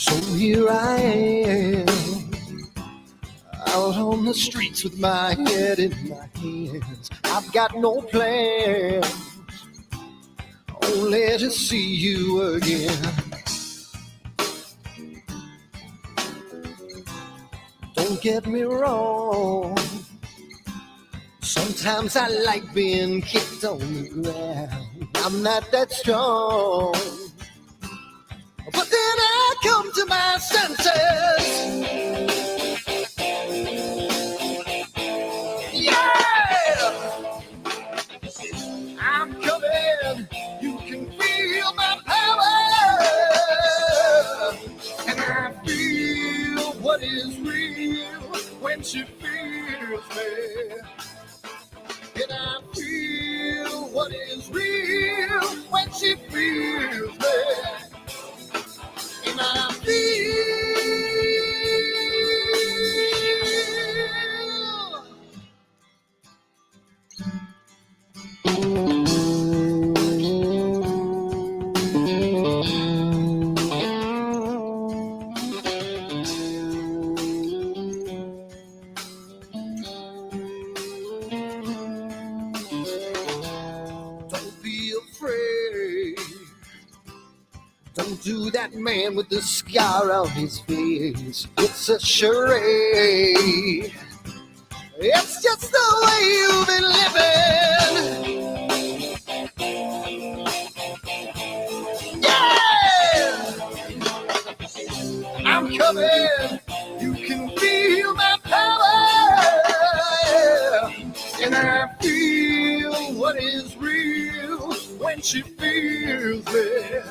So here I am, out on the streets with my head in my hands. I've got no plans, only to see you again. Don't get me wrong, sometimes I like being kicked on the ground. I'm not that strong, but then I come to my senses. Yeah, I'm coming. You can feel my power, and I feel what is real when she feels me. And I feel what is real when she feels me. And I feel don't be afraid. Don't do that man with the scar on his face. It's a charade. It's just the way you've been living. Yeah! I'm coming. You can feel my power. And I feel what is real when she feels it.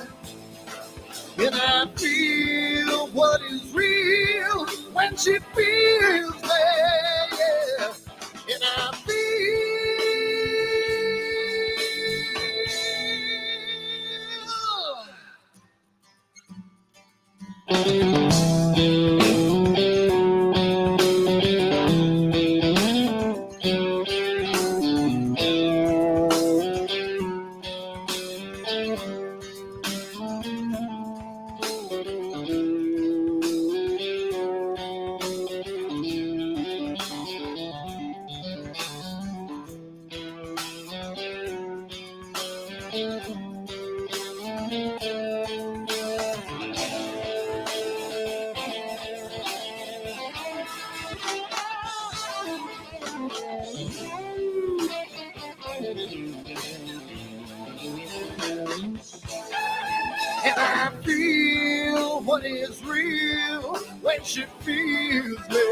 And I feel what is real when she feels me. Yeah. And I feel what is real when she feels me.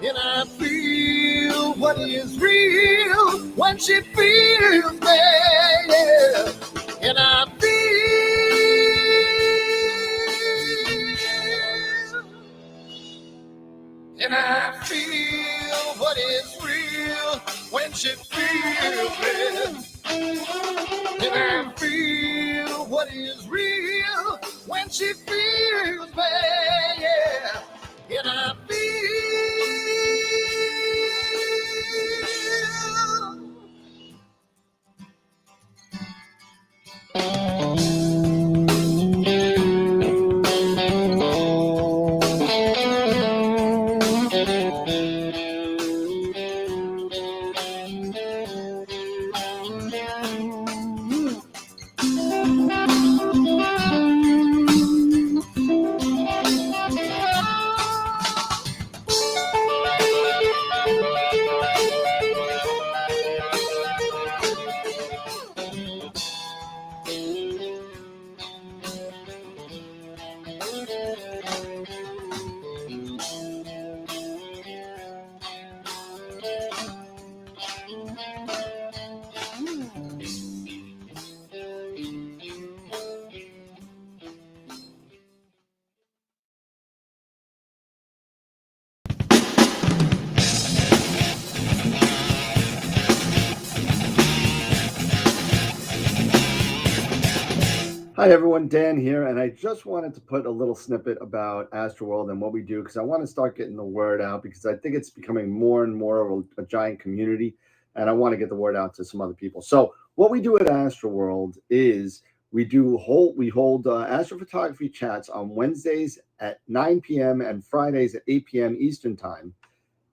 And I feel what is real when she feels me. Yeah. And I feel what is real when she feels me. And I feel what is real when she feels me. Yeah. And I Hi everyone, Dan here, and I just wanted to put a little snippet about Astroworld and what we do because I want to start getting the word out because I think it's becoming more and more of a giant community, and I want to get the word out to some other people. So what we do at Astroworld is We hold astrophotography chats on Wednesdays at 9 p.m. and Fridays at 8 p.m. Eastern time.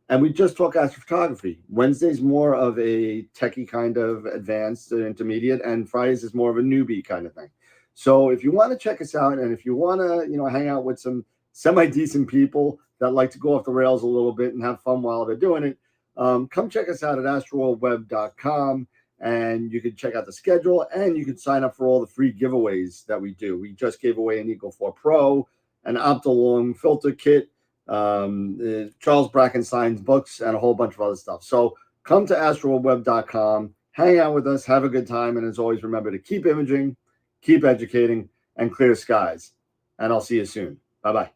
And we just talk astrophotography. Wednesday's more of a techie kind of advanced intermediate, and Fridays is more of a newbie kind of thing. So if you want to check us out, and if you want to, hang out with some semi-decent people that like to go off the rails a little bit and have fun while they're doing it, come check us out at astroworldweb.com, and you can check out the schedule, and you can sign up for all the free giveaways that we do. We just gave away an Eagle 4 Pro, an Optolong filter kit, Charles Brackenstein's books, and a whole bunch of other stuff. So come to astroworldweb.com, hang out with us, have a good time, and as always, remember to keep imaging, keep educating, and clear skies. And I'll see you soon. Bye-bye.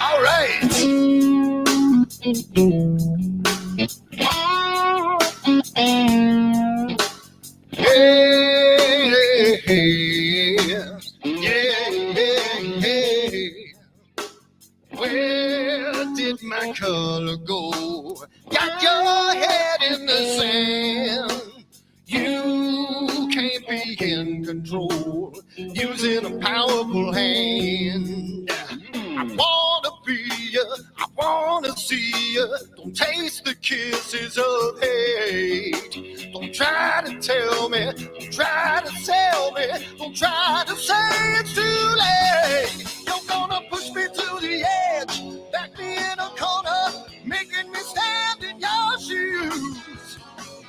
All right. Where did my color go? Got your head in the sand. You can't be in control using a powerful hand. I wanna be you, I wanna see you. Don't taste the kisses of hate. Don't try to tell me, don't try to sell me, don't try to say it's too late. You're gonna push me to the edge, back me in a corner, making me stand in your shoes.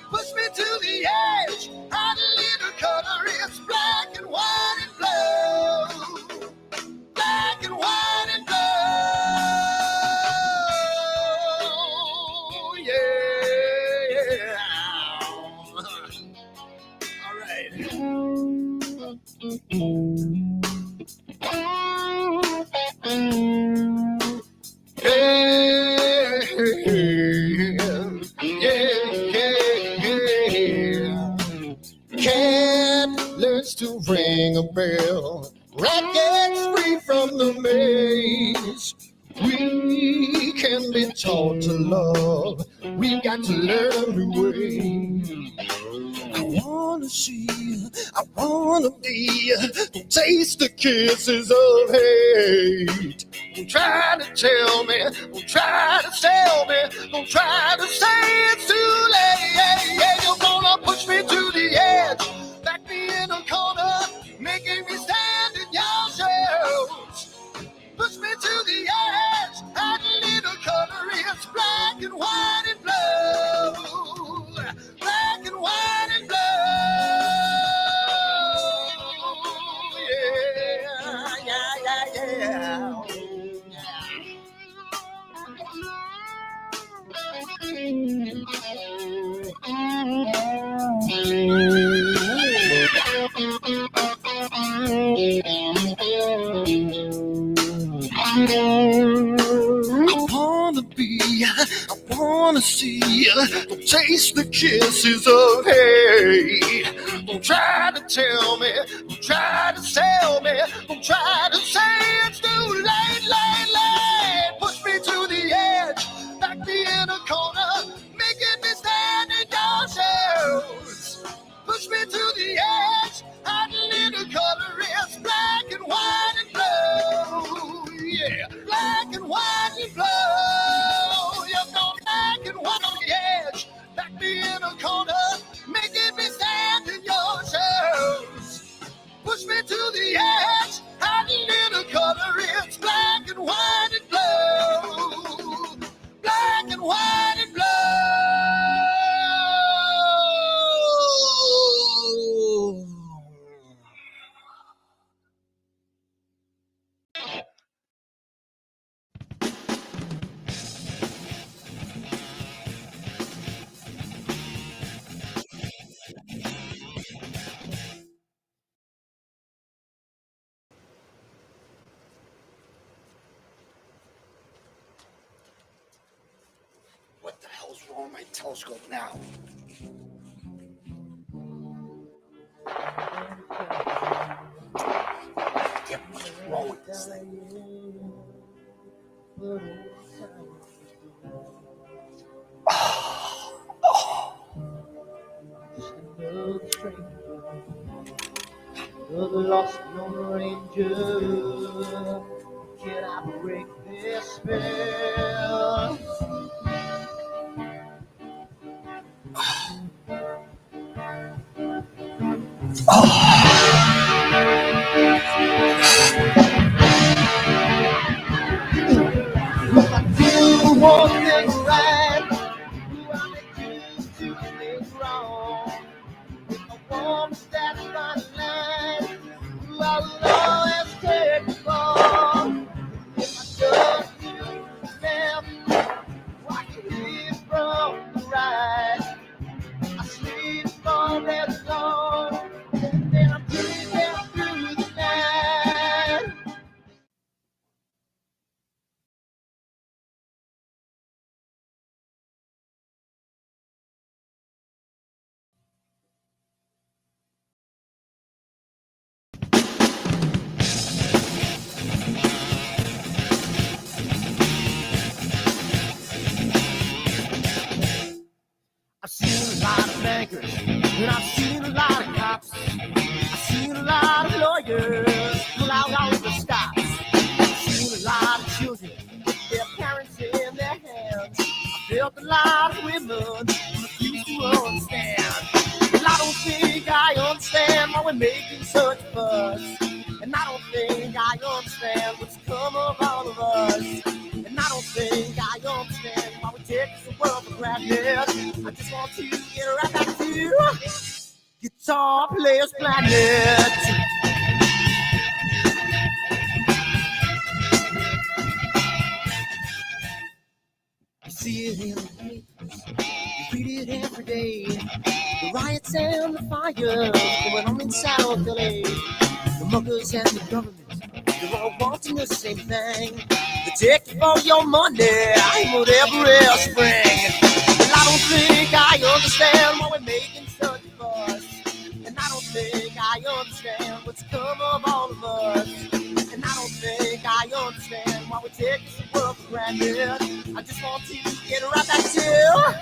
Push me to the edge, hot little color, it's black and white and blue. Black and white and blue, yeah. All right. Cat learns to ring a bell. Rat gets free from the maze. We can be taught to love. We've got to learn a new way. I wanna see you, I wanna be you. Don't taste the kisses of hate. Don't try to tell me, don't try to sell me, don't try to say it's too late. You're gonna push me to the edge, back me in a corner, making me stand in your shadows. Push me to the edge, hot little color, it's black and white and blue. Black and white and blue, yeah. I wanna be, I wanna see, don't taste the kisses of hate. Don't try to tell me, don't try to sell me, don't try to say it's too late. Push me to the edge, back me in a corner, making me stand in your shoes. Push me to the edge, hot little color, it's black and white and blue. Yeah, black and white and blue. You're going black and white on the edge, back me in a corner, making me stand in your shoes. Push me to the edge, hot little on my telescope now. Get what's wrong with this thing. Another lost Lone Ranger. Can I break this spell? You want things right, I make you do things wrong. If I want that fine line, I will always take the fall. If I just do the left, watch it hit from the right. I sleep all day long, then I'm dreaming through the night. I've seen a lot of bankers, and I've seen a lot of cops. I've seen a lot of lawyers pull out all the stops. I've seen a lot of children with their parents in their hands. I felt a lot of women who refuse to understand. Well, I don't think I understand why we're making such a fuss. And I don't think I understand what's come of all of us. And I don't think I understand why we take the world for granted. I just want to get right back to Guitar Players Planet. You see it in the papers, you read it every day. The riots and the fires going on in South LA. The muggers and the government, they're all wanting the same thing. They take you for your money and whatever else bring. Well, I don't think I understand why we're making such a fuss. And I don't think I understand what's come of all of us. And I don't think I understand why we take this world for granted. I just want to get right back to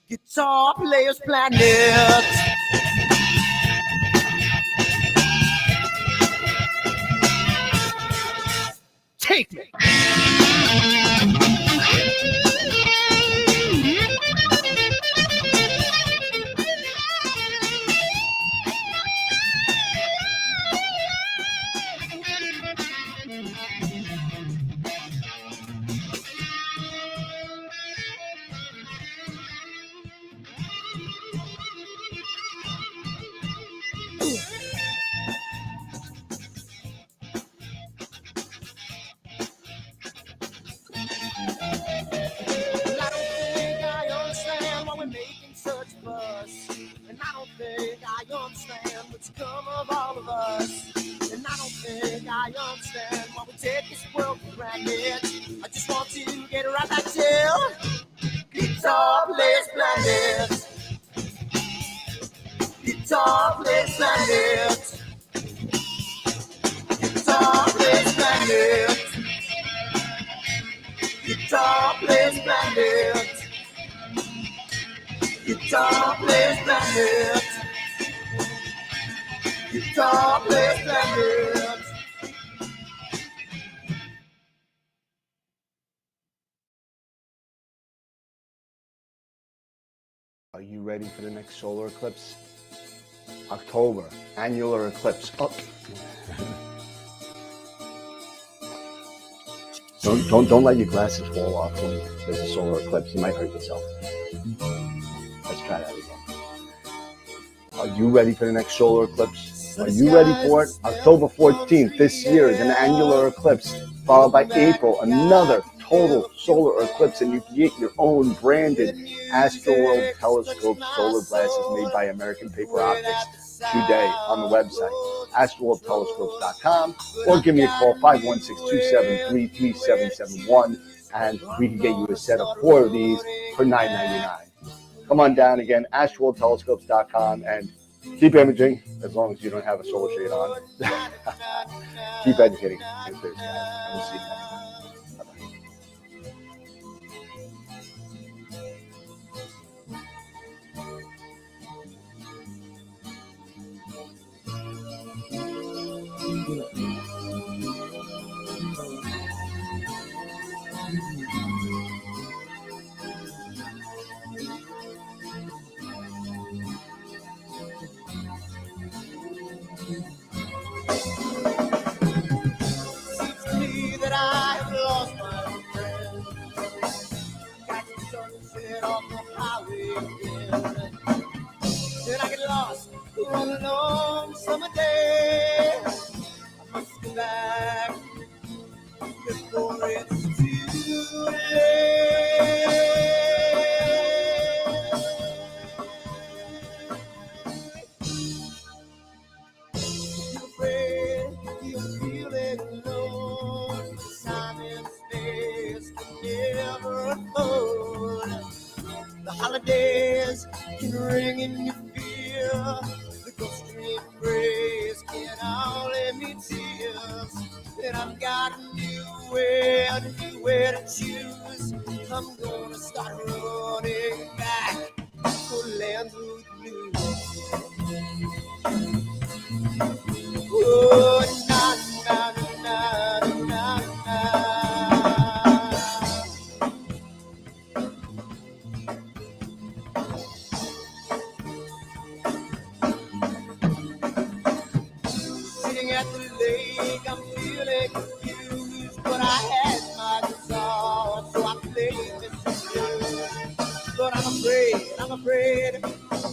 Guitar Players Planet. Take me. Come of all of us, and I don't think I understand why we take this world for granted. I just want to get right back to Guitar Players Planet. Guitar Players Planet. Guitar Players Planet. Guitar Players Planet. Guitar Players Planet. Guitar Players Planet. Are you ready for the next solar eclipse? October, annular eclipse. Oh. Don't let your glasses fall off when there's a solar eclipse. You might hurt yourself. Let's try that again. Are you ready for the next solar eclipse? Are you ready for it? October 14th this year is an annular eclipse, followed by April, another total solar eclipse, and you can get your own branded Astroworld telescope solar glasses made by American Paper Optics today on the website, astroworldtelescopes.com, or give me a call, 516-273-3771, and we can get you a set of 4 of these for $9.99. come on down again, astral-telescopes.com, and keep imaging as long as you don't have a solar shade on. Keep educating. And we'll see you next time. Bye-bye. Seems to me that I have lost my friend. Got the sunset off the highway again. Then I get lost on a long summer day. I must go back before it's too late. You're afraid, you're feeling alone. Time and space can never unfold. The holidays can ring in your fear. The ghostly embrace can only mean tears. And I've got a new way to choose. I'm gonna start running back for land of the blue. Oh, na na na na na na. Sitting at the lake, I'm feeling confused, but I had my guitar, so I played this blues. But I'm afraid,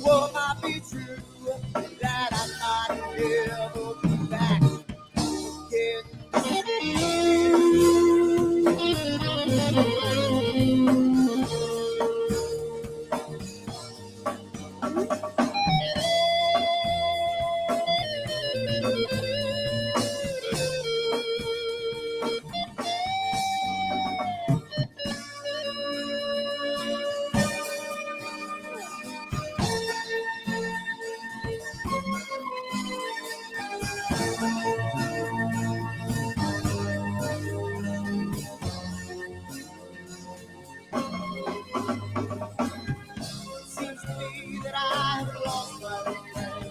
what might be true, that I might never be back Seems to me that I've lost my friend.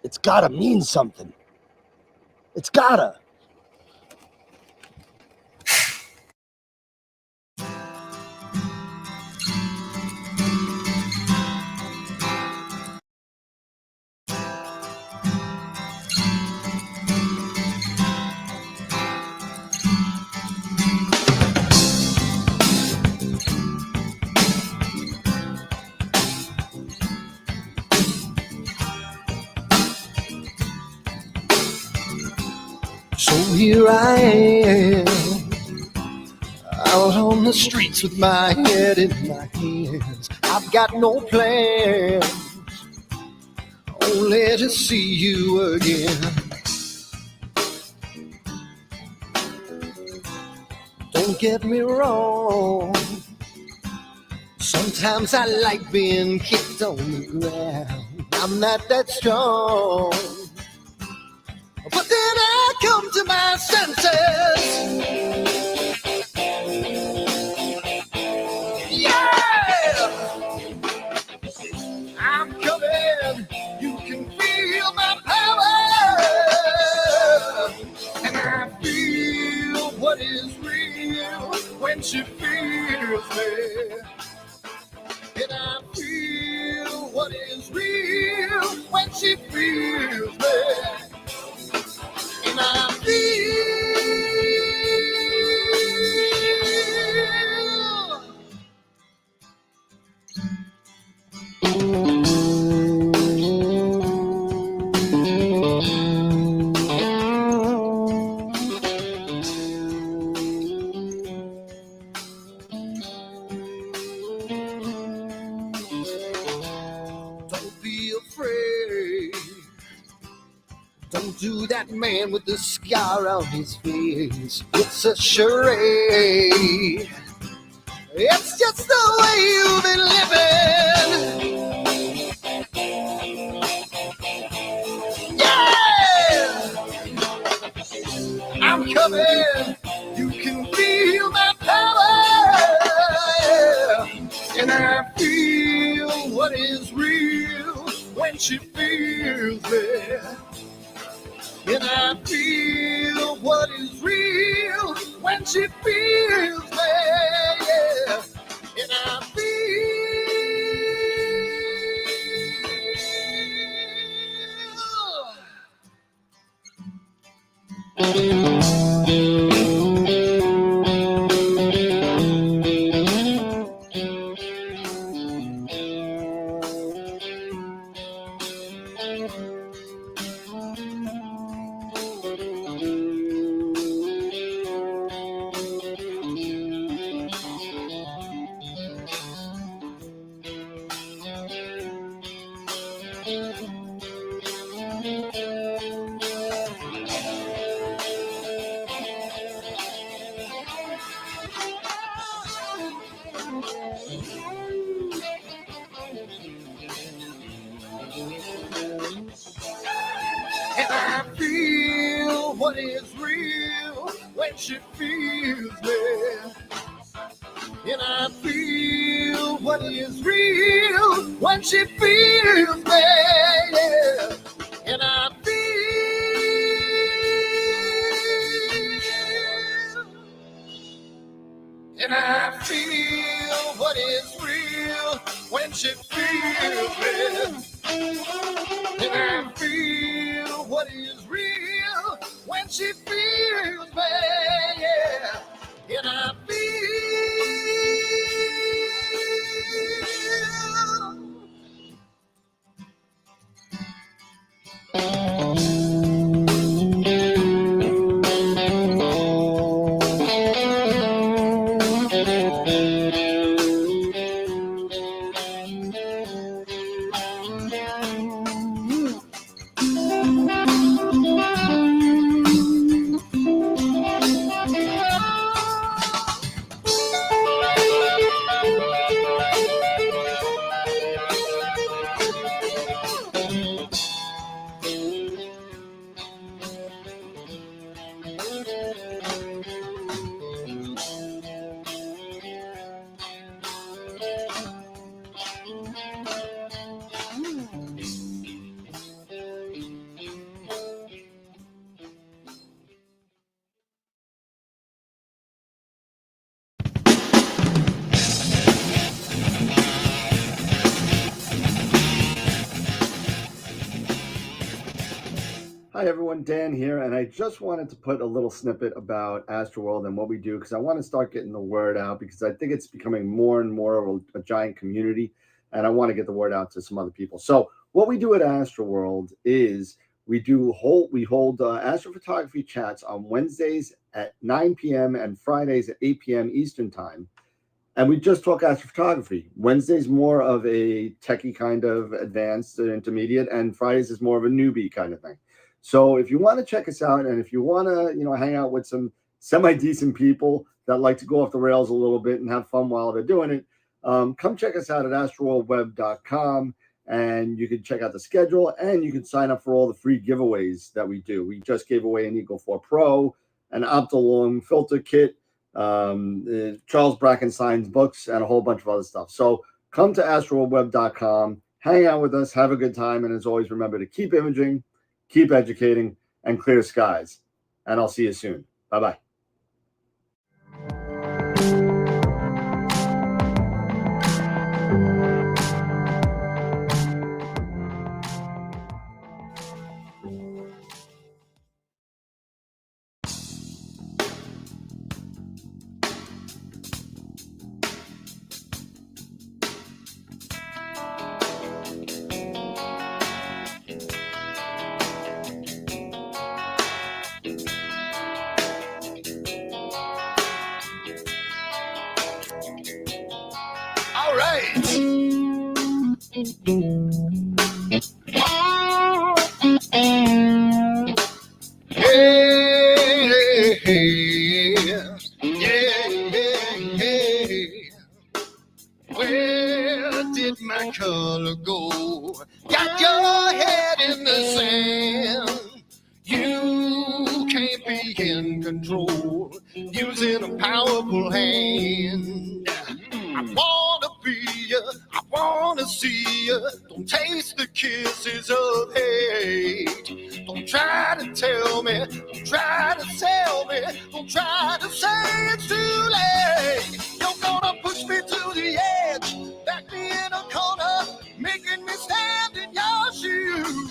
It's gotta mean something. It's gotta. So here I am, out on the streets with my head in my hands. I've got no plans, only to see you again. Don't get me wrong, sometimes I like being kicked on the ground. I'm not that strong, but then I come to my senses. Yeah! I'm coming, you can feel my power. And I feel what is real when she feels me. And I feel what is real when she feels me. And I feel Don't be afraid. Don't do that man with the scar on his face. It's a charade. It's just the way you've been living. Yeah! I'm coming. You can feel my power. Yeah. And I feel what is real when she feels it. And I feel what is real when she feels me, yeah. And I feel what is real when she feels me. And I feel what is real when she feels me, yeah. And I feel what is real when she feels me. And I feel what is real when she feels me, yeah. And I feel Hi everyone, Dan here, and I just wanted to put a little snippet about Astroworld and what we do because I want to start getting the word out because I think it's becoming more and more of a giant community, and I want to get the word out to some other people. So what we do at Astroworld is we hold astrophotography chats on Wednesdays at 9 p.m. and Fridays at 8 p.m. Eastern time. And we just talk astrophotography. Wednesday's more of a techie kind of advanced intermediate, and Fridays is more of a newbie kind of thing. So if you want to check us out, and if you want to, hang out with some semi-decent people that like to go off the rails a little bit and have fun while they're doing it, come check us out at astroworldweb.com, and you can check out the schedule, and you can sign up for all the free giveaways that we do. We just gave away an Eagle 4 Pro, an Optilong filter kit, Charles Brackenstein's books, and a whole bunch of other stuff. So come to astroworldweb.com, hang out with us, have a good time, and as always, remember to keep imaging, keep educating, and clear skies. And I'll see you soon. Bye-bye. Where did my color go? Got your head in the sand. You can't be in control, using a powerful hand. I wanna be you, I wanna see you. Don't taste the kisses of hate. Don't try to tell me, don't try to tell me, don't try to say it's too late. You're gonna push me to the edge, back me in a corner, making me stand in your shoes.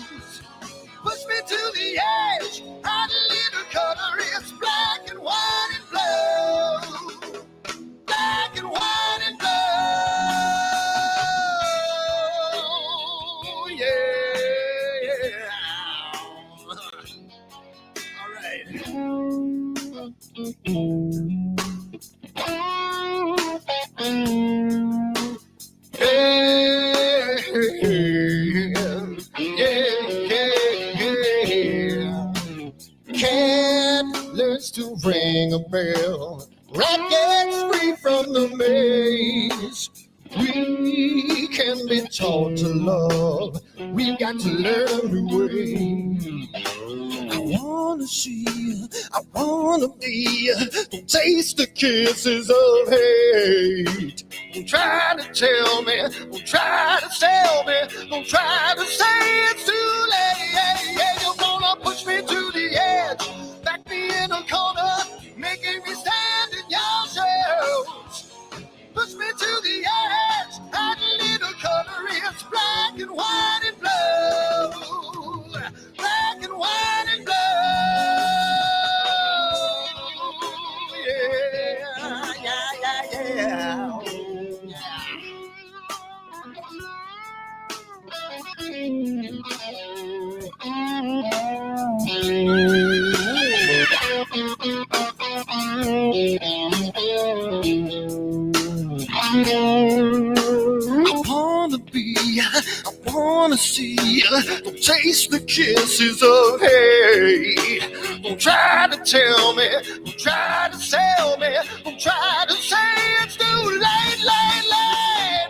Push me to the edge, hot little color, it's black and white and blue. Black and white and blue, yeah. All right. Cat learns to ring a bell. Rat gets free from the maze. We can be taught to love. We've got to learn a new way. I wanna see you, I wanna be you. Don't taste the kisses of hate. Don't try to tell me, don't try to sell me, don't try to say it's too late. You're gonna push me to the edge, back me in a corner, making me stand in your shadows. Push me to the edge, hot little color, it's black and white and blue. Black and white and blue. Yeah. I wanna be, I wanna see, don't taste the kisses of hate. Don't try to tell me, don't try to sell me, don't try to say it's too late.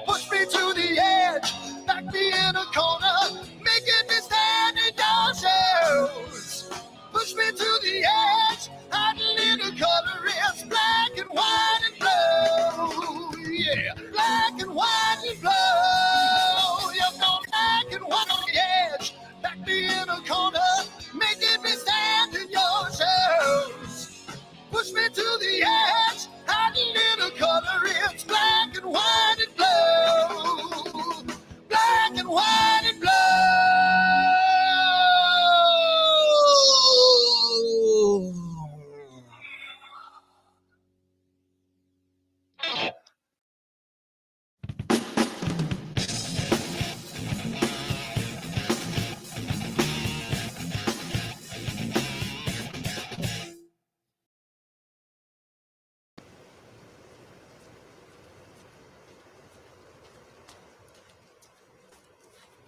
Push me to the edge, back me in a corner, making me stand in your shoes. Push me to the edge, hot little color, it's black and white and blue. Yeah, black and white and blue. You're gonna black and white on the edge, back me in a corner, making me stand in your shoes. Push me to the edge, hot little color, it's black and white and blue. Black and white and blue.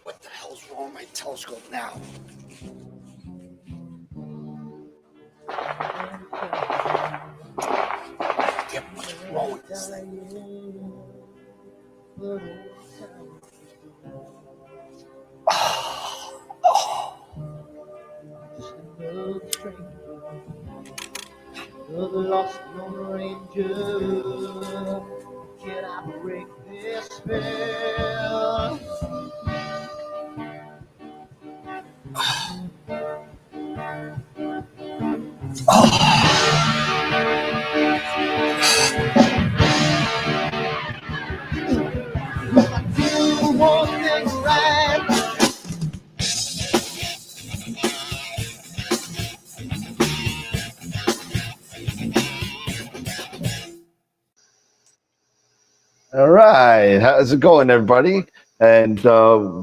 What the hell's wrong with my telescope now? Damn, what's wrong with this thing? The lost Lone Ranger, can I break this spell? Do one thing right. All right, how's it going, everybody? And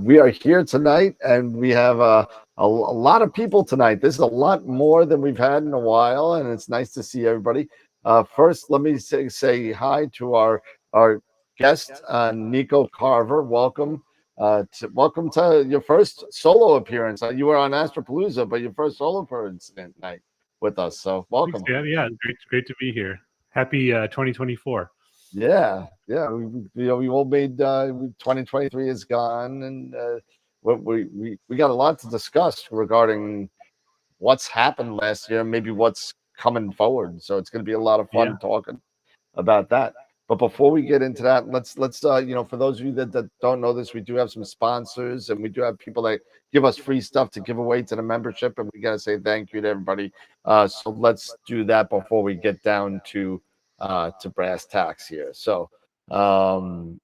we are here tonight, and we have a lot of people tonight. This is a lot more than we've had in a while, and it's nice to see everybody. First, let me say hi to our guest, Nico Carver. Welcome. Welcome to your first solo appearance. You were on Astropalooza, but your first solo appearance night with us. So Thanks, welcome. Dan. Yeah, it's great to be here. Happy 2024. Yeah. We all made 2023 is gone, and we got a lot to discuss regarding what's happened last year, maybe what's coming forward. So it's going to be a lot of Yeah. fun talking about that. But before we get into that, let's for those of you that don't know this, we do have some sponsors and we do have people that give us free stuff to give away to the membership, and we got to say thank you to everybody. So let's do that before we get down to brass tacks here. So um,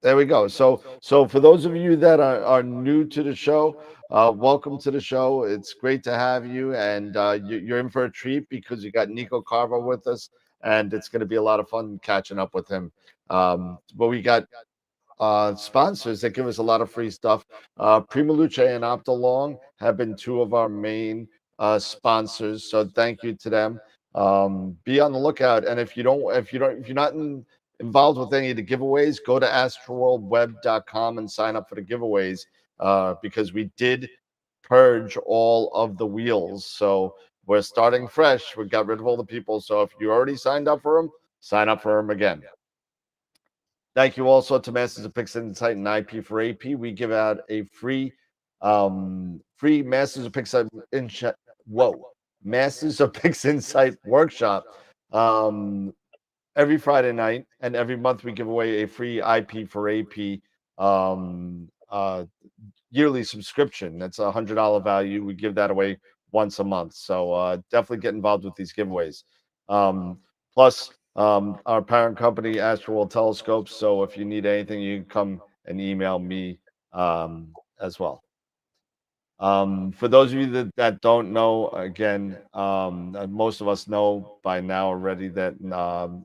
there we go. So for those of you that are new to the show, welcome to the show. It's great to have you, and you're in for a treat because you got Nico Carver with us, and it's going to be a lot of fun catching up with him. But we got sponsors that give us a lot of free stuff. Prima Luce and Optolong have been two of our main sponsors, so thank you to them. Be on the lookout, and if you're not involved with any of the giveaways, go to astroworldweb.com and sign up for the giveaways because we did purge all of the wheels, so we're starting fresh. We got rid of all the people, so if you already signed up for them, sign up for them again. Thank you also to Masters of Pix Insight and IP4AP. We give out a free Masters of Pix Masters of Pix Insight workshop every Friday night, and every month we give away a free IP4AP yearly subscription. That's $100 value. We give that away once a month. So definitely get involved with these giveaways. Plus, our parent company, Astroworld Telescopes. So if you need anything, you can come and email me as well. For those of you that don't know, again, most of us know by now already that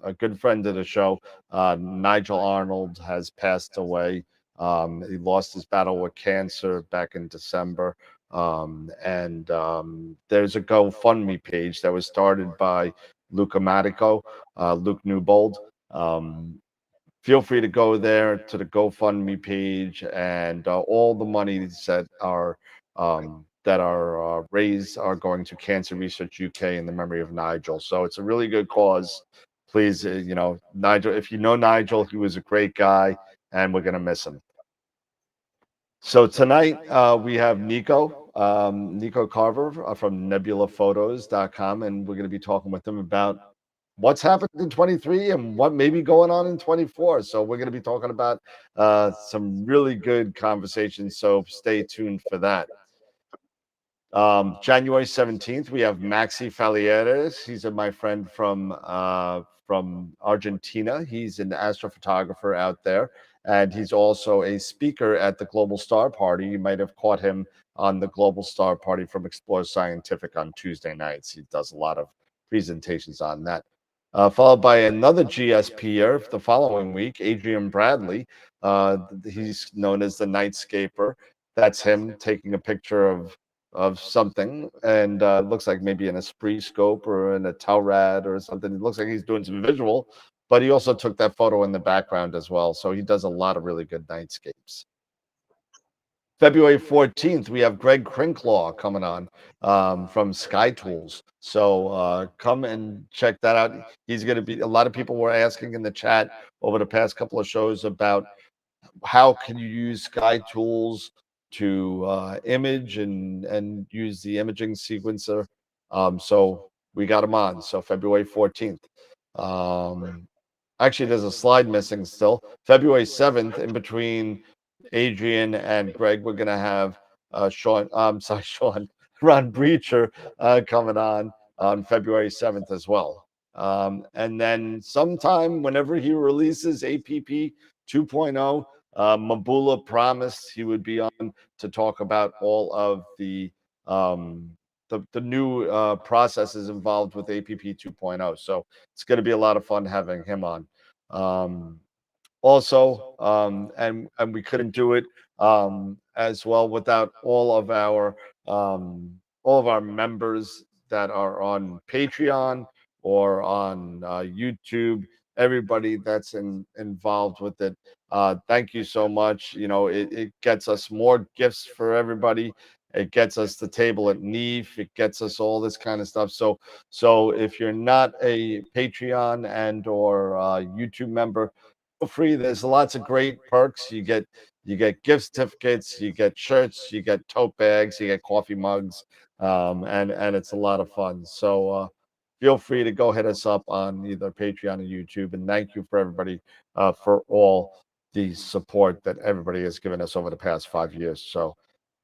a good friend of the show, Nigel Arnold, has passed away. He lost his battle with cancer back in December. And there's a GoFundMe page that was started by Luca Matico, Luke Newbold. Feel free to go there to the GoFundMe page, and all the monies that are raised are going to Cancer Research UK in the memory of Nigel. So it's a really good cause. Please, Nigel, if you know Nigel, he was a great guy, and we're gonna miss him. So tonight we have Nico Carver from nebulaphotos.com, and we're going to be talking with him about what's happened in 23 and what may be going on in 24. So we're going to be talking about some really good conversations. So stay tuned for that. January 17th, we have Maxi Falieres. He's my friend from Argentina. He's an astrophotographer out there, and he's also a speaker at the Global Star Party. You might have caught him on the Global Star Party from Explore Scientific on Tuesday nights. He does a lot of presentations on that. Followed by another GSPer the following week, Adrian Bradley. He's known as the Nightscaper. That's him taking a picture of something, and looks like maybe an Esprit scope or in a Taurad or something. It looks like he's doing some visual, but he also took that photo in the background as well. So he does a lot of really good nightscapes. February 14th, we have Greg Crinklaw coming on from Sky Tools. So come and check that out. He's going to be, a lot of people were asking in the chat over the past couple of shows about how can you use Sky Tools to image and use the imaging sequencer. So we got him on. So February 14th. Actually, there's a slide missing still. February 7th, in between Adrian and Greg, we're going to have Sean, Ron Breacher coming on February 7th as well. And then sometime whenever he releases APP 2.0, Mabula promised he would be on to talk about all of the new processes involved with APP 2.0. So it's going to be a lot of fun having him on. And we couldn't do it as well without all of our members that are on Patreon or on YouTube. everybody that's involved with it. Thank you so much. It gets us more gifts for everybody. It gets us the table at Neve. It gets us all this kind of stuff. So if you're not a Patreon and or YouTube member, feel free. There's lots of great perks. You get gift certificates, you get shirts, you get tote bags, you get coffee mugs, and it's a lot of fun. So feel free to go hit us up on either Patreon or YouTube. And thank you for everybody for all the support that everybody has given us over the past 5 years. So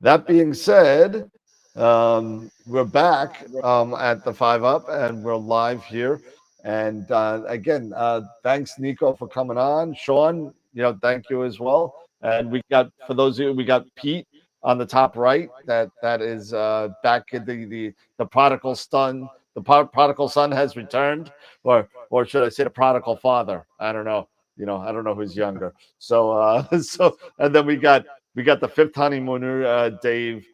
that being said, we're back at the 5 Up, and we're live here. And again, thanks Nico for coming on. Sean, thank you as well. And for those of you, we got Pete on the top right. That is back at the prodigal son. The prodigal son has returned, or should I say the prodigal father? I don't know. I don't know who's younger. So and then we got the fifth honeymooner, Dave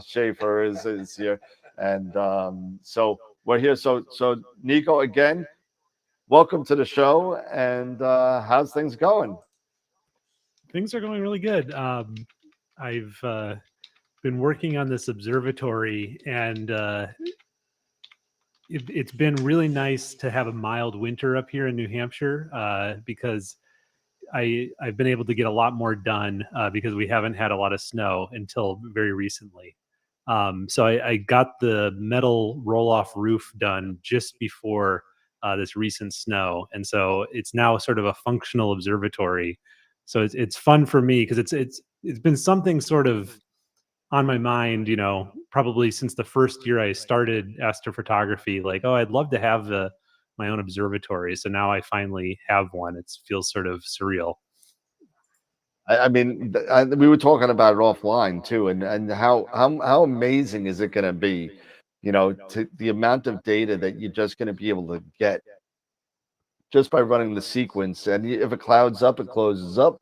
Schaefer is here, and so we're here. So Nico, again, welcome to the show, and how's things going? Things are going really good. I've been working on this observatory, and it's been really nice to have a mild winter up here in New Hampshire because I've been able to get a lot more done because we haven't had a lot of snow until very recently. So I got the metal roll-off roof done just before this recent snow, and so it's now sort of a functional observatory. So it's fun for me because it's been something sort of on my mind, probably since the first year I started astrophotography. Like, oh, I'd love to have my own observatory. So now I finally have one. It feels sort of surreal. I mean, we were talking about it offline too, and how amazing is it going to be, to the amount of data that you're just going to be able to get just by running the sequence. And if it clouds up, it closes up,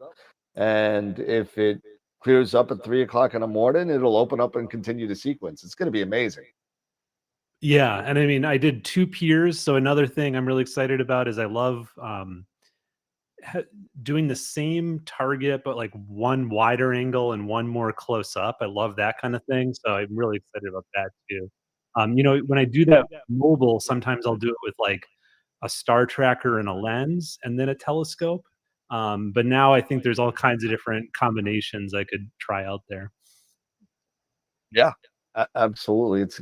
and if it clears up at 3 o'clock in the morning, it'll open up and continue the sequence. It's going to be amazing. Yeah, and I mean, I did 2 piers. So another thing I'm really excited about is I love doing the same target, but like one wider angle and one more close up. I love that kind of thing. So I'm really excited about that too. When I do that mobile, sometimes I'll do it with like a star tracker and a lens and then a telescope. But now I think there's all kinds of different combinations I could try out there. Yeah, absolutely. It's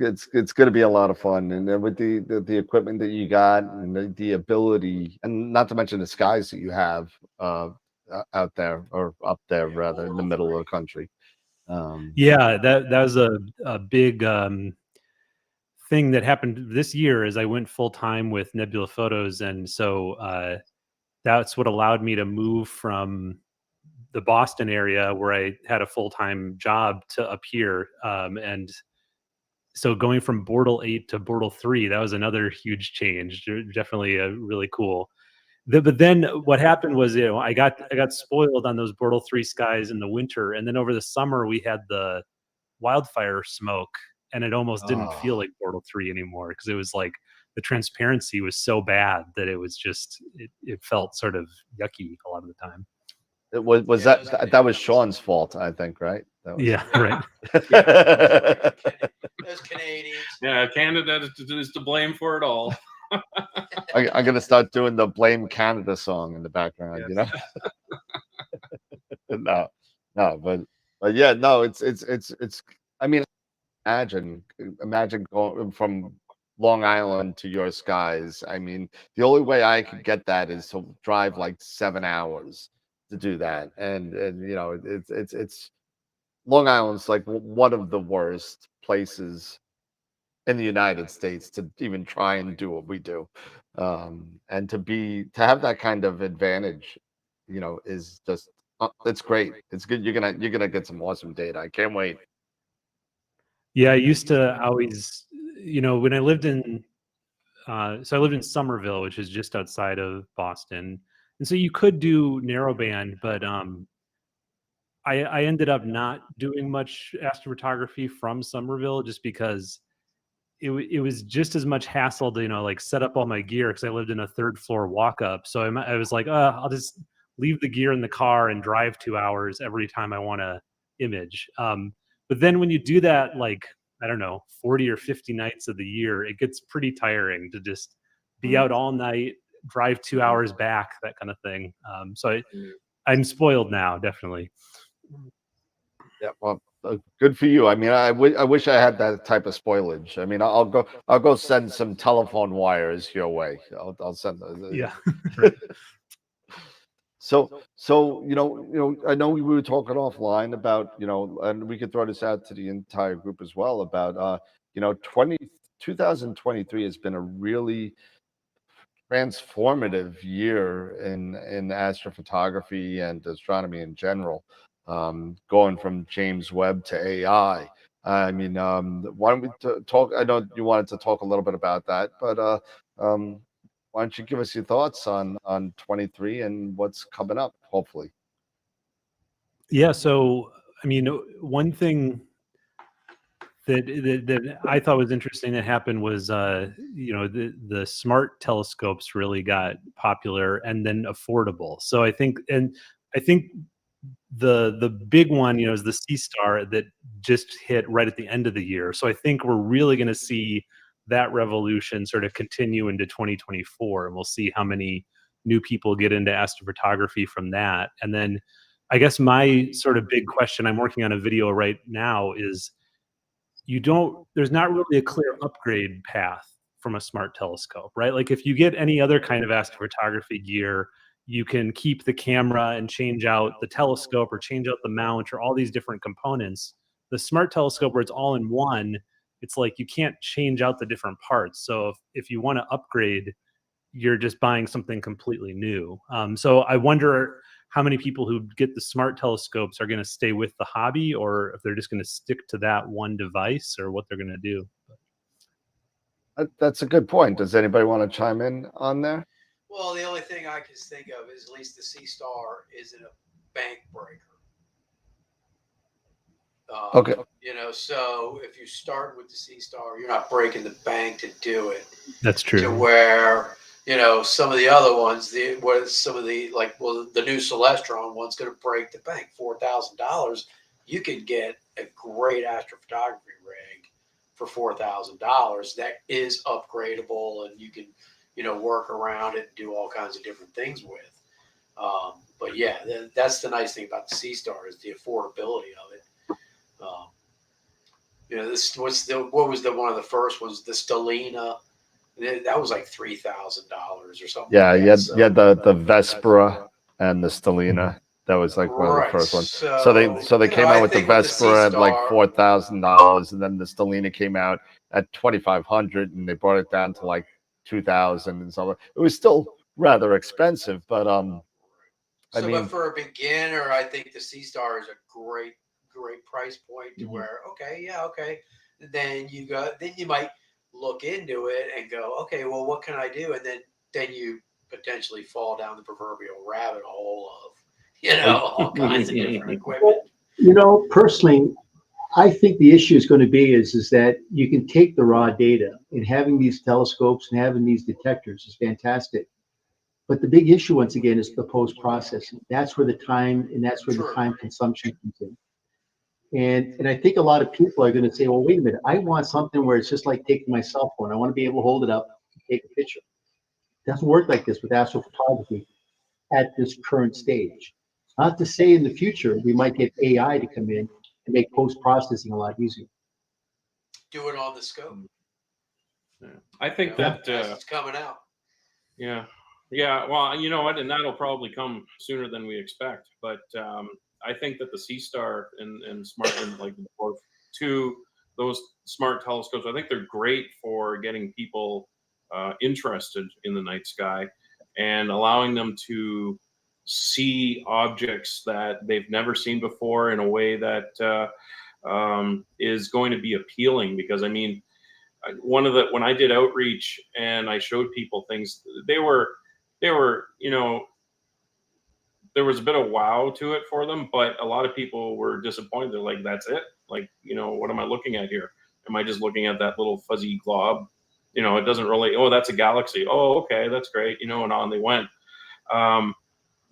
going to be a lot of fun, and then with the equipment that you got, and the ability, and not to mention the skies that you have out there, or up there rather, in the middle of the country. Yeah, that was a big thing that happened this year. Is I went full time with Nebula Photos, and so that's what allowed me to move from the Boston area where I had a full time job to up here, and so going from Bortle 8 to Bortle 3, that was another huge change. Definitely really cool. But then what happened was, I got spoiled on those Bortle 3 skies in the winter, and then over the summer we had the wildfire smoke, and it almost didn't feel like Bortle 3 anymore because it was like the transparency was so bad that it was just it felt sort of yucky a lot of the time. It was that was Sean's fault, I think, right? That was... Yeah, right. Those Canadians. Yeah, Canada is to blame for it all. I'm gonna start doing the Blame Canada song in the background, Yes. No, but yeah, no, it's. I mean, imagine going from Long Island to your skies. I mean, the only way I could get that is to drive like 7 hours to do that, and it's Long Island's like one of the worst places in the United States to even try and do what we do, and to have that kind of advantage, is just it's great. It's good. You're gonna get some awesome data. I can't wait. Yeah, I used to always, when I lived in, so I lived in Somerville, which is just outside of Boston, and so you could do narrowband, but I ended up not doing much astrophotography from Somerville just because it was just as much hassle to, like set up all my gear, because I lived in a 3rd floor walk up. So I was like, I'll just leave the gear in the car and drive 2 hours every time I want to image. But then when you do that, like, I don't know, 40 or 50 nights of the year, it gets pretty tiring to just be out all night, drive 2 hours back, that kind of thing. So I'm spoiled now, definitely. Yeah, well, good for you. I mean, I wish I had that type of spoilage. I mean, I'll go send some telephone wires your way. I'll send those. Yeah. So I know we were talking offline about, and we could throw this out to the entire group as well about 2023 has been a really transformative year in astrophotography and astronomy in general, going from James Webb to AI. I mean, why don't we talk? I know you wanted to talk a little bit about that, but why don't you give us your thoughts on 23 and what's coming up, hopefully? Yeah. So, I mean, one thing that I thought was interesting that happened was, the smart telescopes really got popular and then affordable. So I think the big one, is the Sea Star that just hit right at the end of the year. So I think we're really going to see that revolution sort of continue into 2024, and we'll see how many new people get into astrophotography from that. And then I guess my sort of big question, I'm working on a video right now, is there's not really a clear upgrade path from a smart telescope, right? Like if you get any other kind of astrophotography gear, you can keep the camera and change out the telescope or change out the mount or all these different components. The smart telescope, where it's all in one, it's like you can't change out the different parts. So if you want to upgrade, you're just buying something completely new. So I wonder how many people who get the smart telescopes are going to stay with the hobby, or if they're just going to stick to that one device, or what they're going to do. That's a good point. Does anybody want to chime in on there? Well, the only thing I can think of is at least the Sea Star isn't a bank breaker. Okay. So if you start with the Sea Star, you're not breaking the bank to do it. That's true. To where, some of the other ones, the new Celestron one's going to break the bank, $4,000. You can get a great astrophotography rig for $4,000 that is upgradable, and you can, work around it and do all kinds of different things with. But yeah, that's the nice thing about the Sea Star, is the affordability of it. What was one of the first ones? The Stellina. That was like $3,000 or something. Yeah, like you had the Vespera and the Stellina. That was like one of the first ones. So they came out with the Vespera at like $4,000, and then the Stellina came out at $2,500, and they brought it down to like $2,000 and so on. It was still rather expensive, but but for a beginner, I think the Sea Star is a great price point to where okay. Then you might look into it and go, okay, well, what can I do? And then you potentially fall down the proverbial rabbit hole of, all kinds of different equipment. Personally, I think the issue is going to be is that you can take the raw data, and having these telescopes and having these detectors is fantastic. But the big issue, once again, is the post-processing. That's where the time consumption comes in. And I think a lot of people are going to say, well, wait a minute, I want something where it's just like taking my cell phone. I want to be able to hold it up and take a picture. It doesn't work like this with astrophotography at this current stage. Not to say in the future we might get AI to come in and make post-processing a lot easier. Do it on the scope. Yeah. I think that it's coming out. Yeah. Well, you know what, and that'll probably come sooner than we expect. But I think that the Sea Star and smart and like those smart telescopes, I think they're great for getting people interested in the night sky and allowing them to see objects that they've never seen before in a way that is going to be appealing. Because I mean, when I did outreach and I showed people things, they were, there was a bit of wow to it for them, but a lot of people were disappointed. They're like, that's it? Like, what am I looking at here? Am I just looking at that little fuzzy glob? You know, it doesn't really, oh, that's a galaxy. Oh, okay, that's great. You know, and on they went.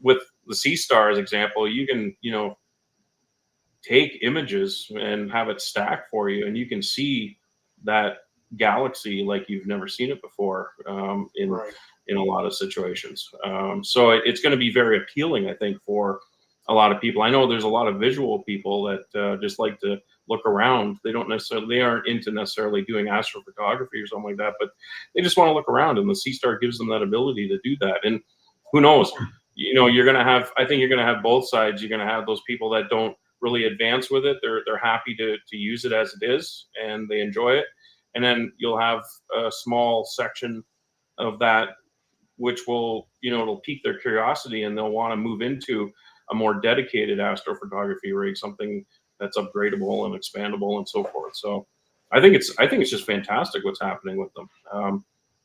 With the Sea Stars example, you can, you know, take images and have it stack for you, and you can see that galaxy like you've never seen it before in a lot of situations. So it's going to be very appealing, I think, for a lot of people. I know there's a lot of visual people that just like to look around. They aren't into necessarily doing astrophotography or something like that, but they just want to look around, and the Sea Star gives them that ability to do that. And who knows, you know, I think you're going to have both sides. You're going to have those people that don't really advance with it. They're happy to use it as it is, and they enjoy it. And then you'll have a small section of that which will, you know, it'll pique their curiosity, and they'll want to move into a more dedicated astrophotography rig, something that's upgradable and expandable and so forth. So I think it's just fantastic what's happening with them.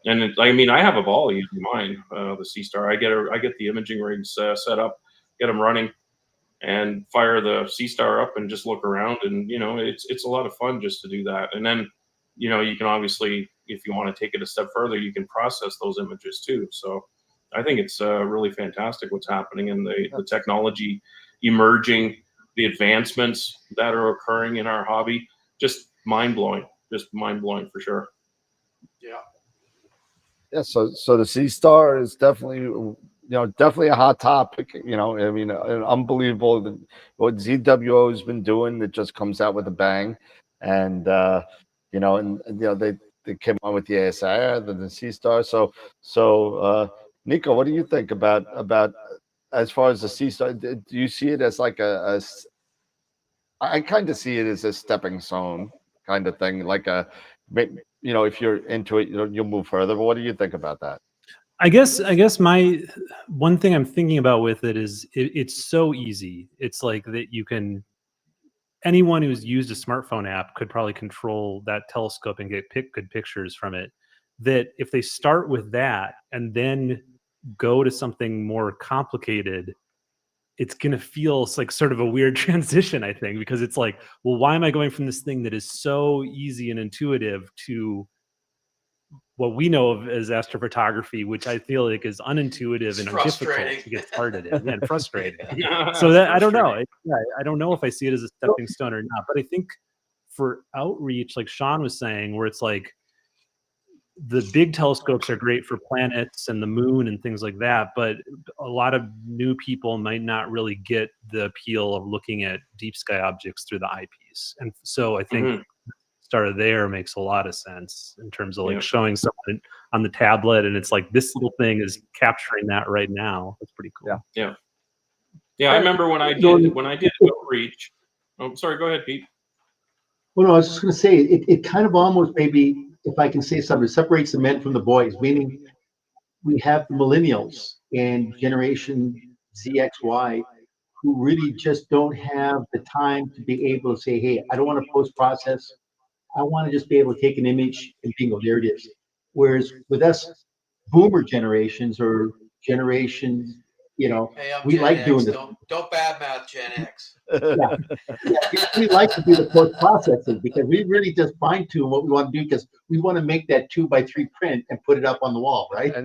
I mean, I have a Volley using mine, the Sea Star. I get the imaging rigs set up, get them running, and fire the Sea Star up and just look around. And, you know, it's a lot of fun just to do that. And then, you know, you can obviously, if you want to take it a step further, you can process those images too. So I think it's really fantastic what's happening, and the technology emerging, the advancements that are occurring in our hobby, just mind-blowing for sure. Yeah, so the Sea Star is definitely, definitely a hot topic. I mean, unbelievable what ZWO has been doing. That just comes out with a bang, and they came on with the ASI, the Sea Star. So Nico, what do you think about as far as the Sea Star? Do you see it as like I kind of see it as a stepping stone kind of thing, like if you're into it, you'll move further. But what do you think about that? I guess my one thing I'm thinking about with it is it's so easy. It's like that anyone who's used a smartphone app could probably control that telescope and get good pictures from it. That if they start with that and then go to something more complicated, it's going to feel like sort of a weird transition, I think, because it's like, well, why am I going from this thing that is so easy and intuitive to what we know of as astrophotography, which I feel like is unintuitive and difficult to get started in, and frustrating. So that I don't know. I don't know if I see it as a stepping stone or not. But I think for outreach, like Sean was saying, where it's like the big telescopes are great for planets and the moon and things like that, but a lot of new people might not really get the appeal of looking at deep sky objects through the eyepiece. And so I think Star there makes a lot of sense in terms of like showing someone on the tablet, and it's like this little thing is capturing that right now. That's pretty cool. Yeah. I remember when I did outreach. Oh, sorry. Go ahead, Pete. Well, no, I was just going to say it kind of almost maybe, if I can say something, separates the men from the boys. Meaning, we have the millennials and Generation ZXY who really just don't have the time to be able to say, "Hey, I don't want to post process. I want to just be able to take an image and bingo, there it is." Whereas with us boomer generations or generations, Hey, we Gen like X. doing this. Don't badmouth Gen X. We like to do the post processing because we really just fine tune what we want to do, because we want to make that 2x3 print and put it up on the wall, right?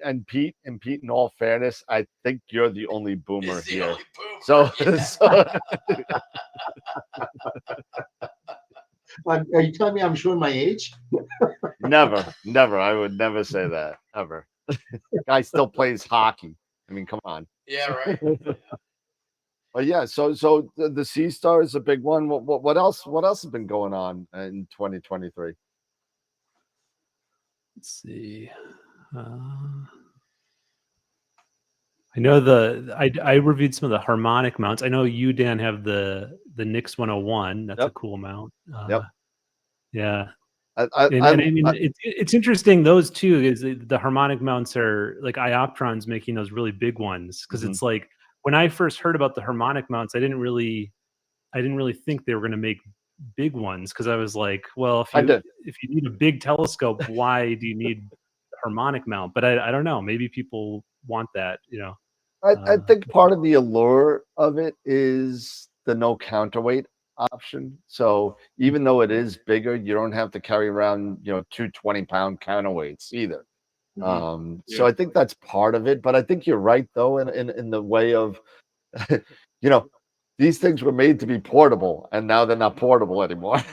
And Pete, in all fairness, I think you're the only boomer He's the here. only boomer. So Are you telling me I'm showing my age? never. I would never say that ever. Guy still plays hockey. I mean, come on. Yeah, right. But yeah, so the Sea Star is a big one. What else has been going on in 2023? Let's see. I know I reviewed some of the harmonic mounts. I know you, Dan, have the Nix 101. That's a cool mount. Yeah. I mean, it's interesting. Those two is the harmonic mounts are like Ioptron's making those really big ones, because it's like when I first heard about the harmonic mounts, I didn't really think they were going to make big ones, because I was like, well, if you need a big telescope, why do you need a harmonic mount? But I don't know. Maybe people want that, I think part of the allure of it is the no counterweight option. So even though it is bigger, you don't have to carry around, 220-pound counterweights either. So I think that's part of it. But I think you're right, though, in the way of, these things were made to be portable, and now they're not portable anymore.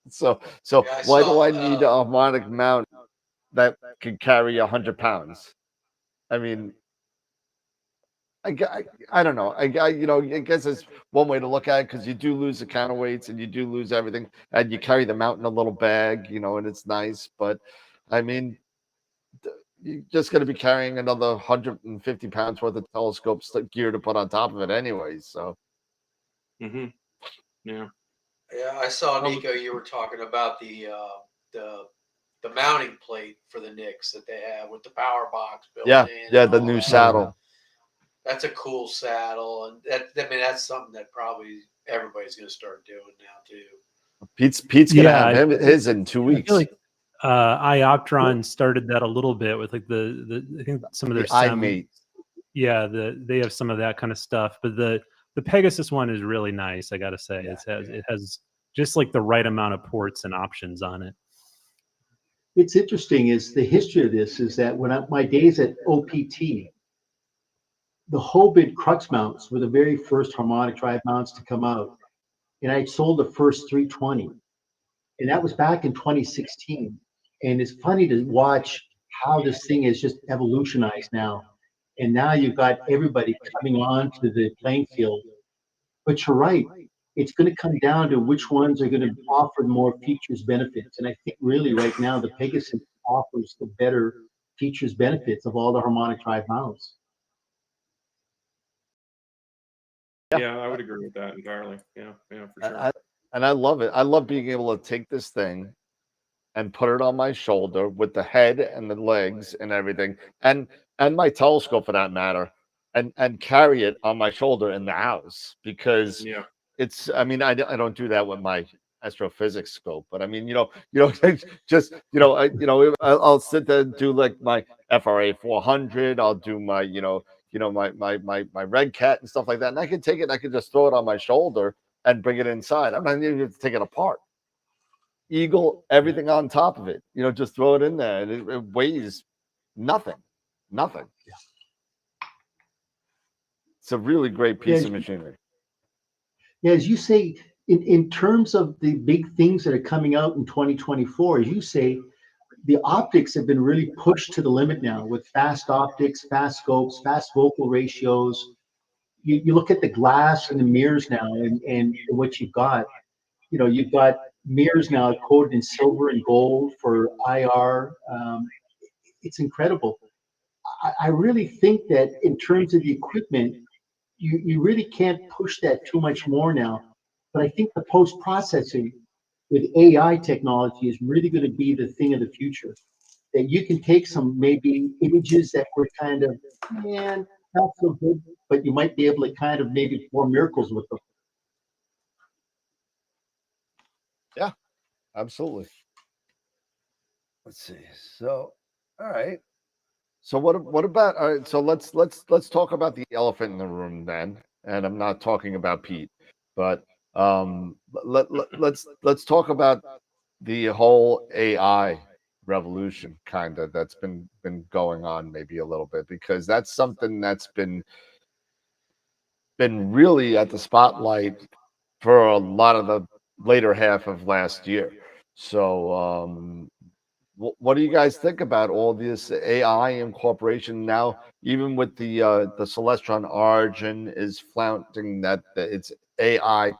So Yeah, why do I need a harmonic mount that can carry 100 pounds? I mean, I don't know. I guess it's one way to look at it, because you do lose the counterweights and you do lose everything, and you carry them out in a little bag, and it's nice. But I mean, you're just going to be carrying another 150 pounds worth of telescopes gear to put on top of it anyway. So, Yeah. Yeah, I saw, Nico, you were talking about the mounting plate for the Knicks that they have with the power box built in. Yeah, and the all new that. saddle. That's a cool saddle, and that's something that probably everybody's going to start doing now too. Pete's going to have his in 2 weeks. I feel like Ioptron started that a little bit with like the I think some of their iMate. Yeah, they have some of that kind of stuff, but the Pegasus one is really nice. I got to say, it has just like the right amount of ports and options on it. It's interesting is the history of this is that when my days at OPT, the Hobit crux mounts were the very first harmonic drive mounts to come out. And I sold the first 320. And that was back in 2016. And it's funny to watch how this thing has just evolutionized now. And now you've got everybody coming on to the playing field. But you're right. It's going to come down to which ones are going to offer more features, benefits. And I think really right now, the Pegasus offers the better features, benefits of all the harmonic drive mounts. Yeah, I would agree with that entirely. Yeah, for sure. And I love it. I love being able to take this thing and put it on my shoulder with the head and the legs and everything, and my telescope for that matter, and carry it on my shoulder in the house, because it's. I mean, I don't do that with my astrophysics scope, but I mean, just I'll sit there and do like my FRA 400. I'll do my my Red Cat and stuff like that, and I can take it and I can just throw it on my shoulder and bring it inside. I'm not even going to take it apart. Eagle, everything on top of it, just throw it in there, and it weighs nothing. It's a really great piece of machinery. Yeah, as you say, in terms of the big things that are coming out in 2024, as you say, the optics have been really pushed to the limit now with fast optics, fast scopes, fast focal ratios. You look at the glass and the mirrors now, and what you've got. You've got mirrors now coated in silver and gold for IR. It's incredible. I really think that in terms of the equipment, you really can't push that too much more now. But I think the post-processing with AI technology is really going to be the thing of the future. That you can take some maybe images that were kind of, man, not so good, but you might be able to kind of maybe perform miracles with them. Yeah, absolutely. Let's see. So, all right. So what about? All right. So let's talk about the elephant in the room then. And I'm not talking about Pete, but let's talk about the whole AI revolution that's been going on maybe a little bit, because that's something that's been really at the spotlight for a lot of the later half of last year. So what do you guys think about all this AI incorporation now? Even with the Celestron Origin is flaunting that it's AI,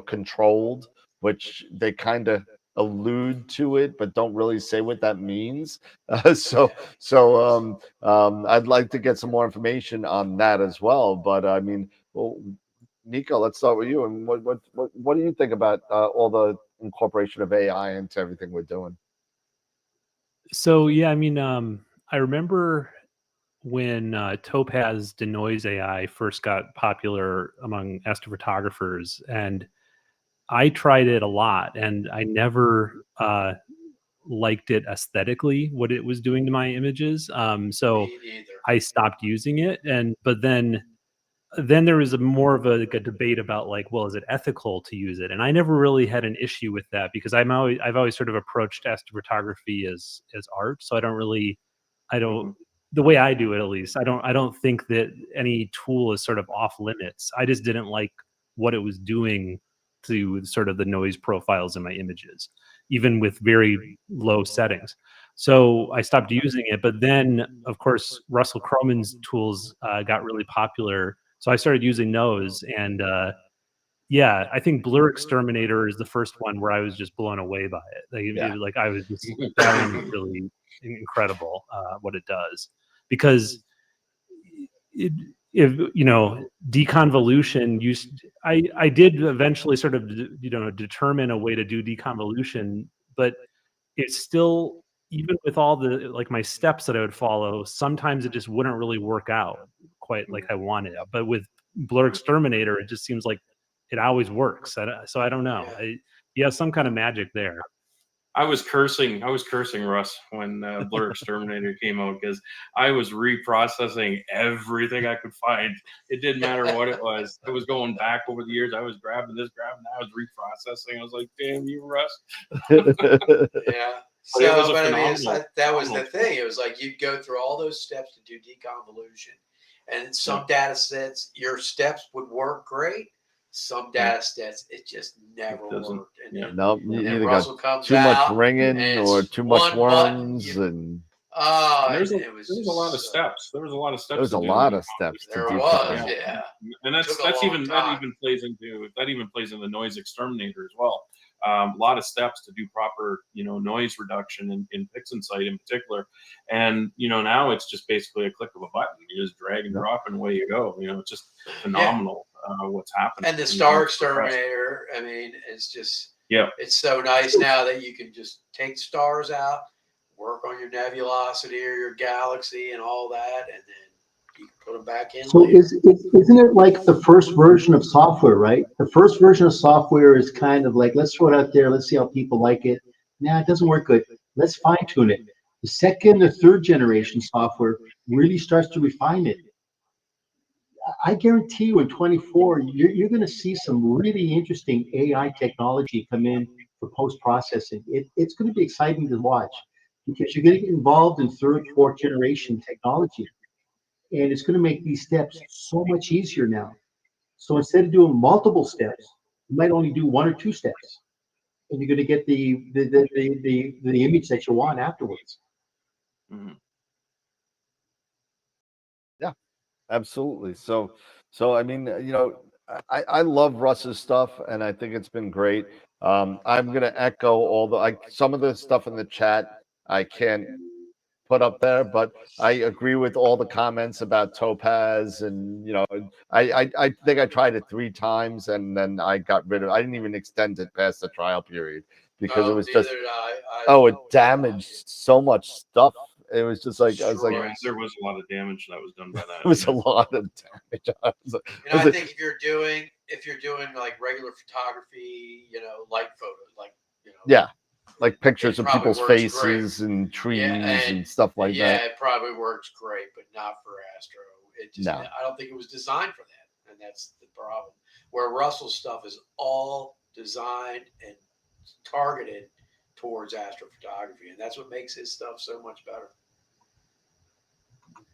controlled, which they kind of allude to it, but don't really say what that means. So I'd like to get some more information on that as well. But I mean, well, Nico, let's start with you. And what do you think about all the incorporation of AI into everything we're doing? So yeah, I mean, I remember when Topaz denoise AI first got popular among astrophotographers, and I tried it a lot, and I never liked it aesthetically, what it was doing to my images. So I stopped using it, but then then there was more of like a debate about like, well, is it ethical to use it? And I never really had an issue with that because I've always sort of approached astrophotography as art. So I don't the way I do it, at least, I don't think that any tool is sort of off limits. I just didn't like what it was doing to sort of the noise profiles in my images, even with very low settings. So I stopped using it. But then, of course, Russell Croman's tools got really popular. So I started using those. And yeah, I think Blur Exterminator is the first one where I was just blown away by it. Like I was just, that one is really incredible what it does. Because if deconvolution I did eventually sort of determine a way to do deconvolution, but it's still, even with all the like my steps that I would follow, sometimes it just wouldn't really work out quite like I wanted. But with Blur Exterminator, it just seems like it always works. So I don't know. You have some kind of magic there. I was cursing Russ when Blur Exterminator came out because I was reprocessing everything I could find. It didn't matter what it was. I was going back over the years. I was grabbing this, grabbing that. I was reprocessing. I was like, "Damn you, Russ!" Yeah. So, but I mean, it's like, that was the thing. It was like you'd go through all those steps to do deconvolution, and some data sets, your steps would work great. Some data sets, it just never worked. And nope, you and either Russell got comes too much out, ringing and or it's too much one button, worms, and there was it a lot of steps. There was a lot of steps. There's a to do lot deconvolution. of steps to There do. was, that. yeah. And Took a long that time. even plays into Noise Exterminator as well. A lot of steps to do proper noise reduction in PixInsight in particular, and now it's just basically a click of a button. You just drag and drop and away you go. It's just phenomenal what's happening. And the Star Exterminator, I mean, it's just it's so nice now that you can just take stars out, work on your nebulosity or your galaxy and all that, and then you can put them back in. So isn't it like the first version of software, right? The first version of software is kind of like, let's throw it out there, let's see how people like it. Nah, it doesn't work good. Let's fine tune it. The second or third generation software really starts to refine it. I guarantee you in 24, you're going to see some really interesting AI technology come in for post-processing. It's going to be exciting to watch because you're going to get involved in third, fourth generation technology. And it's going to make these steps so much easier now. So instead of doing multiple steps, you might only do one or two steps, and you're going to get the image that you want afterwards. Mm-hmm. Yeah, absolutely. So I mean, I love Russ's stuff, and I think it's been great. I'm gonna echo some of the stuff in the chat. I can't put up there, but I agree with all the comments about Topaz, and I think I tried it 3 times, and then I got rid of. I didn't even extend it past the trial period because it was just it damaged so much stuff. It was just like I was like, there was a lot of damage that was done by that. It was a lot of damage. I think if you're doing like regular photography, light photos, like like pictures of people's faces and trees and stuff like that. Yeah, it probably works great, but not for astro. I don't think it was designed for that, and that's the problem. Where Russell's stuff is all designed and targeted towards astrophotography, and that's what makes his stuff so much better.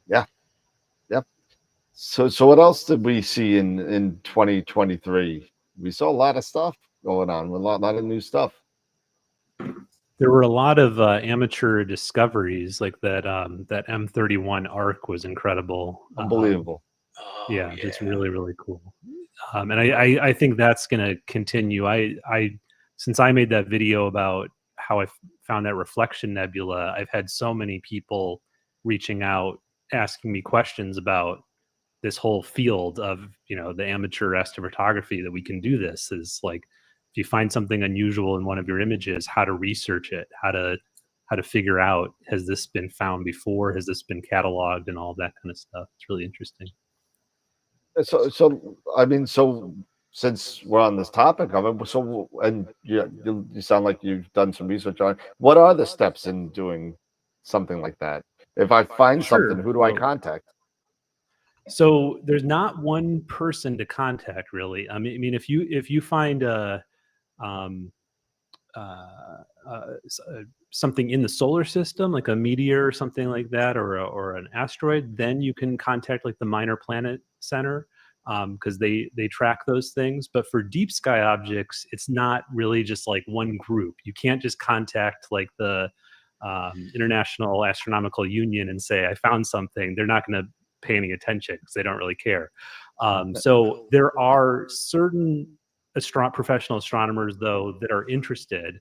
Yeah. So what else did we see in 2023? We saw a lot of stuff going on, a lot of new stuff. There were a lot of amateur discoveries, like that M31 arc was incredible. Unbelievable. Just really, really cool. And I think that's going to continue. Since I made that video about how I found that reflection nebula, I've had so many people reaching out, asking me questions about this whole field of, the amateur astrophotography, that we can do this. Is like, if you find something unusual in one of your images, how to research it, how to figure out, has this been found before? Has this been cataloged, and all that kind of stuff. It's really interesting. So I mean, since we're on this topic of it, and you sound like you've done some research on it. What are the steps in doing something like that? If I find something, who do I contact? So there's not one person to contact really. I mean, if you find um, something in the solar system, like a meteor or something like that, or an asteroid, then you can contact like the Minor Planet Center, because they track those things. But for deep sky objects, it's not really just like one group. You can't just contact like the International Astronomical Union and say, I found something. They're not going to pay any attention because they don't really care. So there are certain professional astronomers, though, that are interested,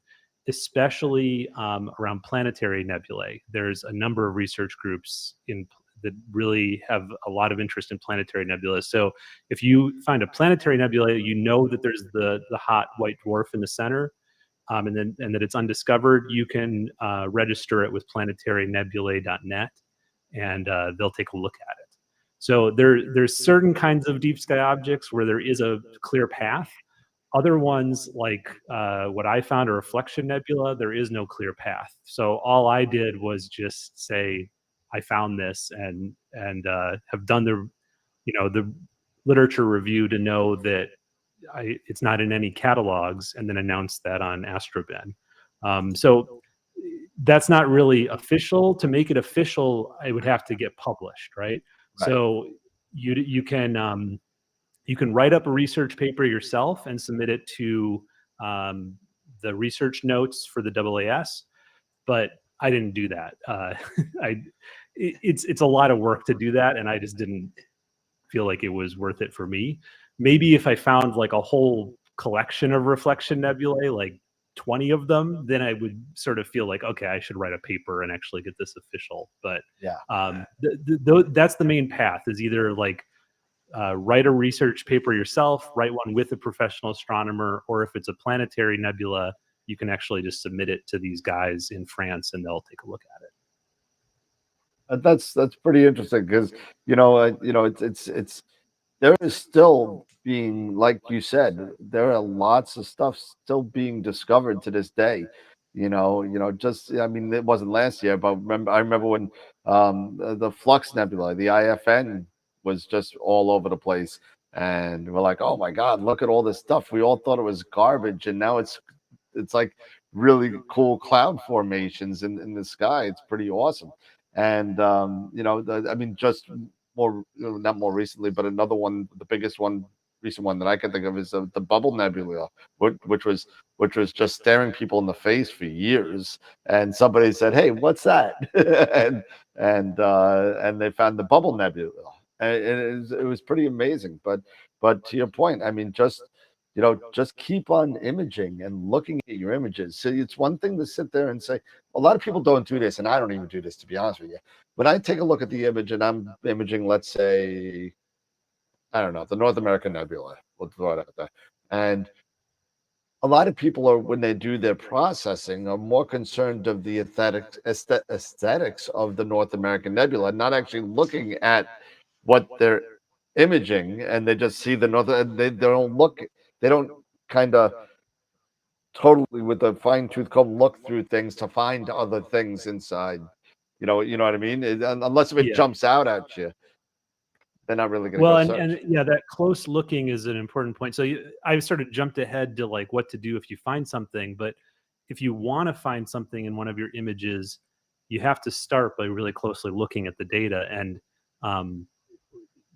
especially around planetary nebulae. There's a number of research groups that really have a lot of interest in planetary nebulae. So if you find a planetary nebula, you know that there's the hot white dwarf in the center, and that it's undiscovered, you can register it with planetarynebulae.net, and they'll take a look at it. So there's certain kinds of deep sky objects where there is a clear path. Other ones, like what I found, a reflection nebula, there is no clear path. So all I did was just say, I found this, and have done the literature review to know that it's not in any catalogs, and then announced that on Astroben. So that's not really official. To make it official, it would have to get published, right? So you can write up a research paper yourself and submit it to the research notes for the AAS, but I didn't do that. It's a lot of work to do that, and I just didn't feel like it was worth it for me. Maybe if I found like a whole collection of reflection nebulae, like 20 of them, then I would sort of feel like, okay, I should write a paper and actually get this official. But that's the main path, is either like write a research paper yourself, write one with a professional astronomer, or if it's a planetary nebula, you can actually just submit it to these guys in France and they'll take a look at it. That's pretty interesting, because it's there is still being, like you said, there are lots of stuff still being discovered to this day. Just, I mean, it wasn't last year, but I remember when the Flux Nebula, the IFN, was just all over the place, and we're like, oh my God, look at all this stuff. We all thought it was garbage, and now it's like really cool cloud formations in the sky. It's pretty awesome. And I mean, just more, not more recently, but another one, the biggest one, recent one that I can think of, is the Bubble Nebula, which was just staring people in the face for years. And somebody said, "Hey, what's that?" and they found the Bubble Nebula, and it was pretty amazing. But to your point, I mean, just keep on imaging and looking at your images. So it's one thing to sit there and say, a lot of people don't do this, and I don't even do this, to be honest with you. When I take a look at the image and I'm imaging, let's say, I don't know, the North American Nebula, we'll throw it out there. And a lot of people are, when they do their processing, are more concerned of the aesthetics of the North American Nebula, not actually looking at what they're imaging, and they just see the North, and they don't kind of totally with a fine-tooth comb look through things to find other things inside. You know what I mean? Unless if it jumps out at you, they're not really going to go search. And yeah, that close looking is an important point. So I sort of jumped ahead to like what to do if you find something, but if you want to find something in one of your images, you have to start by really closely looking at the data. And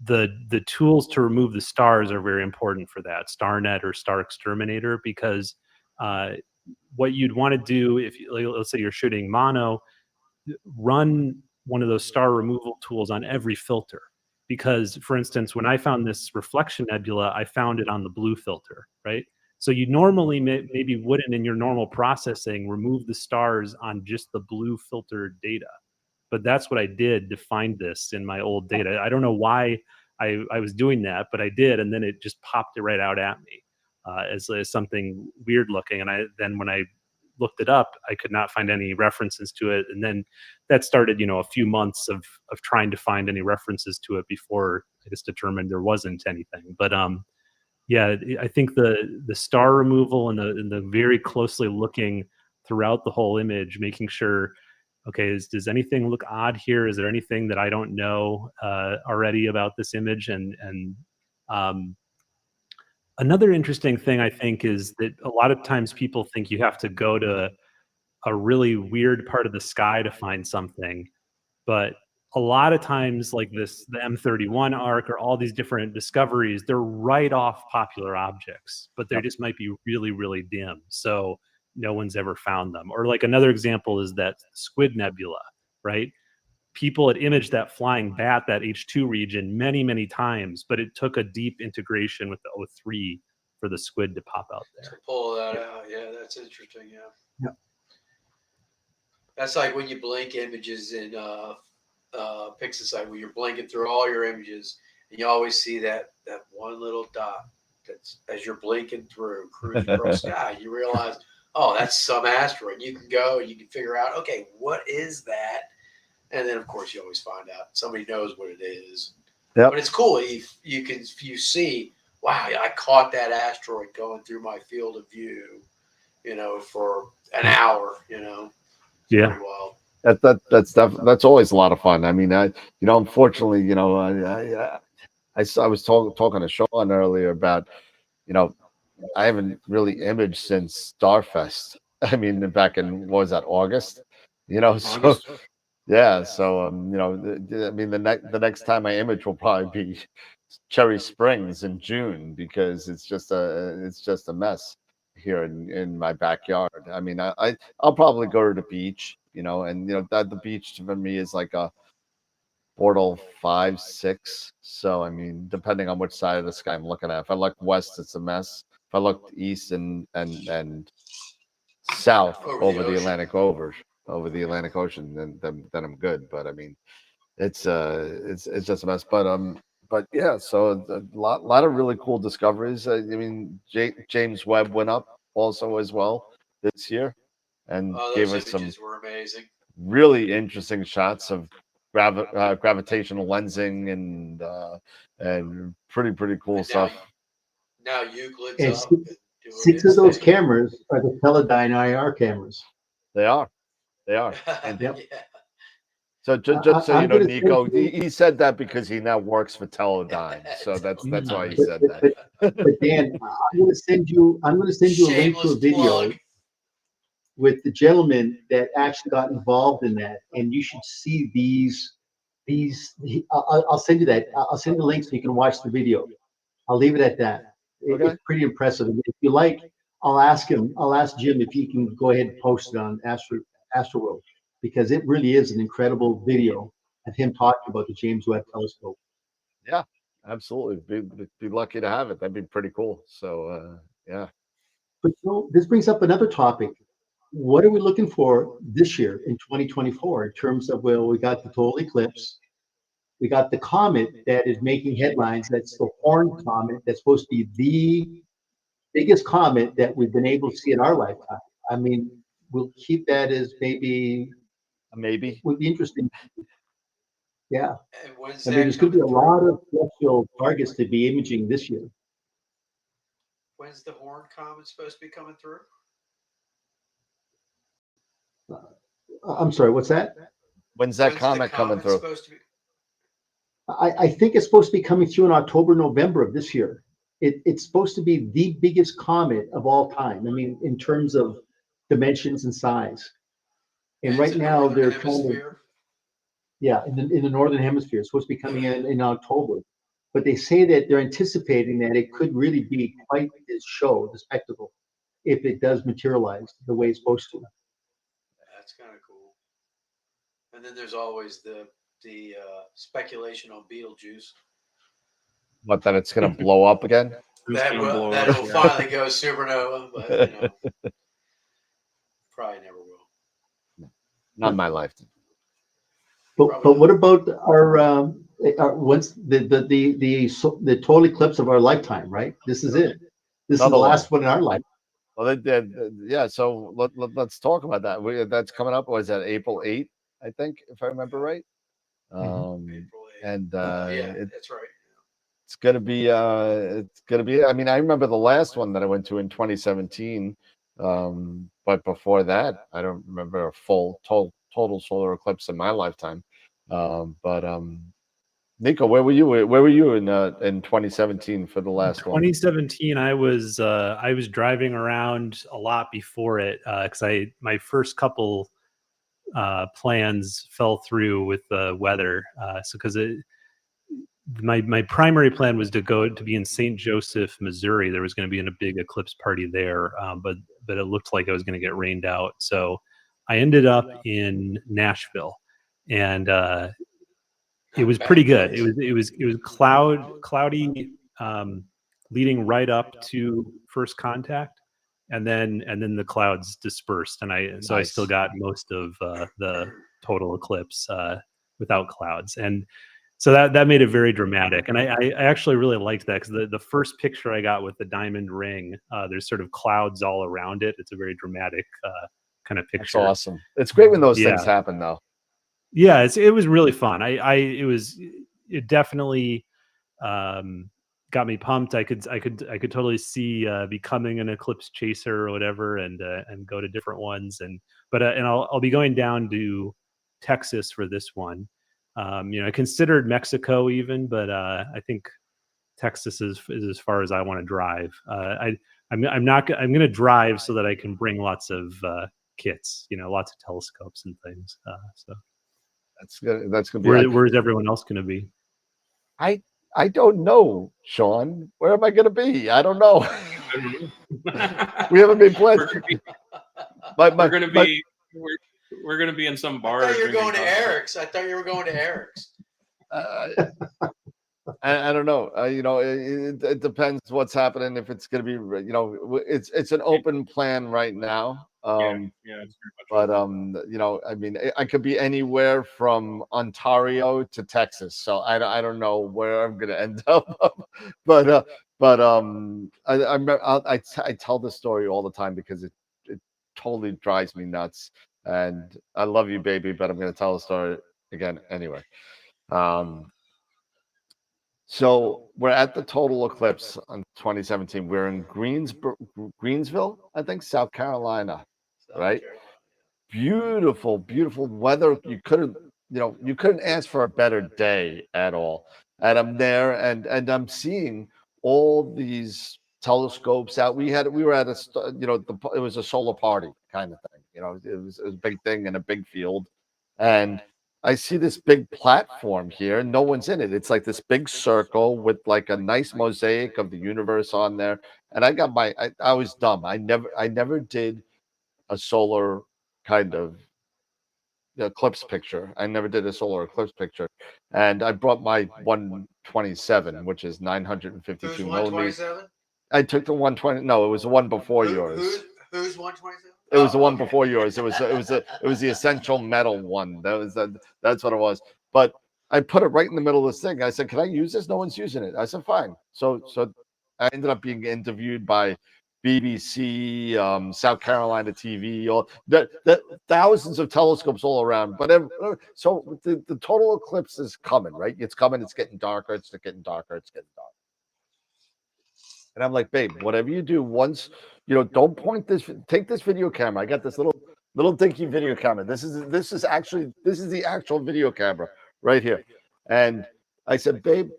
the tools to remove the stars are very important for that, StarNet or Star Exterminator, because what you'd want to do if let's say you're shooting mono, run one of those star removal tools on every filter. Because, for instance, when I found this reflection nebula, I found it on the blue filter, right? So you normally maybe wouldn't, in your normal processing, remove the stars on just the blue filtered data. But that's what I did to find this in my old data. I don't know why I was doing that, but I did, and then it just popped it right out at me as something weird looking. And then when I looked it up, I could not find any references to it. And then that started, a few months of trying to find any references to it before I just determined there wasn't anything. But yeah, I think the star removal and the very closely looking throughout the whole image, making sure okay, does anything look odd here? Is there anything that I don't know already about this image? And another interesting thing I think is that a lot of times people think you have to go to a really weird part of the sky to find something, but a lot of times, like the M31 arc or all these different discoveries, they're right off popular objects, but they just might be really, really dim. So no one's ever found them. Or like another example is that Squid Nebula, right? People had imaged that flying bat, that H2 region, many, many times, but it took a deep integration with the O3 for the squid to pop out To there. pull that out. Yeah, that's interesting. Yeah. Yeah. That's like when you blink images in Pixelsight, where you're blinking through all your images, and you always see that one little dot that's as you're blinking through, cruising across sky. You realize, oh, that's some asteroid. You can go and you can figure out, okay, what is that? And then, of course, you always find out somebody knows what it is. Yep. But it's cool. You see, wow, I caught that asteroid going through my field of view, for an hour, Yeah. pretty wild. That's always a lot of fun. I mean, unfortunately, I was talking to Sean earlier about, I haven't really imaged since Starfest. I mean, back in, what was that, August? So August. yeah, so I mean, the next time I image will probably be Cherry Springs in June, because it's just a mess here in my backyard. I mean, I'll probably go to the beach, and that the beach for me is like a portal 5, 6. So I mean, depending on which side of the sky I'm looking at. If I look west, it's a mess. If I look east and south Over the ocean. over the Atlantic Ocean, then I'm good. But I mean, it's just a mess. But yeah, so a lot of really cool discoveries. I mean, James Webb went up also as well this year, and Oh, gave those us some images were amazing. really interesting shots of gravitational lensing and pretty cool And stuff. now Euclid's And up and doing 6 of its those thing. cameras are the Teledyne IR cameras. They are. And Yep. Yeah. so just so I'm you know, gonna Nico, send you- he said that because he now works for Teledyne, so that's why he But, said but, that. but Dan, I'm going to send you a link to a Shameless video plug. with the gentleman that actually got involved in that, and you should see these. I'll send you that. I'll send you the link so you can watch the video. I'll leave it at that. Okay. It's pretty impressive. If you like, I'll ask Jim if he can go ahead and post it on Astroworld, because it really is an incredible video of him talking about the James Webb Telescope. Yeah, absolutely. Be lucky to have it. That'd be pretty cool. So yeah. But this brings up another topic. What are we looking for this year in 2024 in terms of, well, we got the total eclipse, we got the comet that is making headlines. That's the Horn Comet. That's supposed to be the biggest comet that we've been able to see in our lifetime. I mean, we'll keep that as maybe Maybe. would be interesting. Yeah, And when's I mean, that there's going to be a coming lot through? of celestial targets to be imaging this year. When's the Horn Comet supposed to be coming through? I'm sorry, what's that? When's that When's the comet coming comet through? supposed to be? I think it's supposed to be coming through in October, November of this year. It's supposed to be the biggest comet of all time. I mean, in terms of dimensions and size. And It's right a now northern they're kind of, hemisphere. yeah, in the northern hemisphere. It's supposed to be coming in October. But they say that they're anticipating that it could really be quite the show, the spectacle, if it does materialize the way it's supposed to. That's kind of cool. And then there's always the speculation on Beetlejuice. What, that it's gonna blow up again? Who's That gonna blow will that up? will Yeah. finally go supernova, but probably never will. Not in my lifetime. But what about our once the total eclipse of our lifetime, right? This is it. This is the Another one. last one in our life. Well, yeah. So let's talk about that. That's coming up. Was that April 8th? I think, if I remember right. April 8th. And Yeah, that's right. it's gonna be. I mean, I remember the last one that I went to in 2017. But before that, I don't remember a full total solar eclipse in my lifetime. But Nico, where were you? Where were you in 2017 for the last one? 2017, I was driving around a lot before it because my first couple plans fell through with the weather. So because my primary plan was to be in St. Joseph, Missouri. There was going to be a big eclipse party there, but it looked like I was going to get rained out. So I ended up in Nashville, and it was pretty good. It was cloudy, leading right up to first contact, and then the clouds dispersed, and I still got most of the total eclipse without clouds, and so that made it very dramatic. And I actually really liked that because the first picture I got with the diamond ring, there's sort of clouds all around it. It's a very dramatic kind of picture. That's awesome. It's great when those things happen, though. Yeah, it was really fun. It definitely got me pumped. I could totally see becoming an eclipse chaser or whatever, and go to different ones. And I'll be going down to Texas for this one. I considered Mexico even, but I think Texas is as far as I want to drive. I'm going to drive so that I can bring lots of kits, lots of telescopes and things. So. That's good. That's gonna be. Where's everyone else going to be? I don't know, Sean. Where am I going to be? I don't know. We haven't been playing. We're going to be. We're going to be in some bar. I thought you were going to Eric's. I thought you were going to Eric's. I don't know. It depends what's happening. If it's going to be, it's an open plan right now. It's but I mean, I could be anywhere from Ontario to Texas, so I don't know where I'm going to end up. but I tell this story all the time because it totally drives me nuts. And I love you, baby, but I'm going to tell the story again anyway. So we're at the total eclipse on 2017. We're in Greensville, I think, South Carolina, right? Beautiful, beautiful weather. You couldn't ask for a better day at all. And I'm there, and I'm seeing all these telescopes out. We were at it was a solar party kind of thing. It was a big thing in a big field, and I see this big platform here. No one's in it. It's like this big circle with like a nice mosaic of the universe on there. And I was dumb. I never did a solar kind of eclipse picture. I never did a solar eclipse picture. And I brought my 127, which is 952 millimeters. I took the 120. No, it was the one before yours. Who's 127? It was the one before yours. It was the essential metal one. That's what it was. But I put it right in the middle of this thing. I said, "Can I use this?" No one's using it. I said, "Fine." So I ended up being interviewed by BBC, South Carolina TV, all the thousands of telescopes all around. But so the total eclipse is coming, right? It's coming. It's getting darker. It's getting darker. It's getting darker. And I'm like, babe, whatever you do, once don't point this. Take this video camera. I got this little dinky video camera. This is the actual video camera right here. And I said, babe,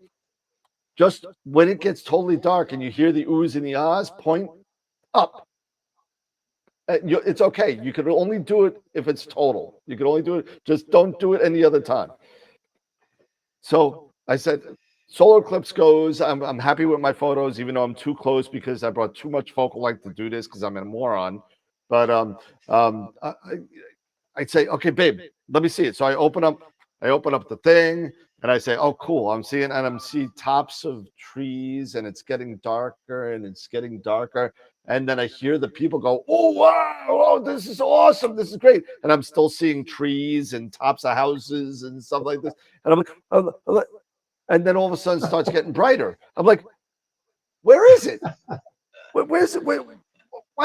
just when it gets totally dark and you hear the oohs and the ahs, point up. It's okay. You can only do it if it's total. You can only do it. Just don't do it any other time. So I said, solar eclipse goes. I'm happy with my photos, even though I'm too close because I brought too much focal length to do this because I'm a moron. But I'd say, okay, babe, let me see it. So I open up the thing and I say, oh, cool. I'm seeing tops of trees and it's getting darker and it's getting darker. And then I hear the people go, oh, wow, oh, this is awesome. This is great. And I'm still seeing trees and tops of houses and stuff like this. And I'm like, and then all of a sudden it starts getting brighter. I'm like, where is it? Where's it? Why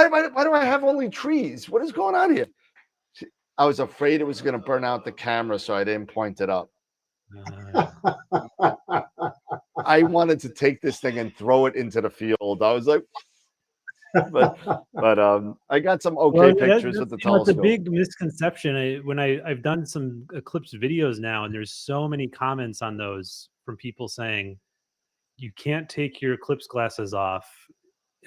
do I have only trees? What is going on here? I was afraid it was going to burn out the camera, so I didn't point it up. I wanted to take this thing and throw it into the field. I was like, but I got some okay Well, pictures with the it's a telescope. big misconception. I've done some eclipse videos now, and there's so many comments on those from people saying you can't take your eclipse glasses off.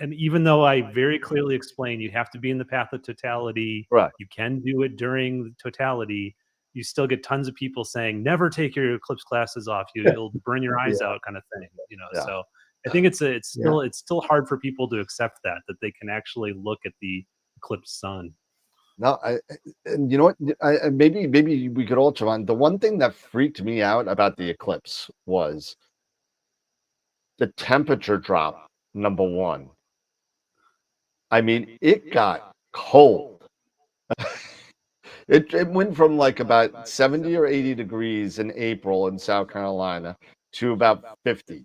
And even though I very clearly explain you have to be in the path of totality, Right. you can do it during the totality, you still get tons of people saying never take your eclipse glasses off. You'll burn your eyes out, kind of thing. Yeah. So I think it's still hard for people to accept that they can actually look at the eclipsed sun. No, and you know what? Maybe we could all try on. The one thing that freaked me out about the eclipse was the temperature drop. Number one, I mean, it got cold. It went from like about 70 or 80 degrees in April in South Carolina to about 50.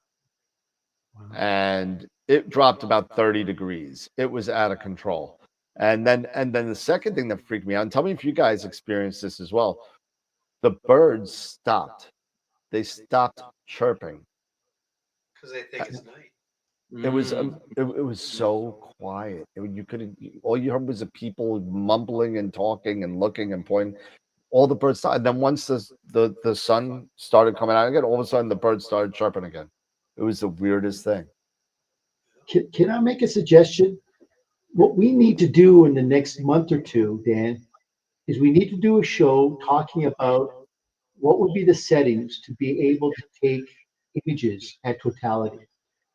And it dropped about 30 degrees. It was out of control. And then the second thing that freaked me out, and tell me if you guys experienced this as well, the birds stopped. They stopped chirping. Because they think it's night. It was so quiet. You couldn't. All you heard was the people mumbling and talking and looking and pointing. All the birds stopped. And then once the sun started coming out again, all of a sudden the birds started chirping again. It was the weirdest thing. Can I make a suggestion? What we need to do in the next month or two, Dan, is we need to do a show talking about what would be the settings to be able to take images at totality.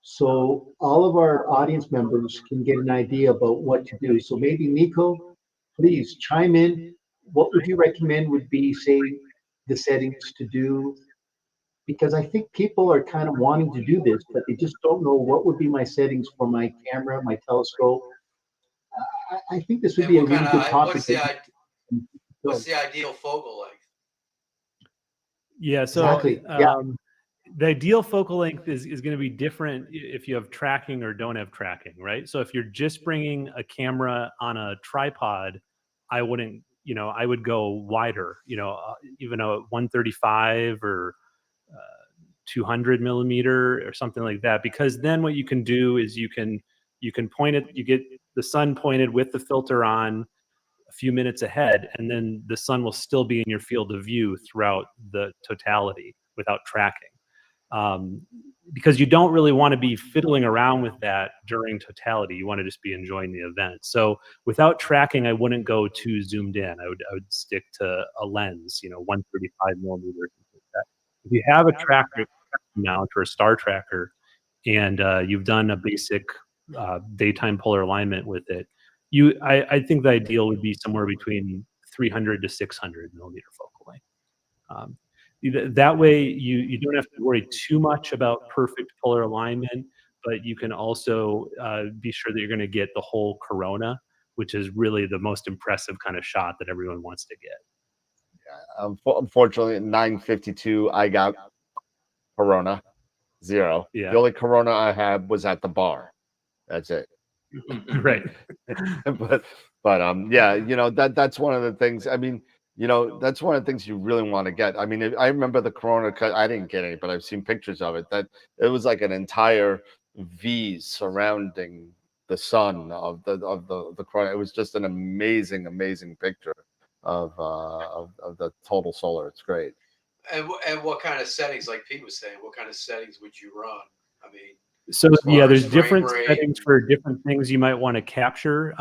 So all of our audience members can get an idea about what to do. So maybe Nico, please chime in. What would you recommend would be, say, the settings to do? Because I think people are kind of wanting to do this, but they just don't know what would be my settings for my camera, my telescope. I think this would And be a what really kind good of topic. what's the ideal focal length? Yeah, so Exactly. Yeah. the ideal focal length is going to be different if you have tracking or don't have tracking, right? So if you're just bringing a camera on a tripod, I wouldn't, I would go wider, even a 135 or 200 millimeter or something like that, because then what you can do is you can point it, you get the sun pointed with the filter on a few minutes ahead, and then the sun will still be in your field of view throughout the totality without tracking. Because you don't really want to be fiddling around with that during totality. You want to just be enjoying the event. So without tracking, I wouldn't go too zoomed in. I would stick to a lens, 135 millimeters. Like that. If you have a tracker mount or a star tracker, and you've done a basic daytime polar alignment with it, I think the ideal would be somewhere between 300 to 600 millimeter focal length. That way you don't have to worry too much about perfect polar alignment, but you can also be sure that you're going to get the whole corona, which is really the most impressive kind of shot that everyone wants to get. Unfortunately, at 9:52, I got corona, 0. Yeah. The only corona I had was at the bar. That's it. Right. but yeah, that's one of the things. I mean, that's one of the things you really want to get. I mean, I remember the corona cut. I didn't get any, but I've seen pictures of it. That it was like an entire V surrounding the sun of the corona. It was just an amazing picture of the total solar. It's great. And what kind of settings, like Pete was saying, what kind of settings would you run? I mean, so as far yeah, as there's frame different rate settings for different things you might want to capture.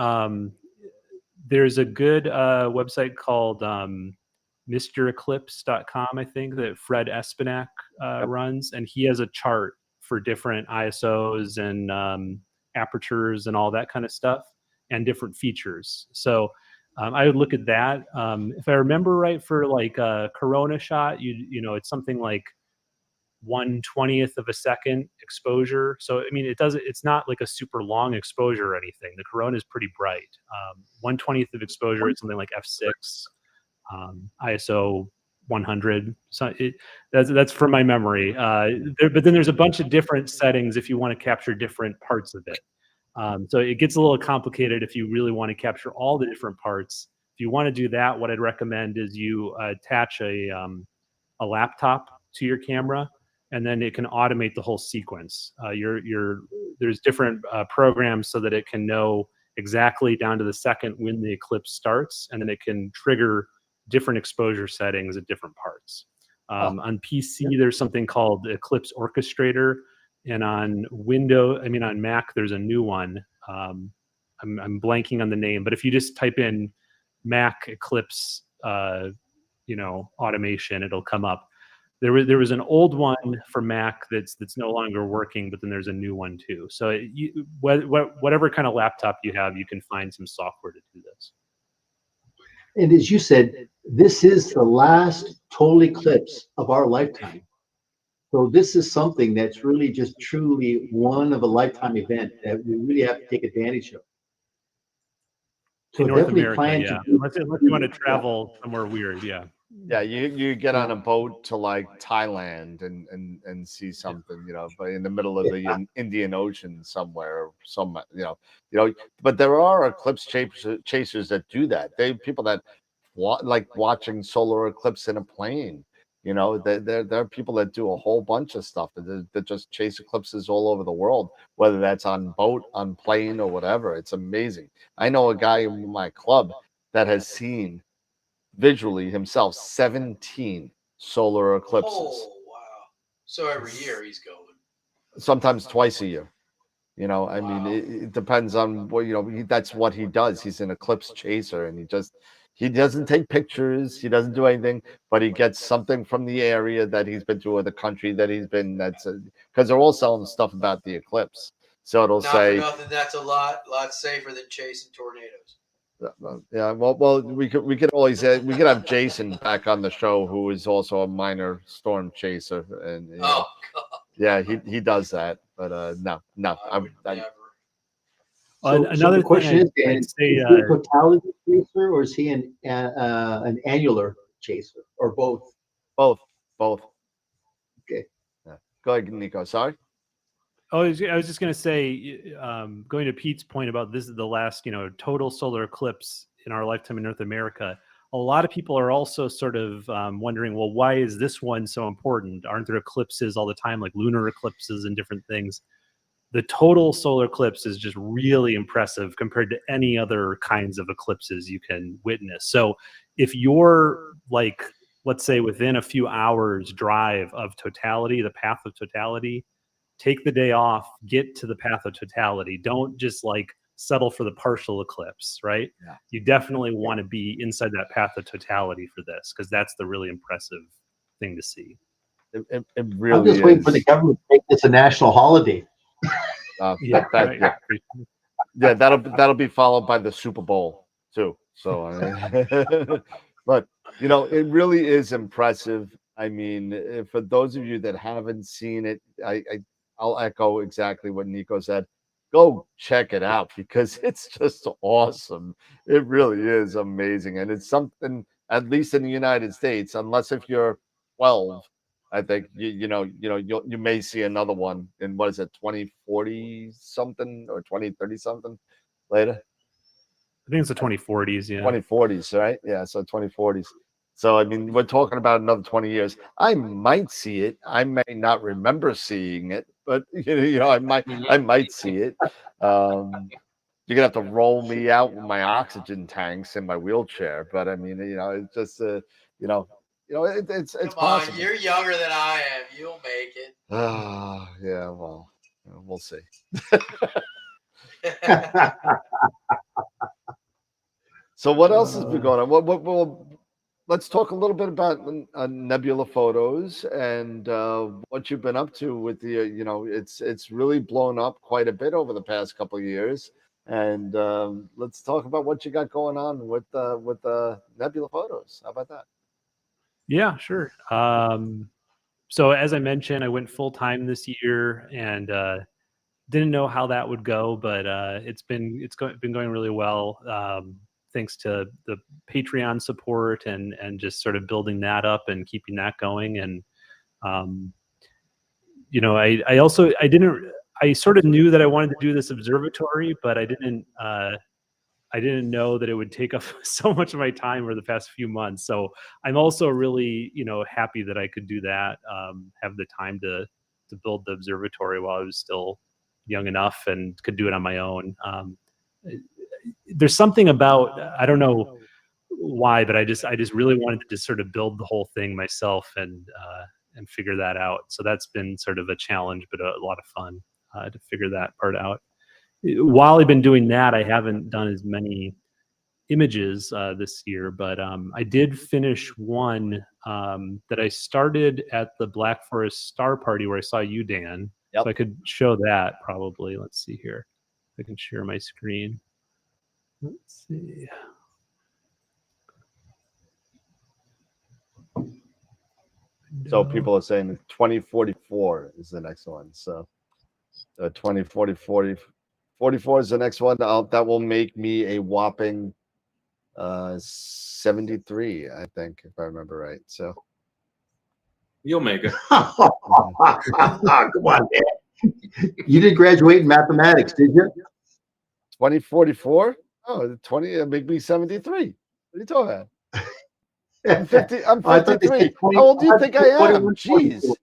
There's a good website called MrEclipse.com, I think, that Fred Espinac runs, and he has a chart for different ISOs and apertures and all that kind of stuff, and different features. So I would look at that. If I remember right, for like a Corona shot, it's something like 1/20th of a second exposure. So I mean, it's not like a super long exposure or anything. The corona is pretty bright. 1/20th of exposure is something like f6, ISO 100. So that's from my memory. But then there's a bunch of different settings if you want to capture different parts of it. So it gets a little complicated if you really want to capture all the different parts. If you want to do that, what I'd recommend is you attach a laptop to your camera, and then it can automate the whole sequence. There's different programs so that it can know exactly down to the second when the eclipse starts, and then it can trigger different exposure settings at different parts. On PC, there's something called Eclipse Orchestrator, and on Mac, there's a new one. I'm blanking on the name, but if you just type in Mac Eclipse, automation, it'll come up. There was an old one for Mac that's no longer working, but then there's a new one too. So whatever kind of laptop you have, you can find some software to do this. And as you said, this is the last total eclipse of our lifetime. So this is something that's really just truly one of a lifetime event that we really have to take advantage of. So In North definitely America, plan yeah. to do, Unless you want to travel somewhere weird, yeah. Yeah, you get on a boat to like Thailand and see something, but in the middle of the Indian Ocean somewhere, but there are eclipse chasers that do that. People that like watching solar eclipse in a plane. There are people that do a whole bunch of stuff that just chase eclipses all over the world, whether that's on boat, on plane, or whatever. It's amazing. I know a guy in my club that has seen visually himself 17 solar eclipses. Oh, wow. So every year he's going. Sometimes twice a year. I mean, it depends on what, that's what he does. He's an eclipse chaser, and he doesn't take pictures. He doesn't do anything, but he gets something from the area that he's been to or the country that he's been. That's because they're all selling stuff about the eclipse. So it'll Not say, for nothing, that's a lot safer than chasing tornadoes. yeah, well, we could always we could have Jason back on the show, who is also a minor storm chaser, and God. yeah, he does that. But no, I would never. Another the question thing is, I'd say, is he a totality chaser, or is he an annular chaser, or both? both. Okay. Yeah. Go ahead, Nico. Sorry. I was just going to say, going to Pete's point about this is the last, total solar eclipse in our lifetime in North America. A lot of people are also sort of wondering, well, why is this one so important? Aren't there eclipses all the time, like lunar eclipses and different things? The total solar eclipse is just really impressive compared to any other kinds of eclipses you can witness. So if you're like, let's say within a few hours drive of totality, the path of totality, take the day off, get to the path of totality. Don't just like settle for the partial eclipse, right? Yeah. You definitely want to be inside that path of totality for this, because that's the really impressive thing to see. It really I'm just waiting for the government to make this a national holiday. Yeah, yeah, that'll be followed by the Super Bowl too. So, but it really is impressive. I mean, for those of you that haven't seen it, I'll echo exactly what Nico said. Go check it out, because it's just awesome. It really is amazing, and it's something, at least in the United States, unless if you're 12. I think you may see another one in, what is it, 2040 something or 2030 something later. I think it's the 2040s, yeah. 2040s, right? Yeah, so 2040s. So I mean, we're talking about another 20 years. I might see it. I may not remember seeing it, but I might see it. You're gonna have to roll me out with my oxygen tanks in my wheelchair, but I mean, it's just it's Come possible. on, you're younger than I am. You'll make it. Yeah, well, we'll see. So what else has been going on? Well, let's talk a little bit about Nebula Photos and what you've been up to with the. It's really blown up quite a bit over the past couple of years, and let's talk about what you got going on with Nebula Photos. How about that? Yeah, sure. So as I mentioned, I went full time this year, and didn't know how that would go, but it's been going really well, thanks to the Patreon support and just sort of building that up and keeping that going. And I sort of knew that I wanted to do this observatory, but I I didn't know that it would take up so much of my time over the past few months. So I'm also really, happy that I could do that, have the time to build the observatory while I was still young enough and could do it on my own. There's something about, I don't know why, but I just really wanted to just sort of build the whole thing myself and figure that out. So that's been sort of a challenge, but a lot of fun to figure that part out. While I've been doing that, I haven't done as many images this year, but I did finish one that I started at the Black Forest Star Party where I saw you, Dan. Yep. So I could show that probably. Let's see here. I can share my screen. Let's see. So people are saying 2044 is the next one. So 44 is the next one. That will make me a whopping 73, I think, if I remember right. So You'll make it. Come on, man. You didn't graduate in mathematics, did you? 2044? Oh, 20 it'll make me 73. What are you talking about? I'm 50. I'm I thought they 53. said 20 How old do you think I am? 2144. Jeez.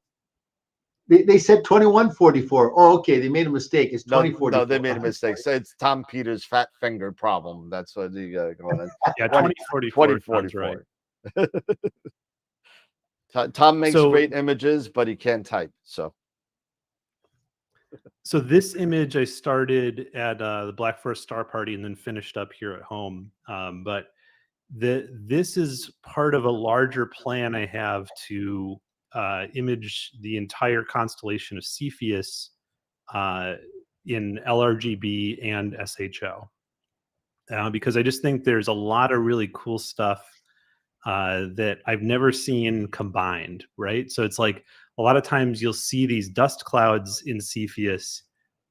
They said 2144. Oh, okay. They made a mistake. It's 2044. No, they made a mistake. So it's Tom Peters' fat finger problem. That's what you got going on. Yeah, 2044 sounds right. Tom makes So- great images, but he can't type. So this image I started at the Black Forest Star Party and then finished up here at home. But this is part of a larger plan I have to image the entire constellation of Cepheus in LRGB and SHO. Because I just think there's a lot of really cool stuff that I've never seen combined, right? So it's like a lot of times you'll see these dust clouds in Cepheus,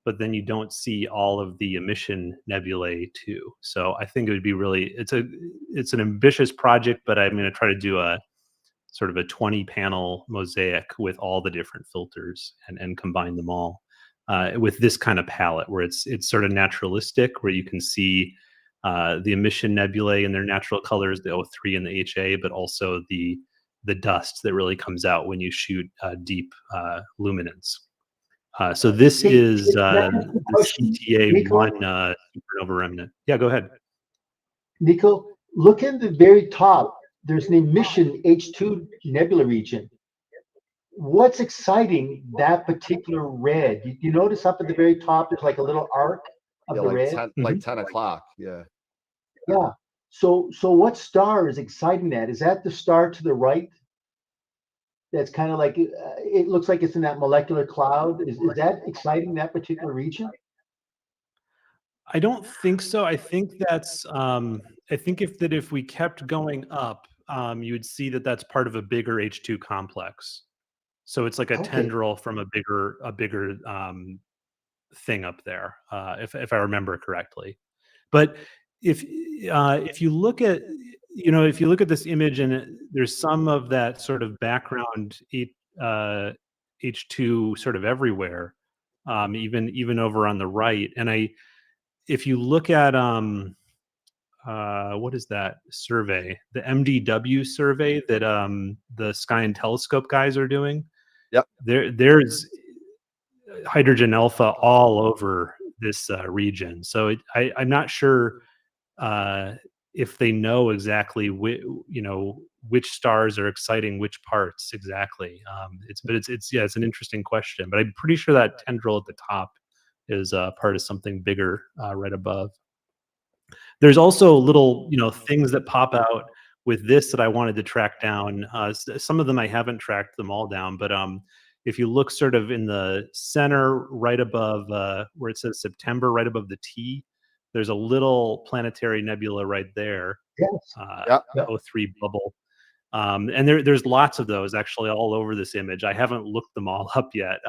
but then you don't see all of the emission nebulae too. So I think it would be really, it's an ambitious project, but I'm going to try to do a sort of a 20 panel mosaic with all the different filters and combine them all with this kind of palette where it's sort of naturalistic, where you can see the emission nebulae in their natural colors, the O3 and the HA, but also the dust that really comes out when you shoot deep luminance. So this is the CTA1 supernova remnant. Yeah, go ahead. Nico, look in the very top. There's an emission H2 nebula region. What's exciting that particular red? You notice up at the very top, there's like a little arc of the red. 10 o'clock. Yeah. Yeah. So what star is exciting that? Is that the star to the right? That's kind of like, it looks like it's in that molecular cloud. Is that exciting, that particular region? I don't think so. I think that's, I think if we kept going up, you would see that that's part of a bigger H2 complex. So it's like a tendril from a bigger thing up there, if I remember correctly. But if you look at this image and there's some of that sort of background H2 sort of everywhere, even over on the right. And if you look at what is that survey, the MDW survey that the Sky and Telescope guys are doing? Yep. There's hydrogen alpha all over this region. So I'm not sure if they know exactly which stars are exciting which parts exactly. It's an interesting question, but I'm pretty sure that tendril at the top is part of something bigger right above. There's also little things that pop out with this that I wanted to track down. Some of them I haven't tracked them all down, but if you look sort of in the center right above where it says September, right above the T, there's a little planetary nebula right there. Yes. O3 bubble. And there's lots of those actually all over this image. I haven't looked them all up yet,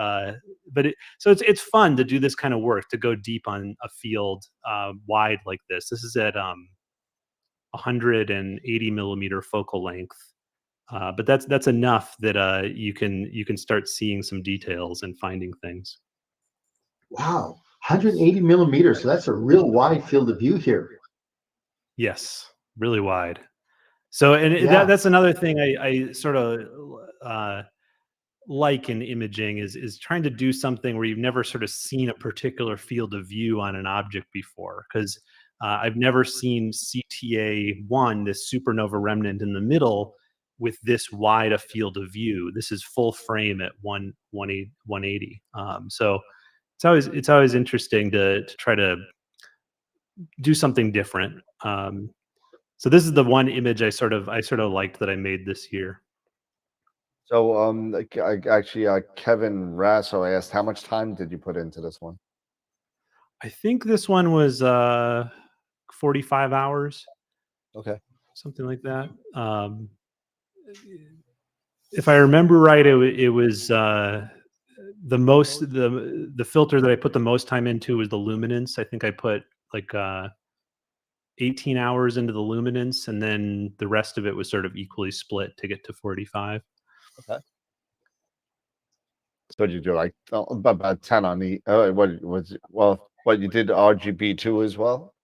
but it's fun to do this kind of work, to go deep on a field wide like this. This is at 180 millimeter focal length, but that's enough that you can start seeing some details and finding things. Wow, 180 millimeters. So that's a real wide field of view here. Yes, really wide. So, and Yeah. that's another thing I sort of like in imaging is trying to do something where you've never sort of seen a particular field of view on an object before. Because I've never seen CTA1, this supernova remnant in the middle, with this wide a field of view. This is full frame at 180. So it's always interesting to try to do something different. So this is the one image I sort of liked that I made this year. So, actually, Kevin Rasso asked, how much time did you put into this one? I think this one was 45 hours, Okay. something like that. If I remember right, it was the filter that I put the most time into was the luminance. I think I put like 18 hours into the luminance, and then the rest of it was sort of equally split to get to 45. Okay. So did you do like about 10 on the what was it? Well, what you did RGB2 as well?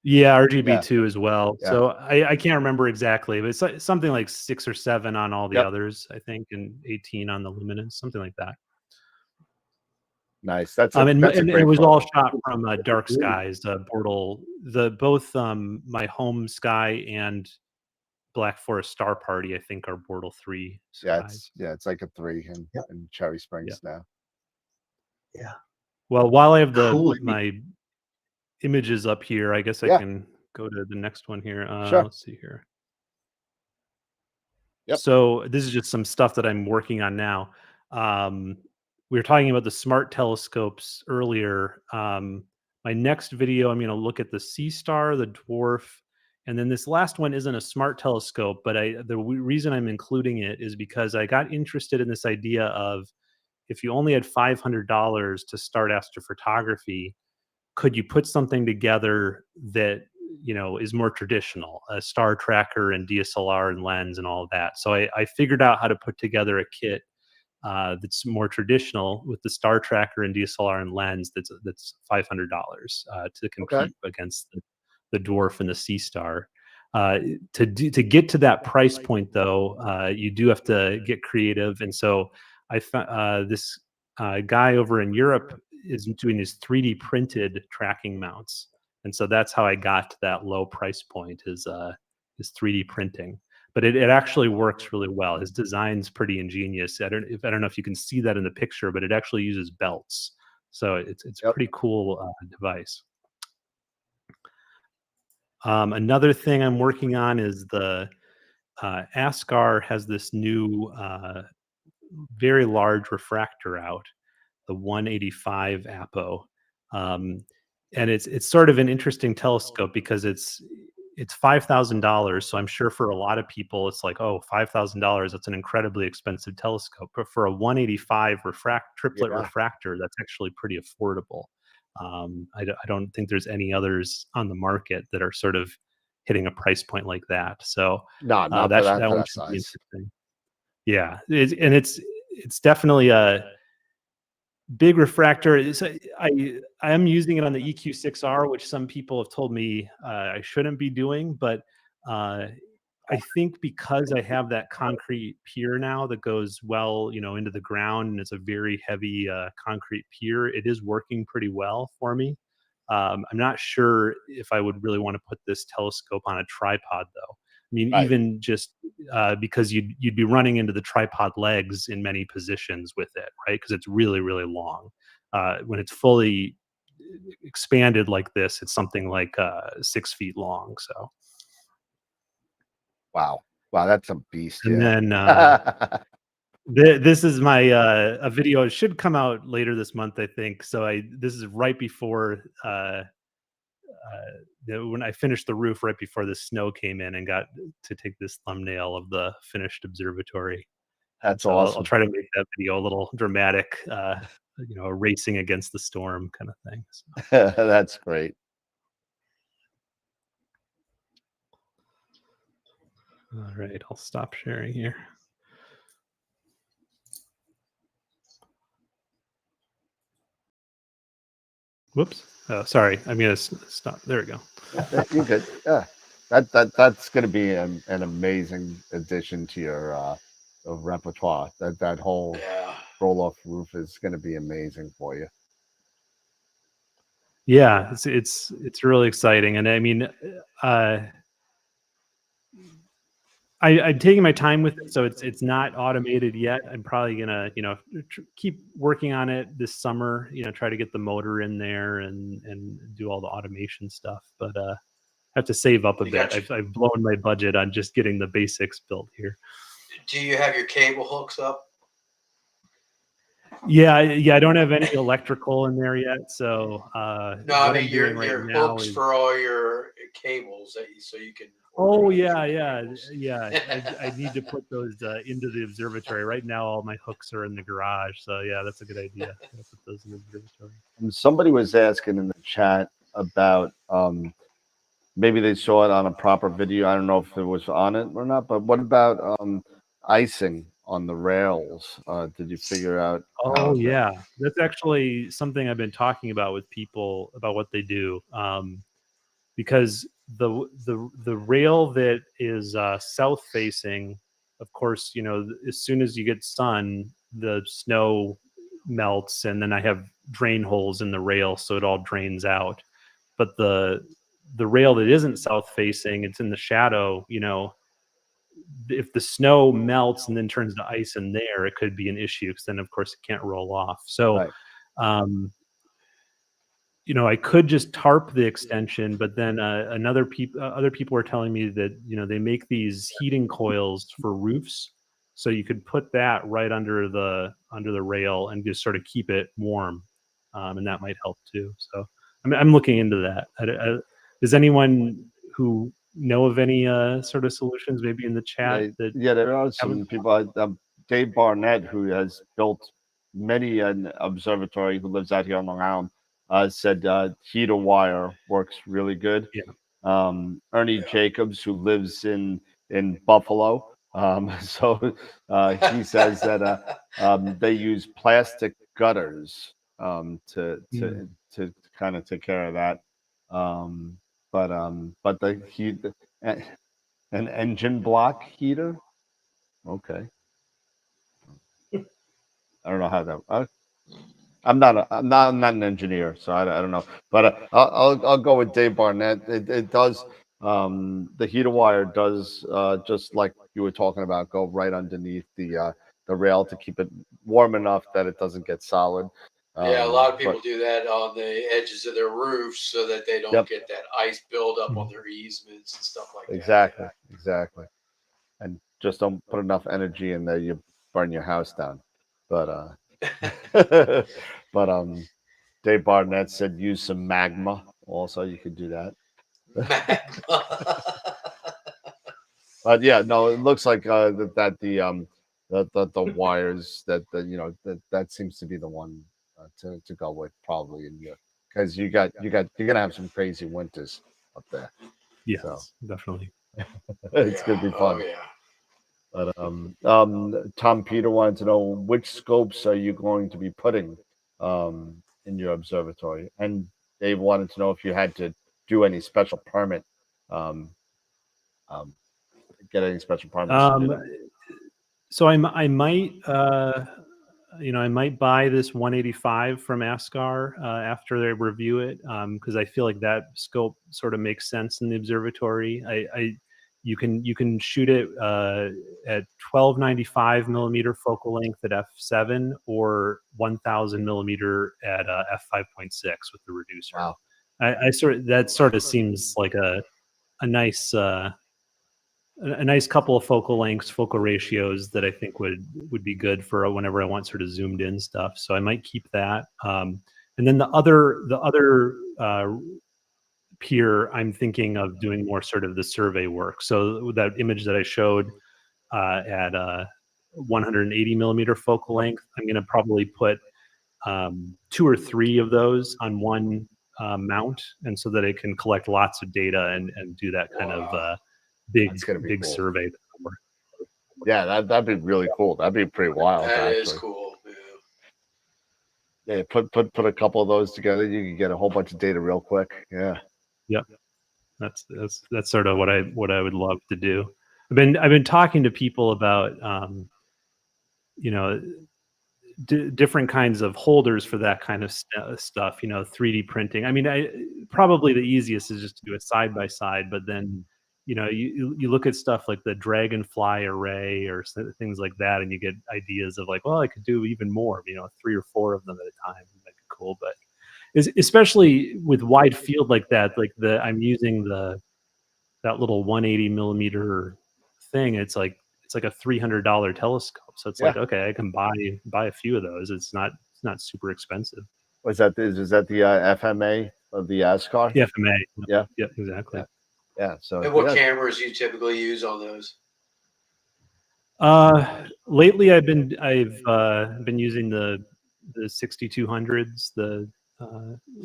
Yeah, RGB2 as well. Yeah. So I can't remember exactly, but it's something like 6 or 7 on all the Yep. others, I think, and 18 on the luminance, something like that. Nice. That's And a it great was all photo. shot from dark skies, Bortle, both my home sky and Black Forest Star Party, I think, are Bortle 3 skies. It's like a 3 in Cherry Springs now. Yeah. Well, while I have Cool. my images up here, I guess I Yeah. can go to the next one here. Sure. Let's see here. Yep. So this is just some stuff that I'm working on now. We were talking about the smart telescopes earlier. My next video, I'm going to look at the Sea Star, the Dwarf, and then this last one isn't a smart telescope, but the reason I'm including it is because I got interested in this idea of, if you only had $500 to start astrophotography, could you put something together that is more traditional, a star tracker and DSLR and lens and all of that? So I figured out how to put together a kit that's more traditional with the star tracker and DSLR and lens. That's $500 to compete against the Dwarf and the Sea Star. To get to that price point, though, you do have to get creative, and so I found this guy over in Europe is doing these 3D printed tracking mounts, and so that's how I got to that low price point, is 3D printing. But it actually works really well. His design's pretty ingenious. I don't know if you can see that in the picture, but it actually uses belts, so it's a pretty cool device. Another thing I'm working on is the ASCAR has this new very large refractor out, the 185 Apo, and it's sort of an interesting telescope because it's $5,000. So I'm sure for a lot of people it's like, oh, $5,000, that's an incredibly expensive telescope. But for a 185 triplet refractor, that's actually pretty affordable. I don't think there's any others on the market that are sort of hitting a price point like that. So not for that one should be interesting. Yeah, it's definitely a big refractor. I am using it on the EQ6R, which some people have told me I shouldn't be doing, but I think because I have that concrete pier now that goes well, into the ground, and it's a very heavy concrete pier, it is working pretty well for me. I'm not sure if I would really want to put this telescope on a tripod, though. I mean, even just because you'd be running into the tripod legs in many positions with it, right? Because it's really, really long. When it's fully expanded like this, it's something like 6 feet long. So, wow, that's a beast. And then this is my a video. It should come out later this month, I think. So this is right before when I finished the roof, right before the snow came in, and got to take this thumbnail of the finished observatory. That's so awesome. I'll try to make that video a little dramatic, racing against the storm kind of thing. So. That's great. All right, I'll stop sharing here. Whoops. Oh, sorry. I'm going to stop. There we go. You're good. Yeah. that's going to be an amazing addition to your repertoire. That whole Yeah. roll off roof is going to be amazing for you. Yeah, it's really exciting, and I mean, I'm taking my time with it, so it's not automated yet. I'm probably gonna keep working on it this summer. Try to get the motor in there and do all the automation stuff, but I have to save up a You bit. got your- I've blown my budget on just getting the basics built here. Do you have your cable hooks up? Yeah, I don't have any electrical in there yet, so No, I what mean I'm doing right your now hooks is. for all your cables so you can. Oh organize yeah, your yeah, cables. I need to put those into the observatory. Right now, all my hooks are in the garage, so yeah, that's a good idea. I'll put those in the observatory. Somebody was asking in the chat about maybe they saw it on a proper video. I don't know if it was on it or not, but what about icing on the rails? Did you figure out how Oh that? yeah, that's actually something I've been talking about with people about what they do. Because the rail that is south facing, of course, as soon as you get sun, the snow melts, and then I have drain holes in the rail, so it all drains out. But the rail that isn't south facing, it's in the shadow. If the snow melts and then turns to ice in there, it could be an issue, because then of course it can't roll off. So Right. um, I could just tarp the extension, but then other people were telling me that they make these heating coils for roofs, so you could put that right under the rail and just sort of keep it warm, and that might help too. So I'm looking into that. Does anyone who know of any sort of solutions, maybe in the chat, that Yeah, there are haven't? some people. Dave Barnett, who has built many an observatory, who lives out here on Long Island, said heater wire works really good. Yeah. Ernie Jacobs, who lives in Buffalo, so he says that they use plastic gutters to kind of take care of that. But the heat. An engine block heater? Okay. I don't know how that. I'm not an engineer, so I don't know. But I'll go with Dave Barnett. It does. The heater wire does just like you were talking about, go right underneath the rail to keep it warm enough that it doesn't get solid. Yeah, a lot of But people do that on the edges of their roofs so that they don't Yep. get that ice buildup on their easements and stuff like exactly, that. exactly. And just don't put enough energy in there, you burn your house down. But but Dave Barnett said use some magma. Also, you could do that. Magma. But yeah, no, it looks like that the wires that seems to be the one to go with probably in your, because you're gonna have some crazy winters up there. Yes, So. definitely. It's gonna be fun. Oh yeah. But Tom Peter wanted to know which scopes are you going to be putting in your observatory, and Dave wanted to know if you had to do any special permit, um, um, get any special permits to do that. So I might I might buy this 185 from ASCAR after they review it, because I feel like that scope sort of makes sense in the observatory. You can shoot it at 1295 millimeter focal length at f7 or 1000 millimeter at f5.6 with the reducer. Wow. I sort of seems like a nice couple of focal lengths, focal ratios that I think would be good for whenever I want sort of zoomed in stuff. So I might keep that. And then the other pier, I'm thinking of doing more sort of the survey work. So that image that I showed at 180 millimeter focal length, I'm going to probably put 2 or 3 of those on one mount, and so that it can collect lots of data and do that kind of big Cool. survey. Yeah, that'd be really cool. That'd be pretty wild. That actually. is cool. Yeah, put a couple of those together, you can get a whole bunch of data real quick. Yeah. Yep. That's sort of what I would love to do. I've been talking to people about you know, different kinds of holders for that kind of stuff. You know, 3D printing. I mean, probably the easiest is just to do it side by side, but then you know, you look at stuff like the dragonfly array or things like that, and you get ideas of like, well, I could do even more. You know, 3 or 4 of them at a time. That'd be cool, but especially with wide field like that, like I'm using that little 180 millimeter thing. It's like a $300 telescope. So it's Yeah. like, okay, I can buy a few of those. It's not super expensive. Was that is that the FMA of the ASCAR? The FMA. Yeah. Yeah, exactly. Yeah. Yeah. So And what yeah. cameras do you typically use on those? Lately I've been using the 6200s, the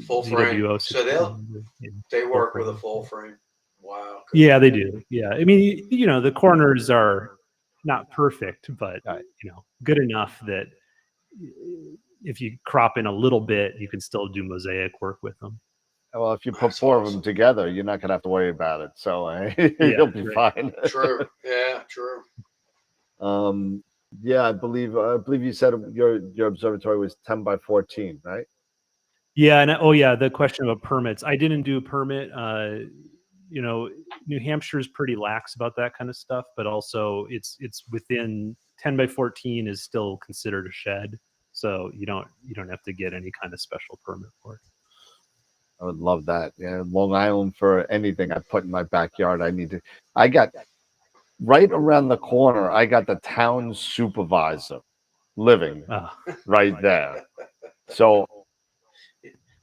Full frame. ZWO So 6200. they full work with a frame. full frame. Wow. Yeah, they do. Yeah, I mean, you know, the corners are not perfect, but Right. you know, good enough that if you crop in a little bit, you can still do mosaic work with them. Well, if you put That's 4 of awesome. them together, you're not gonna have to worry about it. So Yeah, you'll be right. fine. True. Yeah, true. Yeah, I believe you said your observatory was 10 by 14, right? Yeah, and oh yeah, the question about permits. I didn't do a permit. You know, New Hampshire is pretty lax about that kind of stuff, but also it's within 10 by 14 is still considered a shed, so you don't have to get any kind of special permit for it. I would love that. Yeah, Long Island for anything I put in my backyard. I got right around the corner. I got the town supervisor living right there. So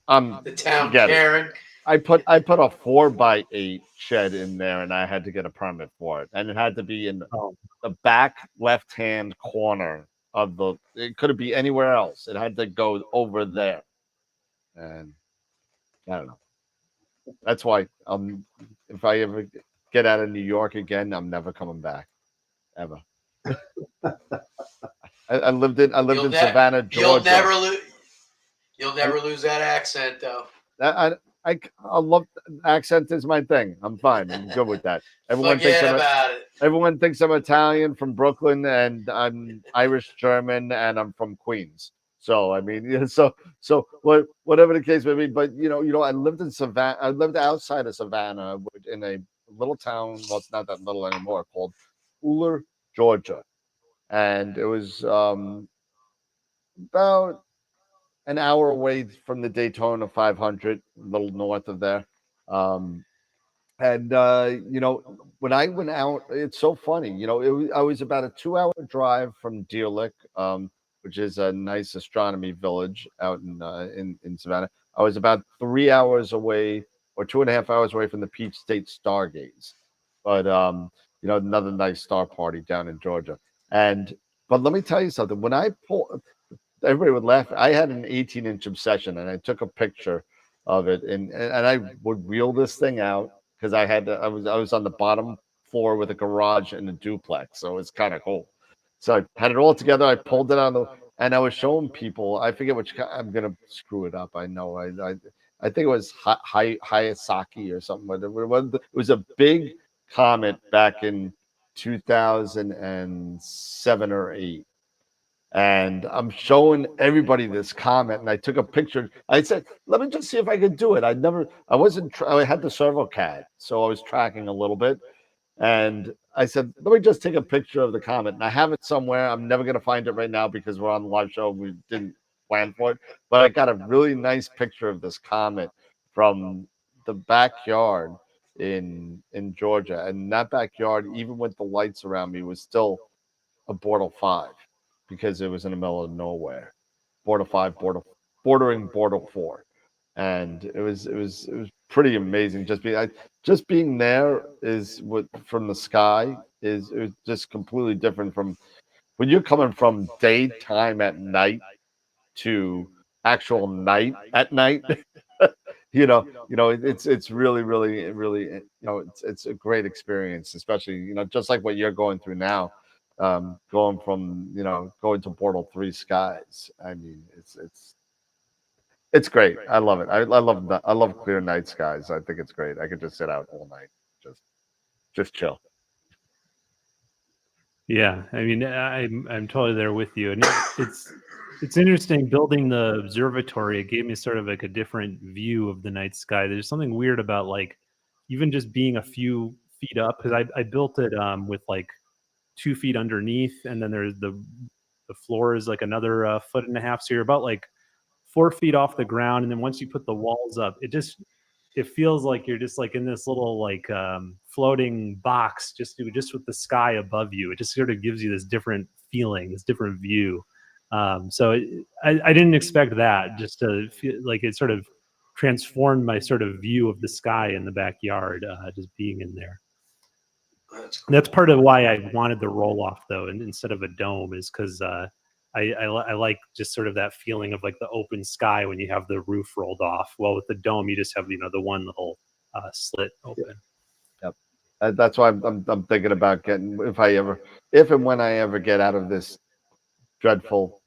The town forget it. Karen. I put a 4x8 shed in there, and I had to get a permit for it, and it had to be in the back left-hand corner of the. It couldn't be anywhere else. It had to go over there, and I don't know. That's why if I ever get out of New York again, I'm never coming back, ever. I lived in Savannah, Georgia. You'll never lose that accent, though. I love accent is my thing. I'm fine. I'm good with that. Everyone thinks I'm Italian from Brooklyn, and I'm Irish German, and I'm from Queens. So I mean, yeah, so whatever the case may be. But you know, I lived in Savannah. I lived outside of Savannah in a little town. Well, it's not that little anymore. Called Uller, Georgia, and it was about an hour away from the Daytona 500, a little north of there. And you know, when I went out, it's so funny. You know, I was about a 2-hour drive from Deer Lick, which is a nice astronomy village out in Savannah. I was about 3 hours away, or 2.5 hours away from the Peach State Stargaze. But you know, another nice star party down in Georgia. But let me tell you something. When I pull, everybody would laugh. I had an 18-inch obsession, and I took a picture of it, and I would wheel this thing out because I was on the bottom floor with a garage and a duplex, so it's kind of cool. So I had it all together. I pulled it on and I was showing people. I forget which. I'm gonna screw it up. I know. I think it was Hayasaki or something. But it was a big comet back in 2007 or 8. And I'm showing everybody this comet, and I took a picture. I said, "Let me just see if I could do it." I had the ServoCAD, so I was tracking a little bit. And I said, "Let me just take a picture of the comet." And I have it somewhere. I'm never going to find it right now because we're on the live show. We didn't plan for it, but I got a really nice picture of this comet from the backyard in Georgia. And that backyard, even with the lights around me, was still a Bortle 5 because it was in the middle of nowhere. Bortle 5, bordering Bortle 4. And it was pretty amazing. Just being there is what from the sky is it was just completely different from when you're coming from daytime at night to actual night at night. you know, it's really, really, really, you know, it's a great experience, especially, you know, just like what you're going through now, going from, you know, going to Portal 3 skies. I mean, It's great. I love it. I love clear night skies. I think it's great. I could just sit out all night, just chill. Yeah, I mean, I'm totally there with you, and it's interesting building the observatory. It gave me sort of like a different view of the night sky. There's something weird about like even just being a few feet up, because I built it with like 2 feet underneath, and then there's the floor is like another foot and a half, so you're about like 4 feet off the ground, and then once you put the walls up, it feels like you're just like in this little like floating box, just with the sky above you. It just sort of gives you this different feeling, this different view. I didn't expect that. Just to feel like it sort of transformed my sort of view of the sky in the backyard, just being in there. That's part of why I wanted the roll off though, and instead of a dome, is because I like just sort of that feeling of like the open sky when you have the roof rolled off. Well, with the dome, you just have the one little slit open. Yep. That's why I'm thinking about getting, if and when I ever get out of this dreadful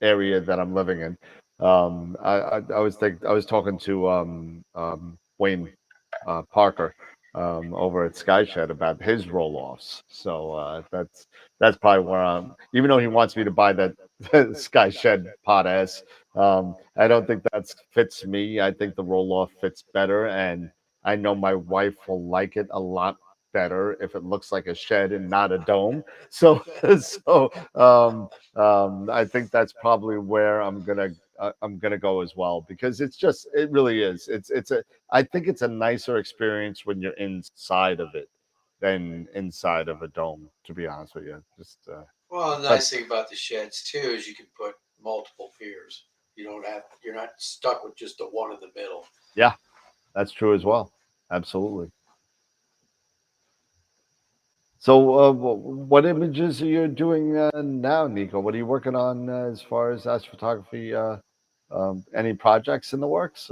area that I'm living in. I was talking to Wayne Parker over at Skyshed about his roll-offs. So that's probably where I'm. Even though he wants me to buy that Skyshed Pod S, I don't think that fits me. I think the roll-off fits better, and I know my wife will like it a lot better if it looks like a shed and not a dome. So I think that's probably where I'm gonna go as well, because it really is. I think it's a nicer experience when you're inside of it than inside of a dome. To be honest with you, Well, the nice thing about the sheds too is you can put multiple piers. You're not stuck with just the one in the middle. Yeah, that's true as well. Absolutely. So, what images are you doing now, Nico? What are you working on as far as astrophotography? Any projects in the works?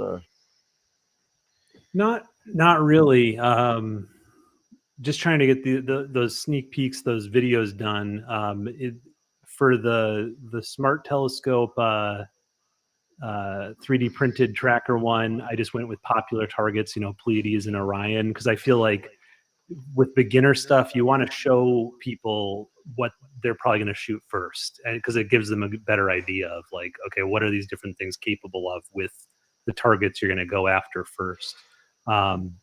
Not really. Just trying to get those sneak peeks, those videos done. For the smart telescope 3D printed tracker one, I just went with popular targets, Pleiades and Orion, because I feel like with beginner stuff, you want to show people what they're probably going to shoot first, and because it gives them a better idea of like, okay, what are these different things capable of with the targets you're going to go after first. And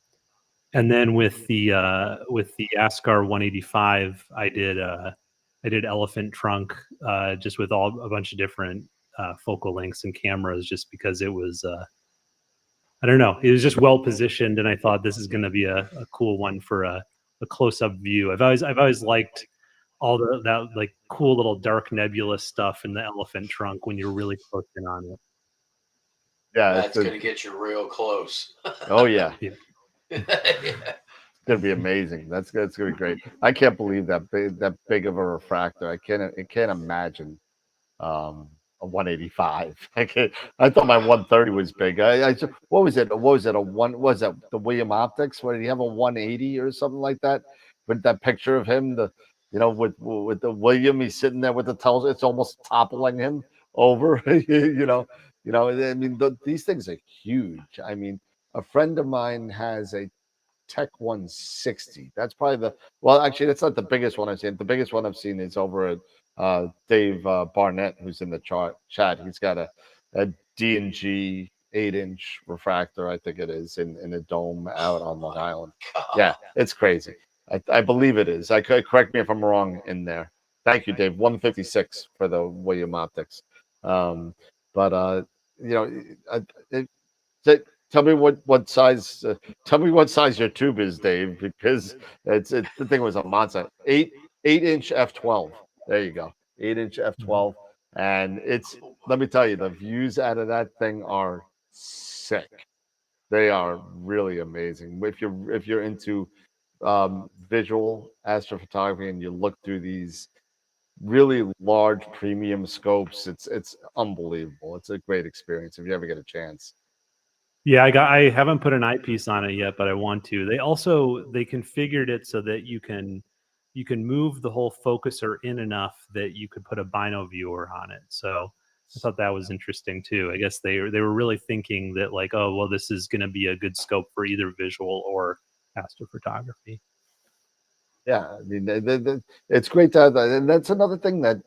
then with the ASCAR 185, I did elephant trunk, just with a bunch of different focal lengths and cameras, just because it was I don't know, it was just well positioned, and I thought this is going to be a cool one for a close up view. I've always liked all that like cool little dark nebula stuff in the elephant trunk when you're really close in on it. Yeah, That's going to get you real close. Oh yeah. Yeah. It's gonna be amazing. That's gonna be great. I can't believe that big of a refractor. I can't imagine a 185. I thought my 130 was big. What was it? Was that the William Optics? What did he have, a 180 or something like that? With that picture of him, with the William, he's sitting there with the telescope. It's almost toppling him over. I mean, these things are huge. I mean, a friend of mine has a Tech 160. That's probably actually, that's not the biggest one I've seen. The biggest one I've seen is over at Dave Barnett, who's in the chat. He's got a D&G 8-inch refractor, I think it is, in a dome out on Long Island. Yeah, it's crazy. I believe it is. Correct me if I'm wrong in there. Thank you, Dave. 156 for the William Optics. But tell me what size. Tell me what size your tube is, Dave, because the thing was a monster. 8-inch f12. There you go. 8-inch f12, and let me tell you, the views out of that thing are sick. They are really amazing. If you're into visual astrophotography and you look through these really large premium scopes, it's unbelievable. It's a great experience if you ever get a chance. Yeah, I haven't put an eyepiece on it yet, but I want to. They configured it so that you can move the whole focuser in enough that you could put a bino viewer on it. So I thought that was interesting too. I guess they were really thinking that like, oh well, this is going to be a good scope for either visual or astrophotography. Yeah, I mean, it's great to have that, and that's another thing that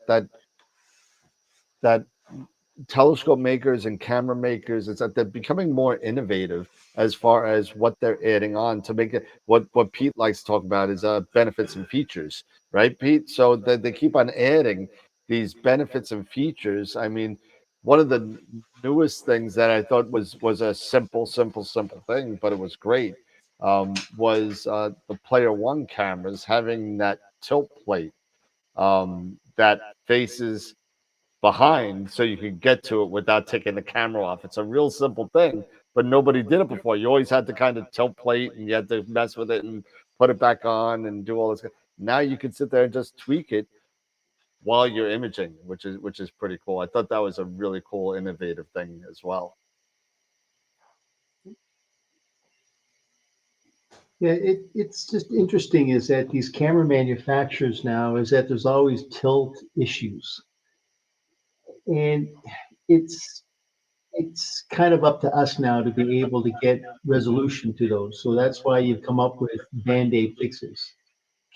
telescope makers and camera makers is that they're becoming more innovative as far as what they're adding on to make it what Pete likes to talk about is benefits and features, right, Pete? So they keep on adding these benefits and features. I mean, one of the newest things that I thought was a simple thing, but it was great, was the Player One cameras having that tilt plate that faces behind so you could get to it without taking the camera off. It's a real simple thing, but nobody did it before. You always had to kind of tilt plate and you had to mess with it and put it back on and do all this. Now you can sit there and just tweak it while you're imaging, which is pretty cool. I thought that was a really cool, innovative thing as well. Yeah, it's just interesting is that these camera manufacturers now is that there's always tilt issues. And it's kind of up to us now to be able to get resolution to those. So that's why you've come up with Band-Aid fixes.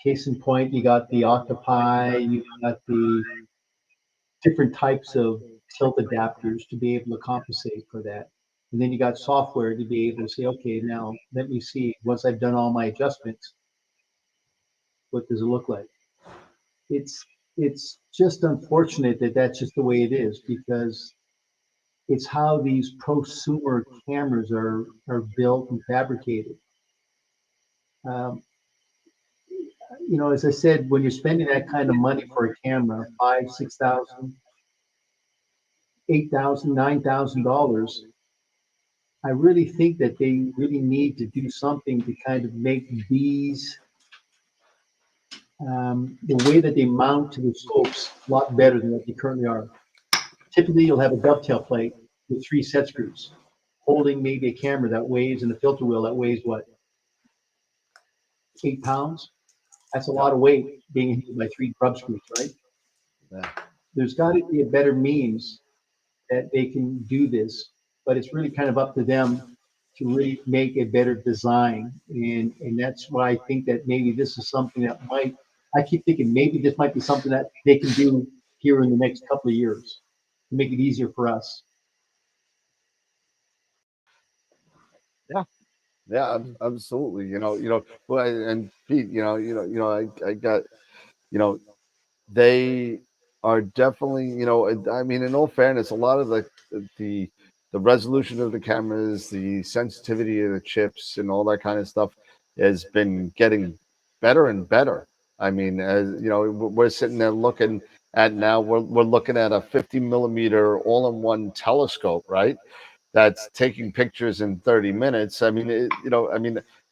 Case in point, you got the Octopi, you got the different types of tilt adapters to be able to compensate for that. And then you got software to be able to say, okay, now let me see, once I've done all my adjustments, what does it look like? It's just unfortunate that that's just the way it is because it's how these prosumer cameras are built and fabricated. Um, as I said, when you're spending that kind of money for a camera, $5,000, $6,000, $8,000, $9,000, I really think that they really need to do something to kind of make these the way that they mount to the scopes a lot better than what they currently are. Typically, you'll have a dovetail plate with 3 set screws holding maybe a camera that weighs and a filter wheel that weighs what, 8 pounds? That's a lot of weight being held by 3 grub screws, right? Yeah. There's got to be a better means that they can do this, but it's really kind of up to them to really make a better design. And that's why I think that maybe this is something that I keep thinking maybe this might be something that they can do here in the next couple of years to make it easier for us. Yeah, absolutely. Well, and Pete, I got, you know, they are definitely, I mean, in all fairness, a lot of the the resolution of the cameras, the sensitivity of the chips, and all that kind of stuff has been getting better and better. I mean, as you know, we're sitting there looking at now, we're looking at a 50 millimeter all-in-one telescope, right? That's taking pictures in 30 minutes. I mean,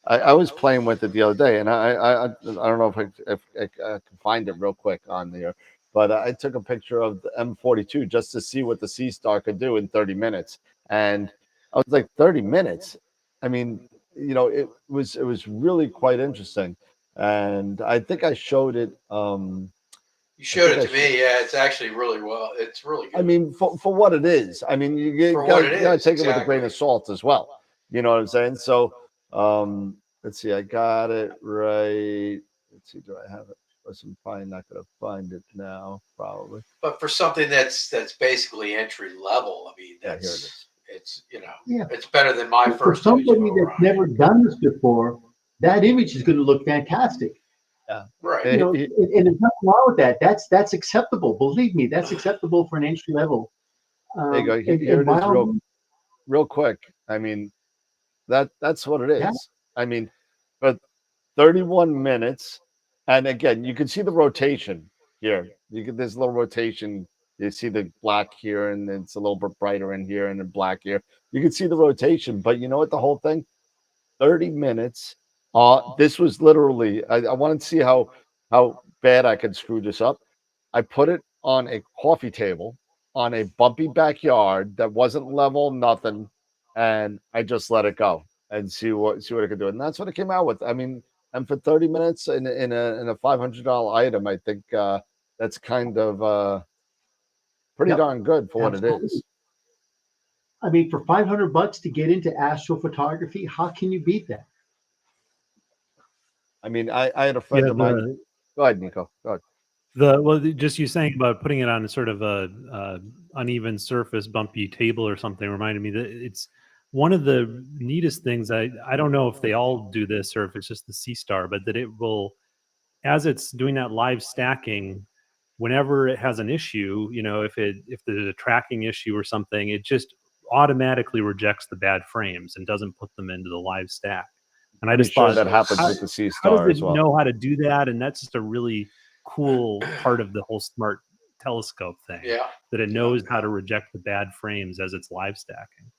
I was playing with it the other day, and I don't know if I can find it real quick on there, but I took a picture of the M42 just to see what the Sea Star could do in 30 minutes, and I was like, 30 minutes. I mean, it was really quite interesting, and I think I showed it. You showed it to me. Yeah, it's actually really well. It's really good. I mean, for what it is. I mean, you gotta take it with a grain of salt as well. You know what I'm saying? So, let's see. I got it right. Let's see. Do I have it? I'm probably not gonna find it now. Probably. But for something that's basically entry level, I mean, Yeah, here it is. It's Yeah. it's better than my For first. somebody that's never done this before, that image is going to look fantastic. Yeah. Right. And there's nothing wrong with that. That's acceptable. Believe me, that's acceptable for an entry level. There you go. Here it is, real quick. I mean, that's what it is. Yeah. I mean, but 31 minutes, and again, you can see the rotation here. You get this little rotation. You see the black here, and it's a little bit brighter in here, and then black here. You can see the rotation, but you know what? The whole thing, 30 minutes. This was literally. I wanted to see how bad I could screw this up. I put it on a coffee table on a bumpy backyard that wasn't level, nothing, and I just let it go and see what it could do. And that's what it came out with. I mean, and for 30 minutes in a $500 item, I think that's kind of pretty Yep. darn good for what it Absolutely. is. I mean, for $500 to get into astrophotography, how can you beat that? I mean, I had a friend Yeah, of mine. Go ahead, Nico. Go ahead. Just you saying about putting it on sort of a uneven surface, bumpy table or something reminded me that it's one of the neatest things. I don't know if they all do this or if it's just the C Star, but that it will, as it's doing that live stacking, whenever it has an issue, if there's a tracking issue or something, it just automatically rejects the bad frames and doesn't put them into the live stack. And I Pretty just sure thought, that happens how, with the C how does Star it as well. know how to do that? And that's just a really cool part of the whole smart telescope thing. Yeah. That it knows how to reject the bad frames as it's live stacking.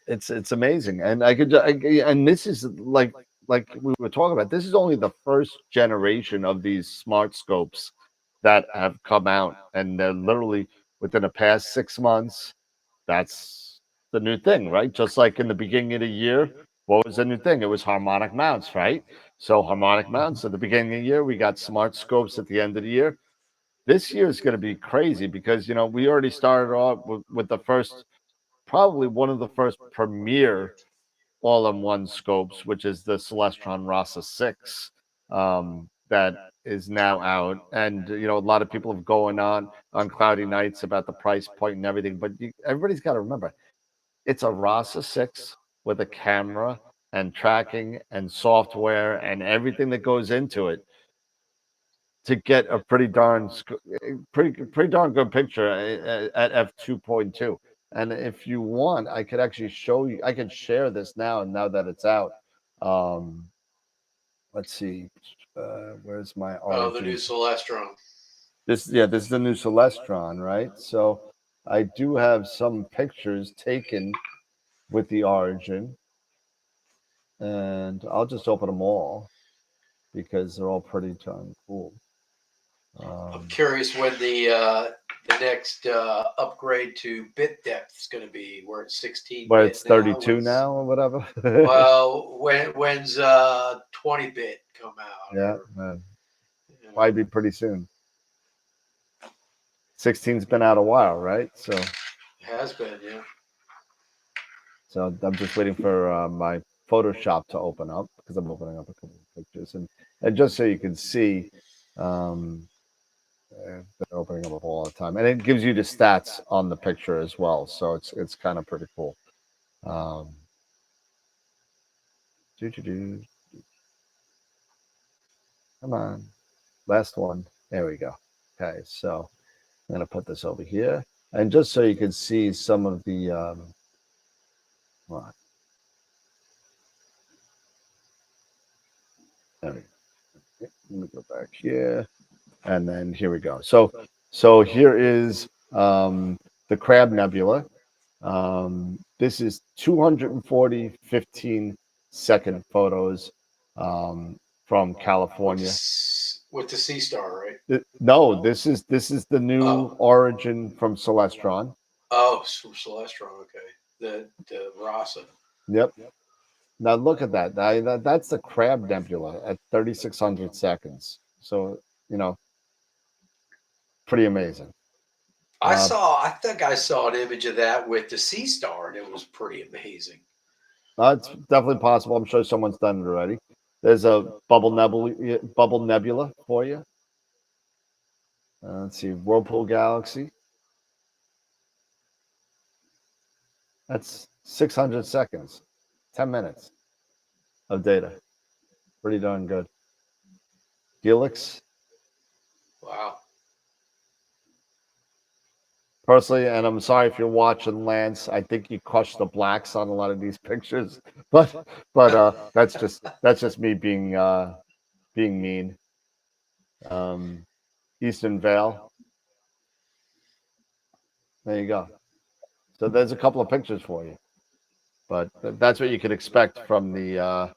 It's amazing, and and this is like we were talking about. This is only the first generation of these smart scopes that have come out, and they're literally within the past 6 months. That's the new thing, right? Just like in the beginning of the year, what was the new thing? It was harmonic mounts, right? So harmonic mounts at the beginning of the year, we got smart scopes at the end of the year. This year is going to be crazy because we already started off with the first, probably one of the first premier all-in-one scopes, which is the Celestron Rasa 6, that is now out. And a lot of people have going on cloudy nights about the price point and everything, but everybody's got to remember, it's a Rasa 6 with a camera and tracking and software and everything that goes into it to get a pretty darn good picture at f2.2. And if you want, I could actually show you. I can share this now that it's out. Let's see. Where's my Oh, the origin? new Celestron. This is the new Celestron, right? So I do have some pictures taken with the origin, and I'll just open them all because they're all pretty darn cool. I'm curious when the next upgrade to bit depth is going to be, where it's 16 Where bit it's 32 now or whatever. Well, when's 20 bit come out? Yeah, Or, probably be pretty soon. 16's been out a while, right? So it has been, yeah. So I'm just waiting for my Photoshop to open up because I'm opening up a couple of pictures, and just so you can see, they're opening up all the time, and it gives you the stats on the picture as well. So it's kind of pretty cool. Come on, last one. There we go. Okay, so I'm gonna put this over here, and just so you can see some of the. There we go. Let me go back here, and then here we go. So here is the Crab Nebula. This is 240 15-second photos from California. With the C Star, right? No, this is the new origin from Celestron. Oh, from Celestron, okay. The Rasa. Yep. Now look at that. That's the Crab Nebula at 3,600 seconds. So pretty amazing. I think I saw an image of that with the C Star, and it was pretty amazing. It's definitely possible. I'm sure someone's done it already. There's a bubble nebula for you. Let's see, Whirlpool Galaxy. That's 600 seconds, 10 minutes of data. Pretty darn good. Helix. Wow. Personally, and I'm sorry if you're watching, Lance, I think you crushed the blacks on a lot of these pictures, but that's just me being mean. Eastern Vale. There you go. So there's a couple of pictures for you, but that's what you could expect from the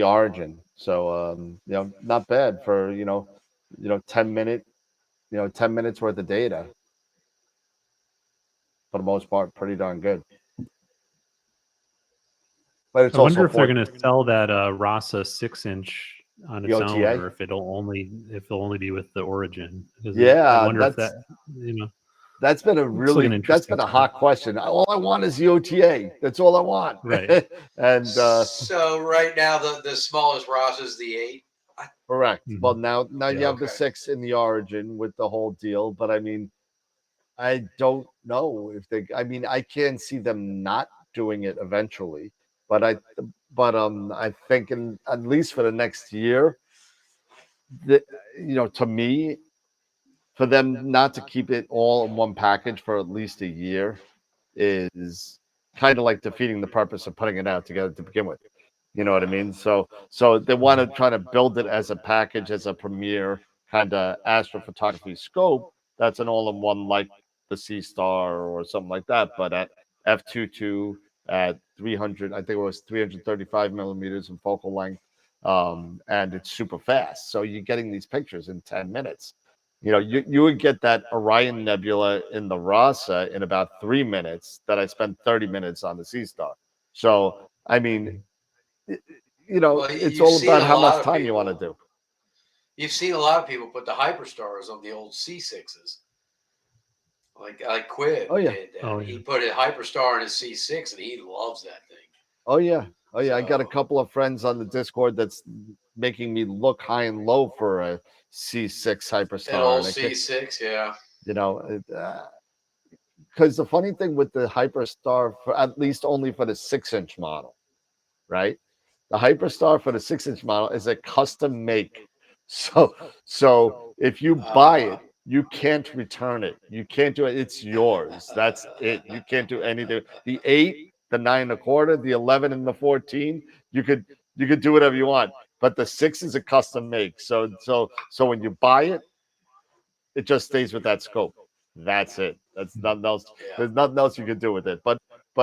origin. So not bad for 10 minutes worth of data. For the most part, pretty darn good. But it's I wonder also if they're going to sell that Rasa 6-inch on The its own, OTA? or if it'll only be with the Origin. 'Cause I Yeah, wonder if that, you know, that's been a looks like an that's interesting been a start. hot question. All I want is the OTA. That's all I want. Right. And So right now the smallest ROS is the 8. correct. Mhm. Well, now you Yeah. have the Okay. 6 in the Origin with the whole deal, but I mean, I don't know if they. I mean, I can see them not doing it eventually, but I think at least for the next year, that to me, for them not to keep it all in one package for at least a year is kind of like defeating the purpose of putting it out together to begin with. You know what I mean? So they want to try to build it as a package, as a premier kind of astrophotography scope. That's an all-in-one like the C Star or something like that, but at f22 at 300, I think it was 335 millimeters in focal length, and it's super fast. So you're getting these pictures in 10 minutes. You would get that Orion Nebula in the Rasa in about 3 minutes that I spent 30 minutes on the Sea Star. So, I mean, Well, it's you've all seen about a how lot much of time you want to people. do. You've seen a lot of people put the Hyperstars on the old C6s. Like Quib Oh, yeah. did that. Oh, He yeah. put a Hyperstar in his C6 and he loves that thing. Oh, yeah. Oh, yeah. I got a So- couple of friends on the Discord that's making me look high and low for a C6 An Hyperstar. old And C6, yeah. Because the funny thing with the Hyperstar, for at least only for the 6-inch model, right? The Hyperstar for the 6-inch model is a custom make. So if you buy it, you can't return it. You can't do it. It's yours. That's it. You can't do anything. The 8, the 9 1/4, the 11, and the 14, you could do whatever you want. But the 6 is a custom make. So when you buy it, it just stays with that scope. That's it. That's nothing else. Yeah. There's nothing else you can do with it. But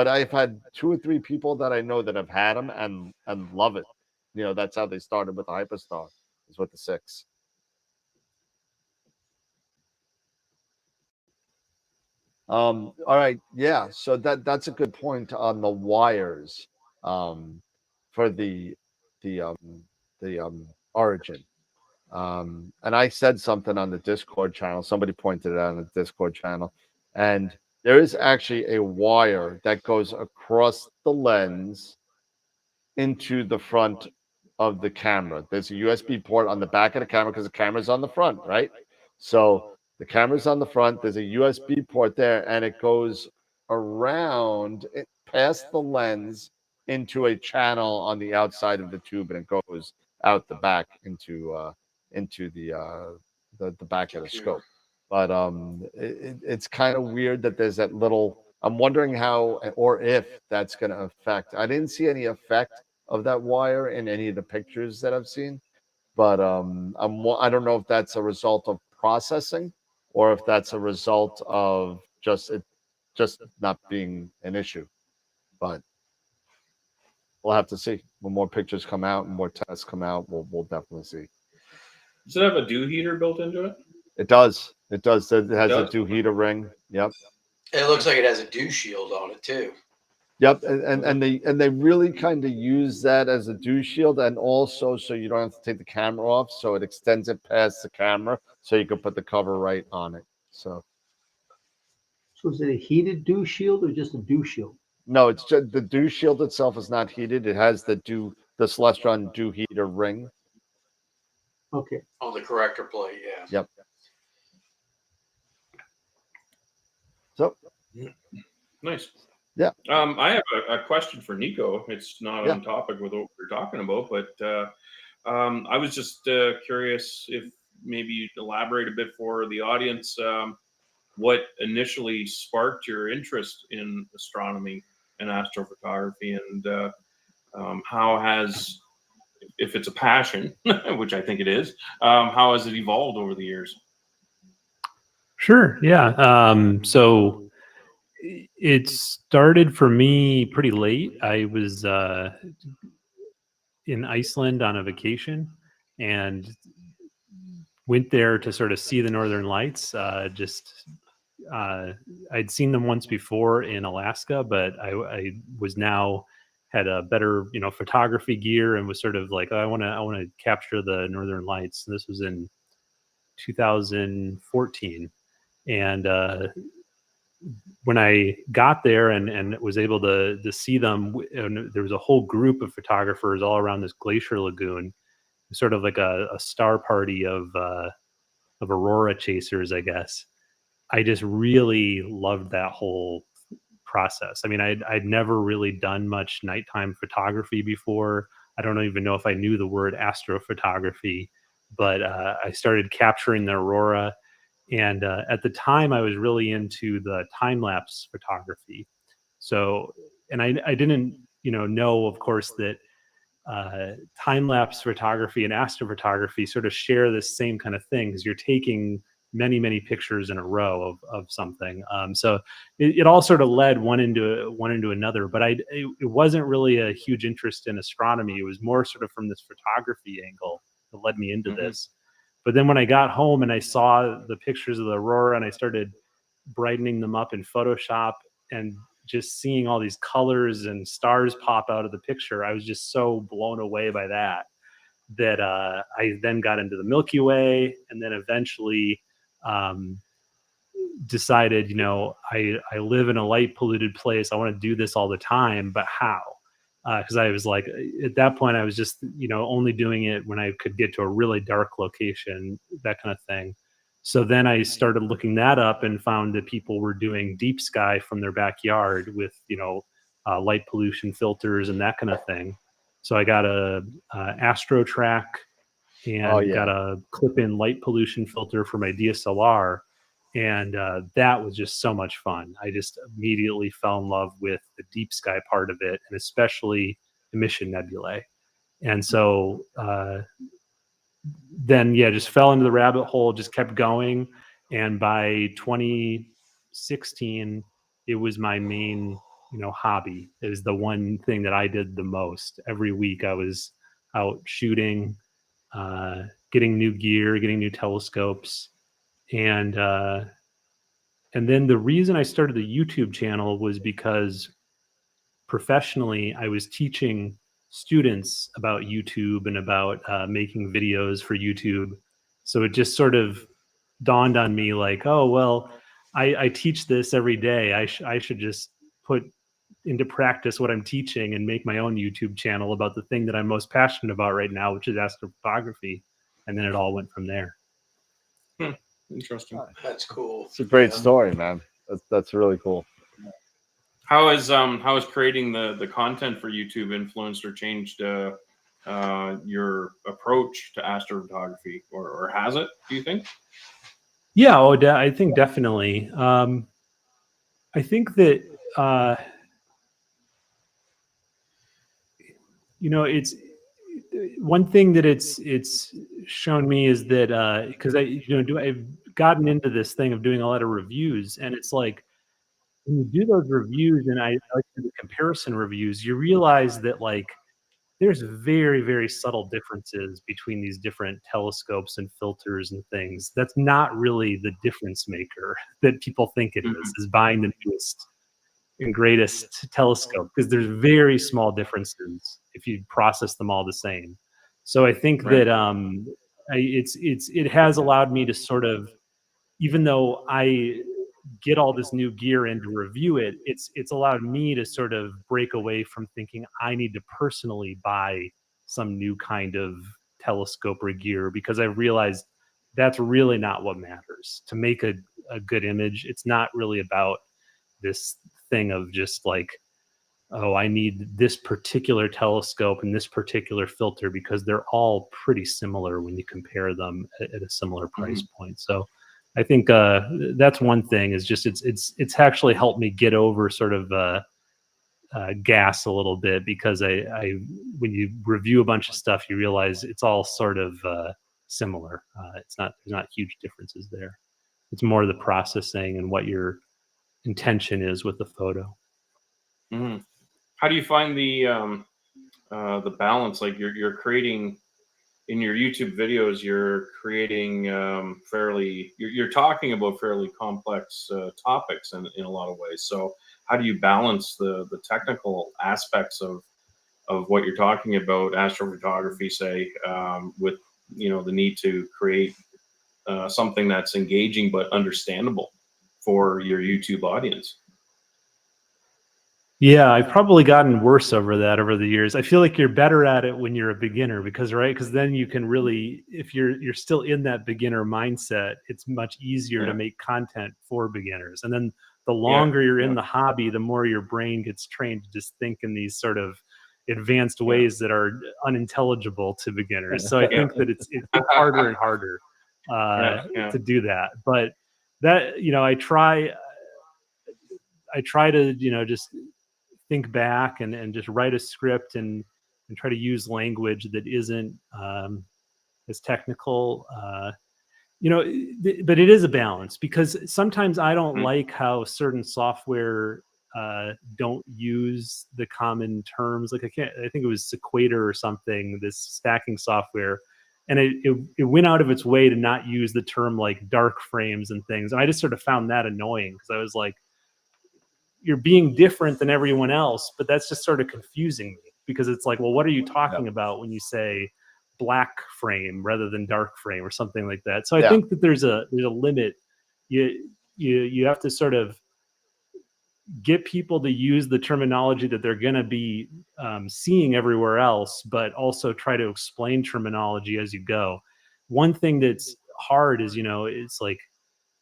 I've had 2 or 3 people that I know that have had them and love it. That's how they started with the Hyperstar, is with the 6. All right, yeah. So that's a good point on the wires, for the Origin. And I said something on the Discord channel. Somebody pointed it out on the Discord channel, and there is actually a wire that goes across the lens into the front of the camera. There's a USB port on the back of the camera because the camera's on the front, right? So the camera's on the front. There's a USB port there, and it goes around it, past the lens into a channel on the outside of the tube, and it goes out the back into the back of the scope. But it's kind of weird that there's that little. I'm wondering how or if that's going to affect. I didn't see any effect of that wire in any of the pictures that I've seen, but I don't know if that's a result of processing or if that's a result of just not being an issue. But we'll have to see when more pictures come out and more tests come out. We'll definitely see. Does it have a dew heater built into it? It does. It does. It has a does? dew heater ring. Yep. It looks like it has a dew shield on it too. Yep, and they really kind of use that as a dew shield, and also so you don't have to take the camera off, so it extends it past the camera, so you can put the cover right on it. So is it a heated dew shield or just a dew shield? no, it's just the dew shield itself is not heated. It has the Celestron dew heater ring. Okay. On the corrector plate, yeah. Yep. So Nice. Yeah. I have a question for Nico. It's not Yeah. on topic with what we're talking about, but I was just curious if maybe you'd elaborate a bit for the audience what initially sparked your interest in astronomy and astrophotography, and how has, if it's a passion, which I think it is, how has it evolved over the years? Sure. Yeah. So it started for me pretty late. I was in Iceland on a vacation and went there to sort of see the Northern Lights. I'd seen them once before in Alaska, but I was now had a better, photography gear, and was sort of like, oh, I want to capture the Northern Lights. And this was in 2014, and when I got there and was able to see them, and there was a whole group of photographers all around this glacier lagoon, sort of like a star party of aurora chasers, I guess. I just really loved that whole process. I mean, I'd never really done much nighttime photography before. I don't even know if I knew the word astrophotography, but I started capturing the aurora. And at the time, I was really into the time lapse photography. So, and I didn't, know, of course, that time lapse photography and astrophotography sort of share this same kind of thing, because you're taking many pictures in a row of something. So it all sort of led one into another. But it wasn't really a huge interest in astronomy. It was more sort of from this photography angle that led me into this. But then when I got home and I saw the pictures of the aurora, and I started brightening them up in Photoshop, and just seeing all these colors and stars pop out of the picture, I was just so blown away by that I then got into the Milky Way, and then eventually decided, I live in a light polluted place. I want to do this all the time, but how? Because I was like, at that point, I was just, only doing it when I could get to a really dark location, that kind of thing. So then I started looking that up and found that people were doing deep sky from their backyard with, light pollution filters and that kind of thing. So I got a Astro Track and got a clip-in light pollution filter for my DSLR. And that was just so much fun. I just immediately fell in love with the deep sky part of it, and especially emission nebulae. And so then, just fell into the rabbit hole, just kept going. And by 2016, it was my main, hobby. It was the one thing that I did the most. Every week I was out shooting, getting new gear, getting new telescopes. And then the reason I started the YouTube channel was because professionally I was teaching students about YouTube and about making videos for YouTube. So it just sort of dawned on me like, oh, well, I teach this every day. I should just put into practice what I'm teaching and make my own YouTube channel about the thing that I'm most passionate about right now, which is astrophotography. And then it all went from there. Interesting. That's cool. It's a great story, man. That's really cool. How is creating the content for YouTube influenced or changed your approach to astrophotography, or has it, do you think? Yeah, I think definitely. I think that it's one thing that it's shown me is that because I've gotten into this thing of doing a lot of reviews, and it's like when you do those reviews, and I like to do comparison reviews, you realize that like there's very, very subtle differences between these different telescopes and filters and things. That's not really the difference maker that people think it is buying the newest and greatest telescope, because there's very small differences if you process them all the same. So I think that it has allowed me to sort of, even though I get all this new gear in to review it, it's allowed me to sort of break away from thinking I need to personally buy some new kind of telescope or gear, because I realized that's really not what matters. To make a good image, it's not really about this thing of just like, oh, I need this particular telescope and this particular filter, because they're all pretty similar when you compare them at a similar price point. So I think that's one thing, is just it's actually helped me get over sort of gas a little bit, because I when you review a bunch of stuff, you realize it's all sort of similar. There's not huge differences there. It's more the processing and what your intention is with the photo. How do you find the balance? Like you're creating in your YouTube videos, you're creating you're talking about fairly complex topics in a lot of ways. So how do you balance the technical aspects of what you're talking about, astrophotography, say, with the need to create something that's engaging but understandable for your YouTube audience. Yeah, I've probably gotten worse over that over the years. I feel like you're better at it when you're a beginner because then you can really, if you're still in that beginner mindset, it's much easier to make content for beginners. And then the longer you're in the hobby, the more your brain gets trained to just think in these sort of advanced ways that are unintelligible to beginners. So I think that it's harder and harder to do that. But that, I try to, just think back and just write a script and try to use language that isn't as technical. But it is a balance because sometimes I don't like how certain software don't use the common terms. Like I think it was Sequator or something, this stacking software. And it went out of its way to not use the term like dark frames and things. And I just sort of found that annoying because I was like, you're being different than everyone else, but that's just sort of confusing me because it's like, well, what are you talking about when you say black frame rather than dark frame or something like that? So I think that there's a limit. You have to sort of get people to use the terminology that they're going to be seeing everywhere else, but also try to explain terminology as you go. One thing that's hard is, it's like,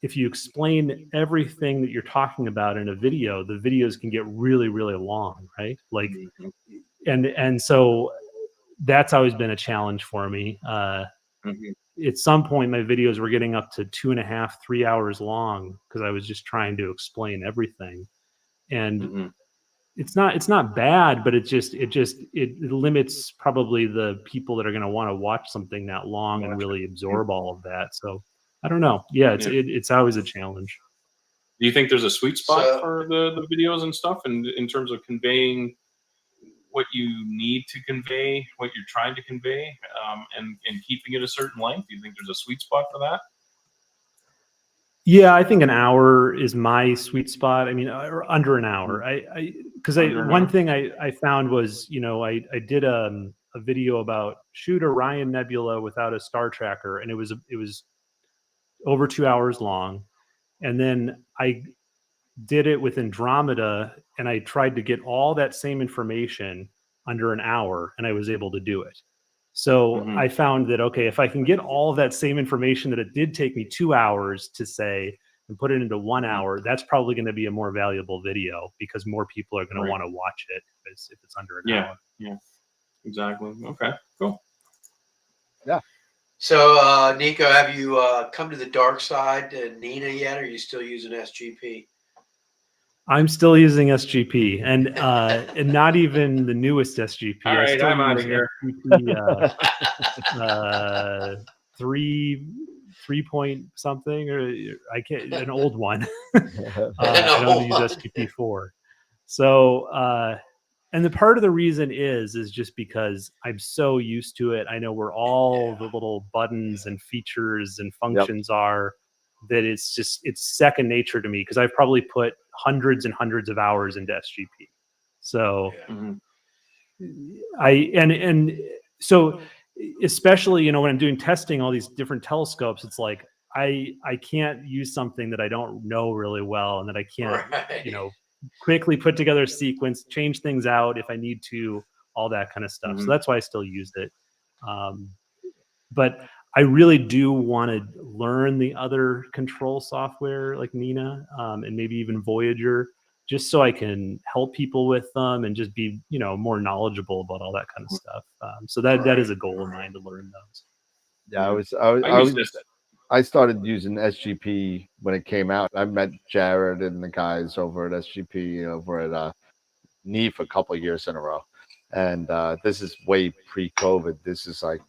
if you explain everything that you're talking about in a video, the videos can get really, really long, right? Like, and so that's always been a challenge for me. At some point, my videos were getting up to 2.5, 3 hours long because I was just trying to explain everything. And it's not bad, but it limits probably the people that are going to want to watch something that long and really absorb all of that. So I don't know. Yeah, it's always a challenge. Do you think there's a sweet spot for the videos and stuff, and in terms of conveying what you need to convey, what you're trying to convey, and keeping it a certain length? Do you think there's a sweet spot for that? Yeah, I think an hour is my sweet spot. I mean, or under an hour. One thing I found was, I did a video about shoot Orion Nebula without a star tracker, and it was over 2 hours long. And then I did it with Andromeda, and I tried to get all that same information under an hour, and I was able to do it. So I found that, okay, if I can get all of that same information that it did take me 2 hours to say and put it into 1 hour, that's probably going to be a more valuable video because more people are going to want to watch it if it's under an hour. Yeah, exactly. Okay, cool. Yeah. So, Nico, have you come to the dark side to Nina yet, or are you still using SGP? I'm still using SGP, and not even the newest SGP. All right, I'm out of here. SGP, 3 point something, or I can't, an old one. I don't use SGP4. So, and the part of the reason is just because I'm so used to it. I know where all the little buttons and features and functions are, that it's second nature to me because I've probably put hundreds and hundreds of hours into SGP. So so especially, when I'm doing testing all these different telescopes, it's like I can't use something that I don't know really well and that I can't, quickly put together a sequence, change things out if I need to, all that kind of stuff. So that's why I still use it. But I really do want to learn the other control software like Nina and maybe even Voyager, just so I can help people with them and just be, more knowledgeable about all that kind of stuff. So that is a goal of mine to learn those. Yeah, I started using SGP when it came out. I met Jared and the guys over at SGP over at NEAF a couple of years in a row. And this is way pre-COVID. This is like,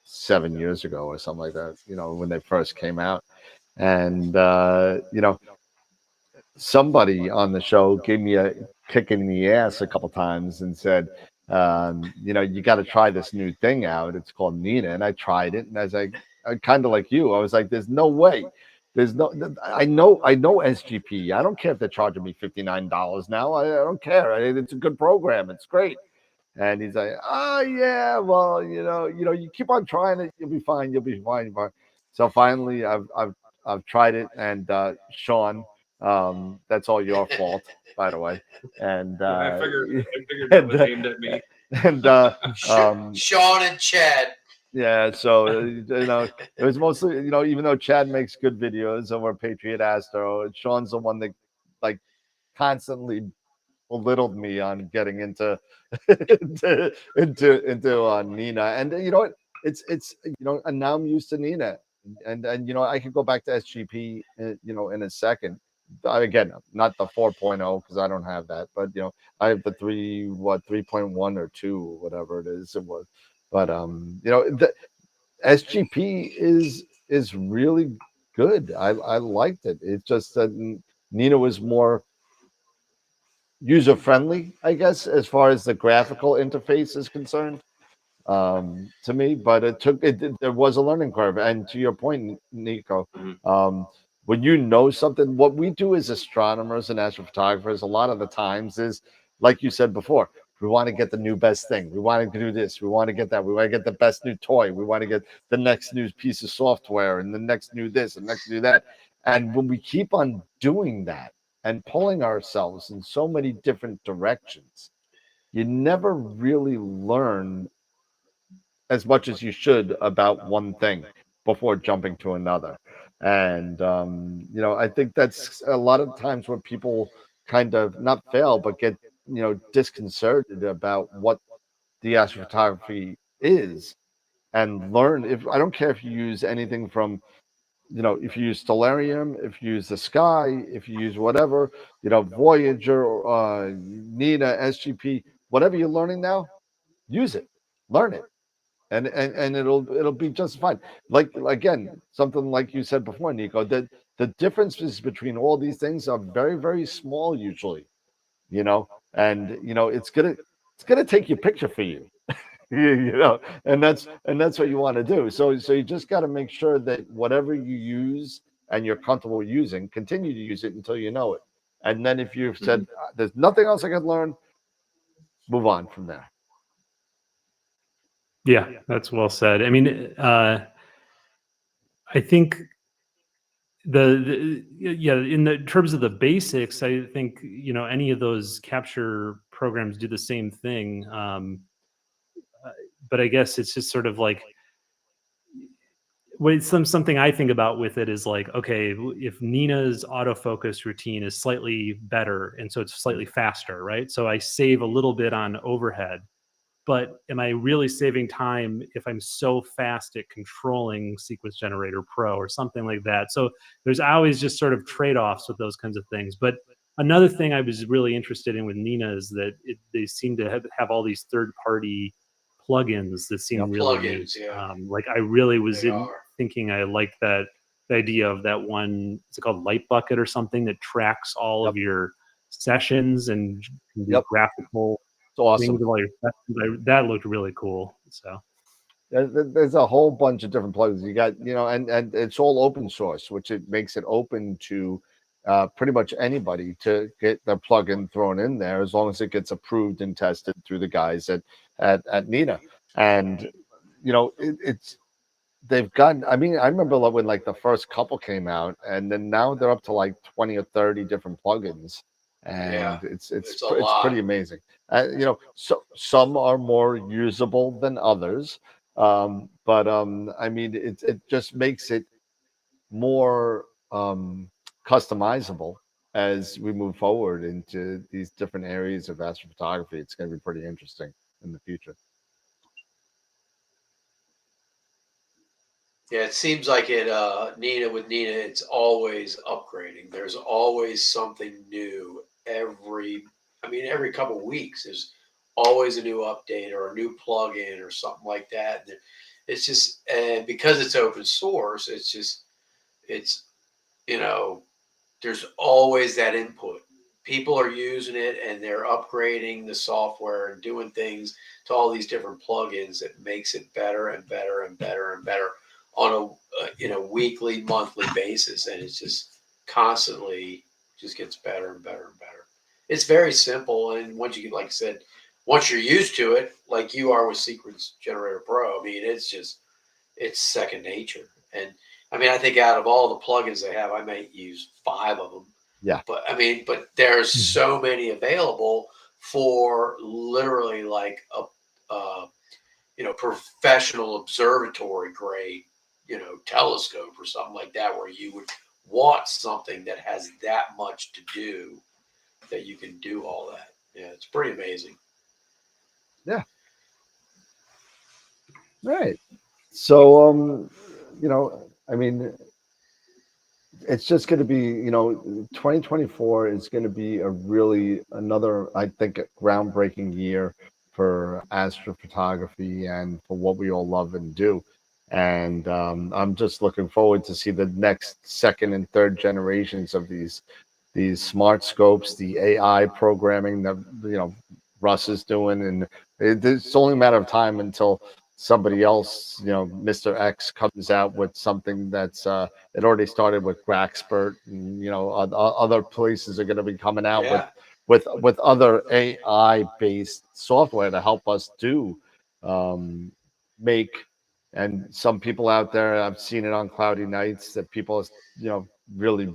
7 years ago or something like that, when they first came out. And, somebody on the show gave me a kick in the ass a couple times and said, you got to try this new thing out. It's called Nina. And I tried it. And I was like, kind of like you, I was like, there's no way. I know SGP. I don't care if they're charging me $59 now. I don't care. It's a good program. It's great. And he's like, oh yeah, well, you keep on trying it, you'll be fine, you'll be fine. So finally, I've tried it, and Sean, that's all your fault, by the way. And Yeah, I figured that and, was aimed at me. and Sean and Chad. yeah, so it was mostly, even though Chad makes good videos over Patriot Astro, Sean's the one that like constantly belittled me on getting into into Nina. And you know what? It's and now I'm used to Nina, and I could go back to SGP, in a second. Again, not the 4.0 because I don't have that, but I have the 3.1 or 2, whatever it was. But the SGP is really good. I liked it. It's just that Nina was more user friendly, I guess, as far as the graphical interface is concerned, to me. But there was a learning curve. And to your point, Nico, Mhm. when you know something, what we do as astronomers and astrophotographers a lot of the times is, like you said before, we want to get the new best thing. We want to do this. We want to get that. We want to get the best new toy. We want to get the next new piece of software and the next new this and next new that. And when we keep on doing that and pulling ourselves in so many different directions, you never really learn as much as you should about one thing before jumping to another. And I think that's a lot of times where people kind of not fail, but get disconcerted about what the astrophotography is, and learn. If I don't care if you use anything from if you use Stellarium, if you use the Sky, if you use whatever, Voyager, Nina, SGP, whatever you're learning now, use it, learn it, and it'll be just fine. Like, again, something like you said before, Nico, that the differences between all these things are very, very small usually, and it's gonna take your picture for you. And that's what you want to do. So you just got to make sure that whatever you use and you're comfortable using, continue to use it until you know it. And then if you've said there's nothing else I can learn, move on from there. Yeah, that's well said. I mean, I think in the terms of the basics, I think any of those capture programs do the same thing. But I guess it's just sort of like something I think about with it is like, okay, if Nina's autofocus routine is slightly better and so it's slightly faster, right? So I save a little bit on overhead. But am I really saving time if I'm so fast at controlling Sequence Generator Pro or something like that? So there's always just sort of trade-offs with those kinds of things. But another thing I was really interested in with Nina is that they seem to have all these third-party plugins that seem really neat. Plugins, yeah. Like I really was They are. thinking I like the idea of that one. Is it called Light Bucket or something that tracks all of your sessions and can do graphical It's awesome. things of all your sessions. That looked really cool. So There's a whole bunch of different plugins you got, and it's all open source, which it makes it open to pretty much anybody to get their plugin thrown in there, as long as it gets approved and tested through the guys at Nina. And it's they've gotten. I mean, I remember when like the first couple came out, and then now they're up to like 20 or 30 different plugins, and Yeah, it's it's a lot. pretty amazing. So some are more usable than others, but I mean, it just makes it more customizable as we move forward into these different areas of astrophotography. It's going to be pretty interesting in the future. Yeah, it seems like with Nina, it's always upgrading. There's always something new every couple of weeks. There's always a new update or a new plugin or something like that. And it's just, and because it's open source, it's there's always that input. People are using it and they're upgrading the software and doing things to all these different plugins that makes it better and better and better and better on a weekly, monthly basis, and it's just constantly just gets better and better and better. It's very simple, and once you get, like I said, once you're used to it, like you are with Sequence Generator Pro, I mean, it's second nature. And I mean, I think out of all the plugins they have, I might use 5 of them. Yeah. But I mean, but there's so many available for literally like a professional observatory grade, telescope or something like that, where you would want something that has that much to do that you can do all that. Yeah, it's pretty amazing. Yeah. Right. So, I mean, it's just going to be, 2024 is going to be another, I think, groundbreaking year for astrophotography and for what we all love and do. And I'm just looking forward to see the next second and third generations of these smart scopes, the AI programming that Russ is doing, and it's only a matter of time until somebody else, Mr. X, comes out with something that's it already started with Graxpert, and other places are going to be coming out with other AI based software to help us make. And some people out there, I've seen it on cloudy nights, that people really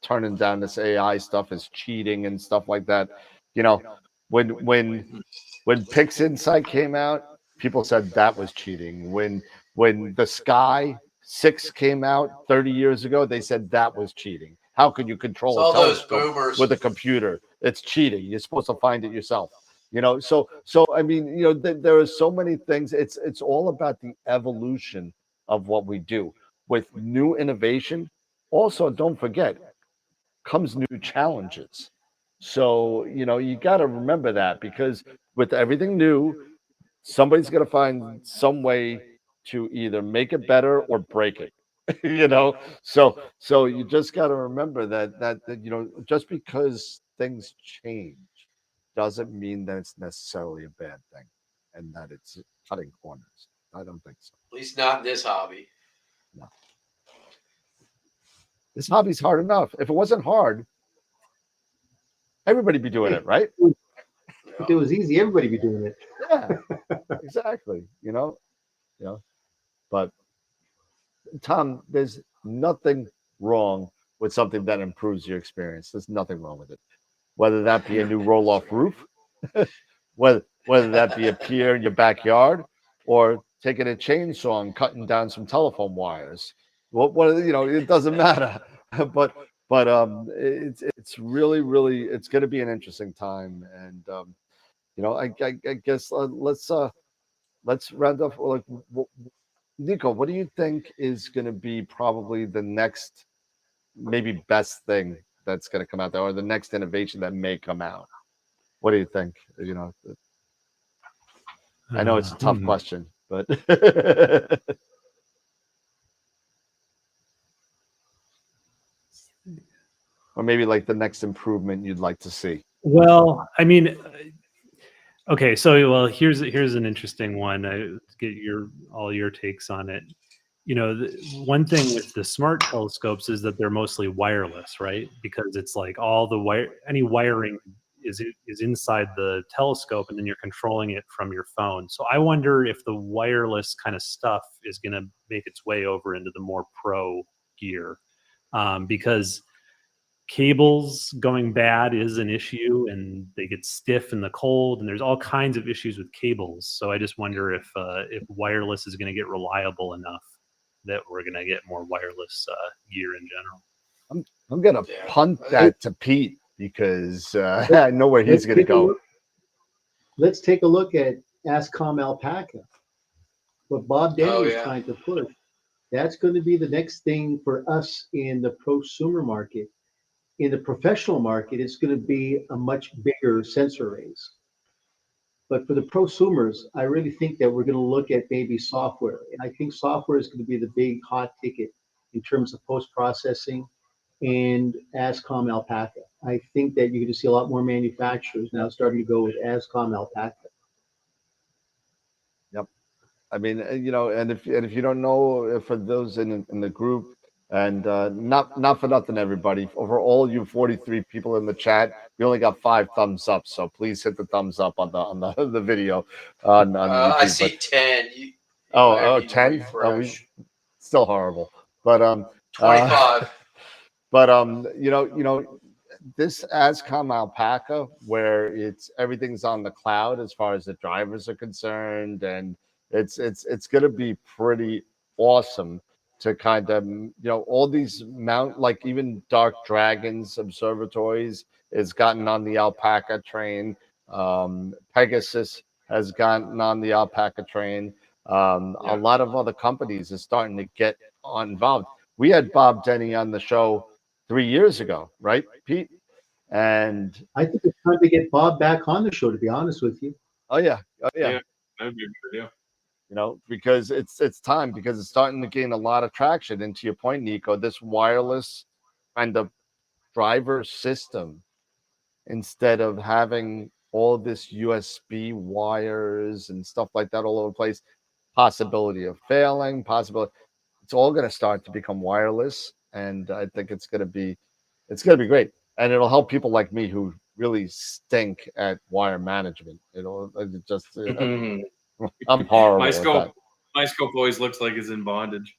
turning down this AI stuff as cheating and stuff like that. When Pix Insight came out, people said that was cheating. When the Sky 6 came out 30 years ago, they said that was cheating. How could you control a telescope with a computer? It's cheating. You're supposed to find it yourself. So I mean, there are so many things. It's all about the evolution of what we do with new innovation. Also, don't forget, comes new challenges. So, you got to remember that, because with everything new, somebody's going to find some way to either make it better or break it. So you just got to remember that just because things change doesn't mean that it's necessarily a bad thing and that it's cutting corners. I don't think so. At least not in this hobby. No. This hobby's hard enough. If it wasn't hard, everybody be doing it, right? If it was easy, everybody be doing it. Yeah, exactly. But Tom, there's nothing wrong with something that improves your experience. There's nothing wrong with it. Whether that be a new roll-off roof, whether that be a pier in your backyard, or taking a chainsaw and cutting down some telephone wires. It doesn't matter. but it's really it's going to be an interesting time. And I guess let's round off. Like, Nico, what do you think is going to be probably the next, maybe best thing that's going to come out there, or the next innovation that may come out? What do you think? I know it's a tough question, but or maybe like the next improvement you'd like to see. Well, I mean, okay, so here's an interesting one. I get all your takes on it. One thing with the smart telescopes is that they're mostly wireless, right? Because it's like any wiring is inside the telescope, and then you're controlling it from your phone. So I wonder if the wireless kind of stuff is going to make its way over into the more pro gear, because cables going bad is an issue, and they get stiff in the cold, and there's all kinds of issues with cables. So I just wonder if wireless is going to get reliable enough that we're going to get more wireless gear in general. I'm going to punt that to Pete, because I know where he's going to go. Let's take a look at ASCOM Alpaca. What Bob Denny is trying to push. That's going to be the next thing for us in the prosumer market. In the professional market, it's going to be a much bigger sensor arrays. But for the prosumers, I really think that we're going to look at maybe software. And I think software is going to be the big hot ticket in terms of post-processing and ASCOM Alpaca. I think that you're going to see a lot more manufacturers now starting to go with ASCOM Alpaca. Yep. I mean, and if you don't know, for those in the group, And not for nothing, everybody. For all you 43 people in the chat, we only got 5 thumbs up. So please hit the thumbs up on the video on YouTube. I see 10. Oh, 10? Still horrible. But 25. But this ASCOM Alpaca, where everything's on the cloud as far as the drivers are concerned, and it's going to be pretty awesome to kind of all these like even Dark Dragons observatories has gotten on the Alpaca train. Pegasus has gotten on the Alpaca train. A lot of other companies are starting to get involved. We had Bob Denny on the show 3 years ago, right, Pete? And I think it's time to get Bob back on the show, to be honest with you. Oh yeah. Yeah, that'd be a good idea. Because it's time, because it's starting to gain a lot of traction. And to your point, Nico, this wireless kind of driver system, instead of having all this USB wires and stuff like that all over the place, possibility of failing, it's all going to start to become wireless. And I think it's going to be great. And it'll help people like me who really stink at wire management. I'm horrible. My scope always looks like it's in bondage.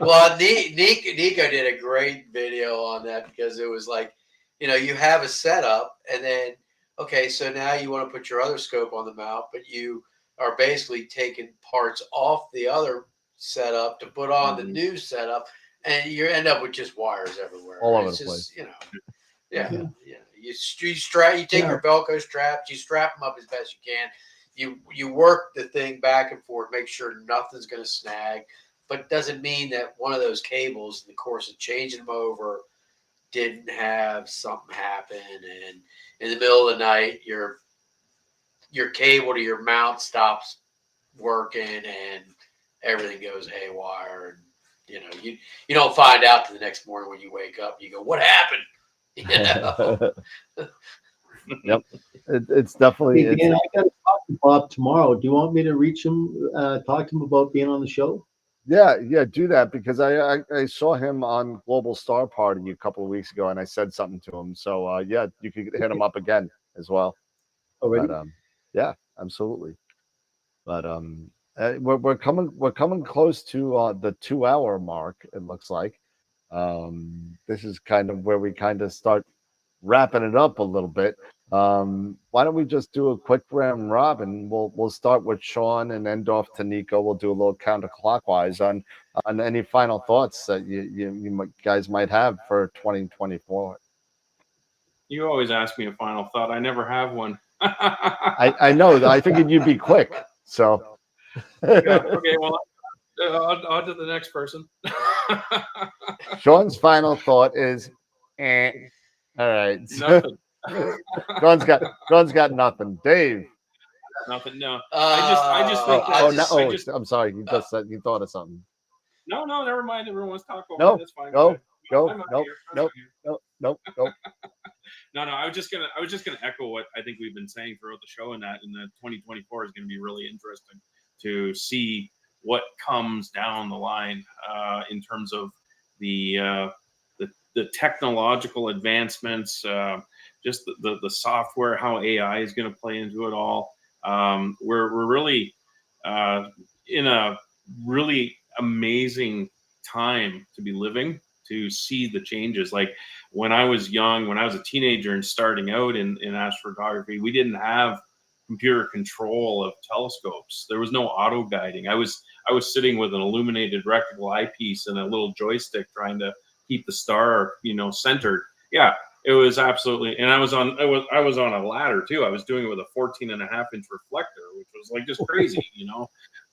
Well, Nico did a great video on that, because it was like, you have a setup, and then, okay, so now you want to put your other scope on the mount, but you are basically taking parts off the other setup to put on the new setup, and you end up with just wires everywhere. All over the place. You take your Velcro straps, you strap them up as best you can. You work the thing back and forth, make sure nothing's going to snag, but it doesn't mean that one of those cables, in the course of changing them over, didn't have something happen, and in the middle of the night, your cable to your mount stops working, and everything goes haywire. And you don't find out till the next morning when you wake up. You go, "What happened?" Yep, it's definitely. Hey, Dan, I got to talk to Bob tomorrow. Do you want me to reach him, talk to him about being on the show? Yeah, do that, because I saw him on Global Star Party a couple of weeks ago, and I said something to him. So you could hit him up again as well. Already? But, yeah, absolutely. But we're coming close to the 2-hour mark. It looks like this is kind of where we kind of start wrapping it up a little bit. Why don't we just do a quick round robin? We'll start with Sean and end off to Nico. We'll do a little counterclockwise on any final thoughts that you guys might have for 2024. You always ask me a final thought. I never have one. I know. I figured you'd be quick. So. Okay. Well, on to the next person. Sean's final thought is, all right. Nothing. Ron's got nothing. Dave. Nothing. No. I just think I'm sorry. You just said you thought of something. No, never mind. Everyone wants to talk over. No, That's fine. Go. Nope. No. I was just gonna echo what I think we've been saying throughout the show, and that 2024 is going to be really interesting to see what comes down the line in terms of the technological advancements, just the software, how AI is going to play into it all. We're really in a really amazing time to be living, to see the changes. Like when I was young, when I was a teenager and starting out in astrophotography, we didn't have computer control of telescopes. There was no auto guiding. I was sitting with an illuminated rectangle eyepiece and a little joystick trying to keep the star, centered. Yeah, it was absolutely. And I was on a ladder too. I was doing it with a 14.5-inch reflector, which was like just crazy,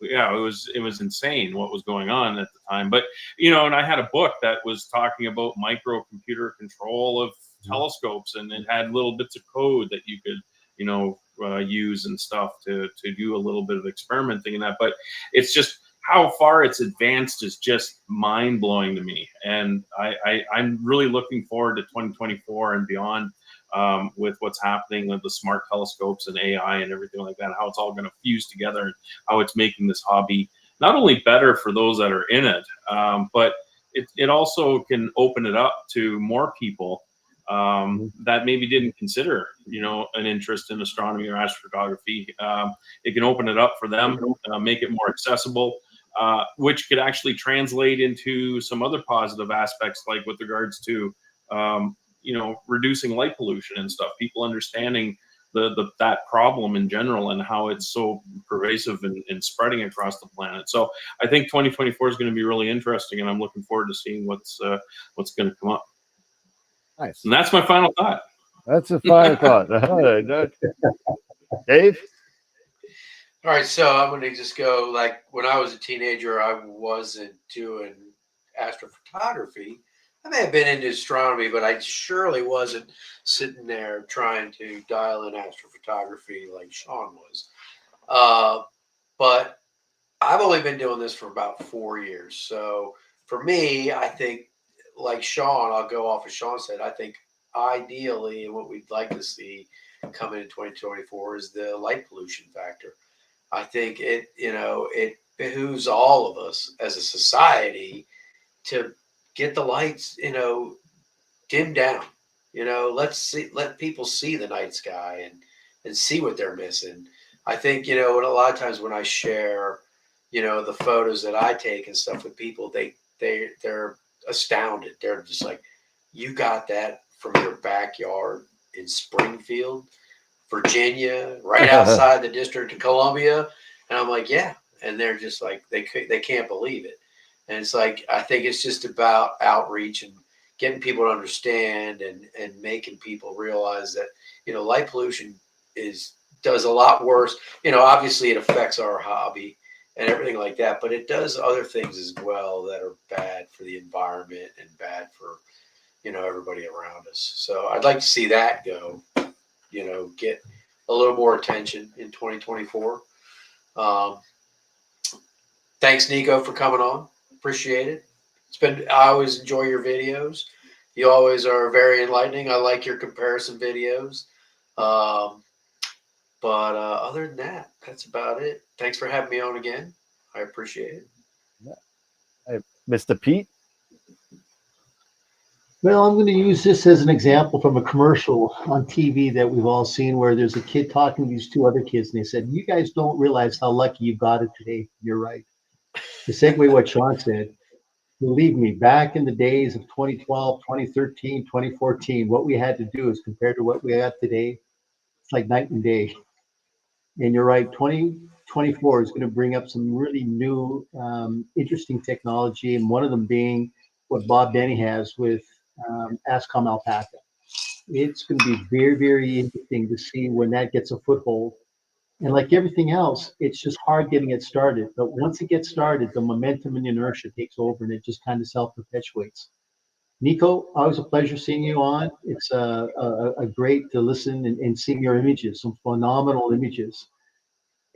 Yeah, it was insane what was going on at the time. But and I had a book that was talking about microcomputer control of telescopes, and it had little bits of code that you could use and stuff to do a little bit of experimenting in that. But it's just how far it's advanced is just mind blowing to me. And I'm really looking forward to 2024 and beyond. with what's happening with the smart telescopes and AI and everything like that, how it's all going to fuse together, and how it's making this hobby not only better for those that are in it, but it also can open it up to more people that maybe didn't consider, an interest in astronomy or astrophotography. It can open it up for them, make it more accessible, which could actually translate into some other positive aspects, like with regards to, reducing light pollution and stuff. People understanding that problem in general and how it's so pervasive and spreading across the planet. So I think 2024 is going to be really interesting, and I'm looking forward to seeing what's going to come up. Nice. And that's my final thought. That's a fire thought. Dave? All right, so I'm going to just go, like, when I was a teenager, I wasn't doing astrophotography. I may have been into astronomy, but I surely wasn't sitting there trying to dial in astrophotography like Sean was. But I've only been doing this for about 4 years. So for me, I think, like Sean, I'll go off what Sean said. I think ideally what we'd like to see coming in 2024 is the light pollution factor. I think it behooves all of us as a society to get the lights, dimmed down. Let people see the night sky and see what they're missing. I think, a lot of times when I share, the photos that I take and stuff with people, they're astounded. They're just like, you got that from your backyard in Springfield, Virginia, right outside the District of Columbia. And I'm like, yeah. And they're just like, they can't believe it. And it's like, I think it's just about outreach and getting people to understand and making people realize that, light pollution does a lot worse. Obviously it affects our hobby and everything like that, but it does other things as well that are bad for the environment and bad for, everybody around us. So I'd like to see that go, get a little more attention in 2024. Thanks, Nico, for coming on. Appreciate it. I always enjoy your videos. You always are very enlightening. I like your comparison videos. But other than that, that's about it. Thanks for having me on again. I appreciate it. Hey, Mr. Pete? Well, I'm going to use this as an example from a commercial on TV that we've all seen, where there's a kid talking to these two other kids, and they said, "You guys don't realize how lucky you got it today." You're right. To segue what Sean said, believe me, back in the days of 2012, 2013, 2014, what we had to do is compared to what we got today, it's like night and day. And you're right, 2024 is going to bring up some really new, interesting technology, and one of them being what Bob Denny has with ASCOM Alpaca. It's going to be very, very interesting to see when that gets a foothold. And like everything else, it's just hard getting it started. But once it gets started, the momentum and inertia takes over, and it just kind of self-perpetuates. Nico, always a pleasure seeing you on. It's a great to listen and see your images, some phenomenal images.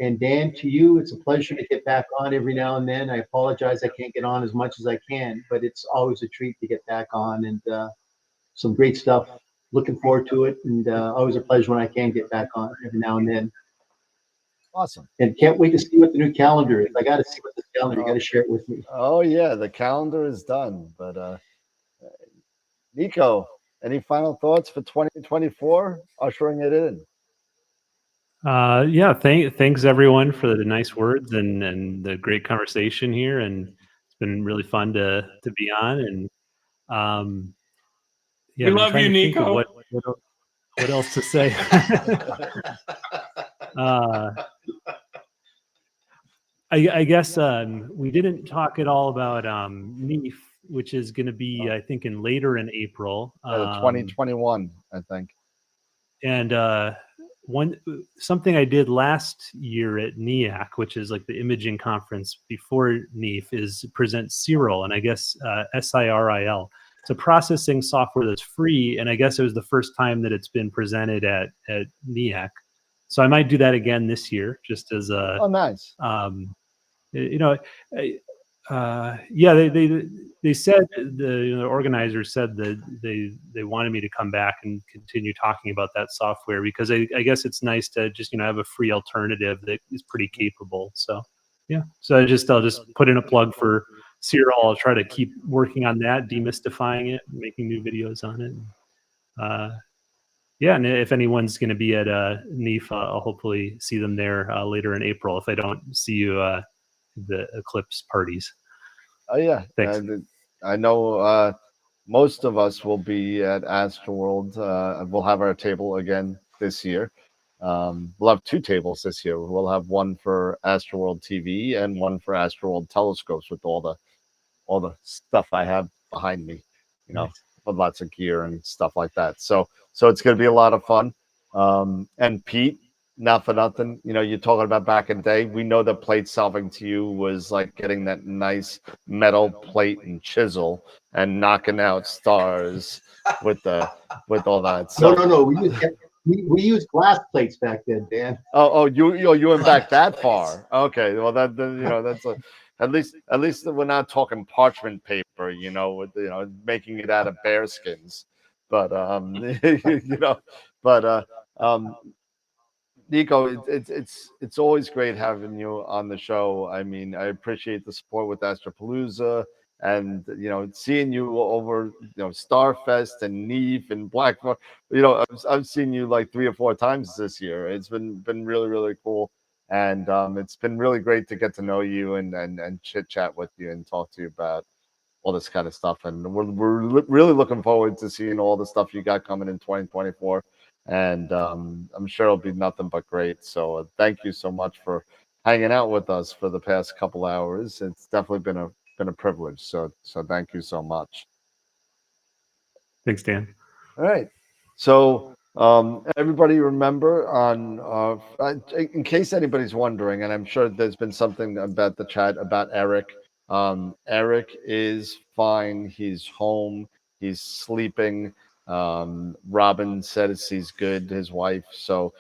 And Dan, to you, it's a pleasure to get back on every now and then. I apologize I can't get on as much as I can, but it's always a treat to get back on, and some great stuff. Looking forward to it, and always a pleasure when I can get back on every now and then. Awesome. And can't wait to see what the new calendar is. I got to see what this calendar. You got to share it with me. Oh yeah, the calendar is done. But Nico, any final thoughts for 2024? Ushering it in. Yeah, thanks everyone for the nice words and the great conversation here, and it's been really fun to be on. And yeah, we love you, Nico. What else to say? I guess we didn't talk at all about NEAF, which is going to be, I think, later in April. 2021, I think. And something I did last year at NEAC, which is like the imaging conference before NEAF, is present Cyril, and I guess SIRIL. It's a processing software that's free, and I guess it was the first time that it's been presented at NEAC. So I might do that again this year, just as a nice. Yeah, they said the organizers said that they wanted me to come back and continue talking about that software because I guess it's nice to just have a free alternative that is pretty capable. So yeah, so I'll just put in a plug for Serial. I'll try to keep working on that, demystifying it, making new videos on it. Yeah, and if anyone's going to be at NEAF, I'll hopefully see them there later in April. If I don't see you the Eclipse parties. Oh yeah, Thanks. I know most of us will be at Astroworld. We'll have our table again this year. We'll have two tables this year. We'll have one for Astroworld TV and one for Astroworld telescopes with all the stuff I have behind me. Nice. With lots of gear and stuff like that. So it's going to be a lot of fun. And Pete, not for nothing, you're talking about back in the day. We know that plate solving to you was like getting that nice metal plate and chisel and knocking out stars with all that. So No. We used glass plates back then, Dan. you went back that far. Okay, well that's at least we're not talking parchment paper, with making it out of bear skins. But Nico, it's always great having you on the show. I mean, I appreciate the support with Astropalooza and seeing you over Starfest and NEAF and Black. I've seen you like 3 or 4 times this year. It's been really really cool, and it's been really great to get to know you and chit chat with you and talk to you about all this kind of stuff. And we're really looking forward to seeing all the stuff you got coming in 2024. And I'm sure it'll be nothing but great. So thank you so much for hanging out with us for the past couple hours. It's definitely been a privilege. So thank you so much. Thanks, Dan. All right. So everybody remember in case anybody's wondering, and I'm sure there's been something about the chat about Eric. Eric is fine. He's home. He's sleeping. Robin said he's good, his wife. So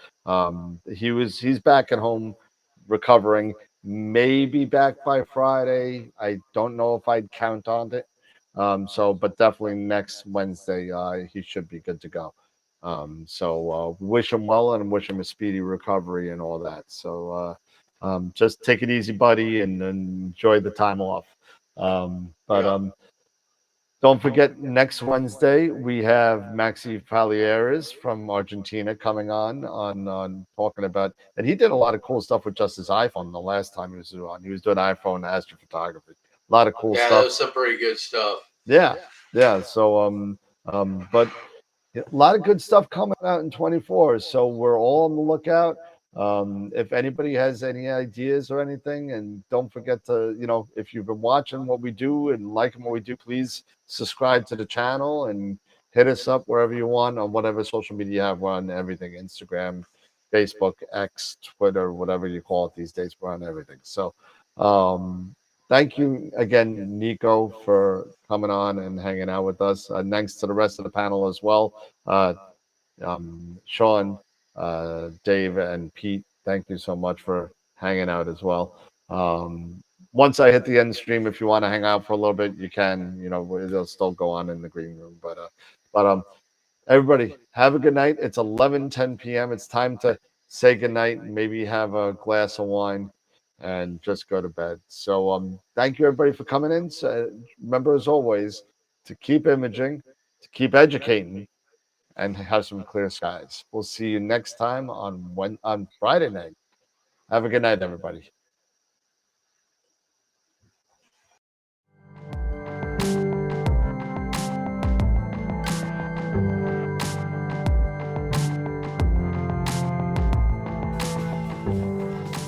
he's back at home recovering, maybe back by Friday. I don't know if I'd count on it. But definitely next Wednesday, he should be good to go. Wish him well and wish him a speedy recovery and all that. So just take it easy, buddy, and enjoy the time off. Don't forget, next Wednesday we have Maxi Palieres from Argentina coming on talking about, and he did a lot of cool stuff with just his iPhone the last time he was on. He was doing iPhone astrophotography. A lot of cool stuff. Yeah, that was some pretty good stuff. Yeah. So but a lot of good stuff coming out in 24. So we're all on the lookout. If anybody has any ideas or anything, and don't forget to, if you've been watching what we do and liking what we do, please subscribe to the channel and hit us up wherever you want on whatever social media you have. We're on everything: Instagram, Facebook, X, Twitter, whatever you call it these days. We're on everything. So thank you again, Nico, for coming on and hanging out with us. Thanks to the rest of the panel as well. Sean, Dave, and Pete, thank you so much for hanging out as well. Once I hit the end stream, if you want to hang out for a little bit, you can. They'll still go on in the green room. But everybody, have a good night. It's 11:10 p.m. It's time to say good night. Maybe have a glass of wine and just go to bed. So thank you everybody for coming in. So, remember, as always, to keep imaging, to keep educating, and have some clear skies. We'll see you next time on Friday night. Have a good night, everybody.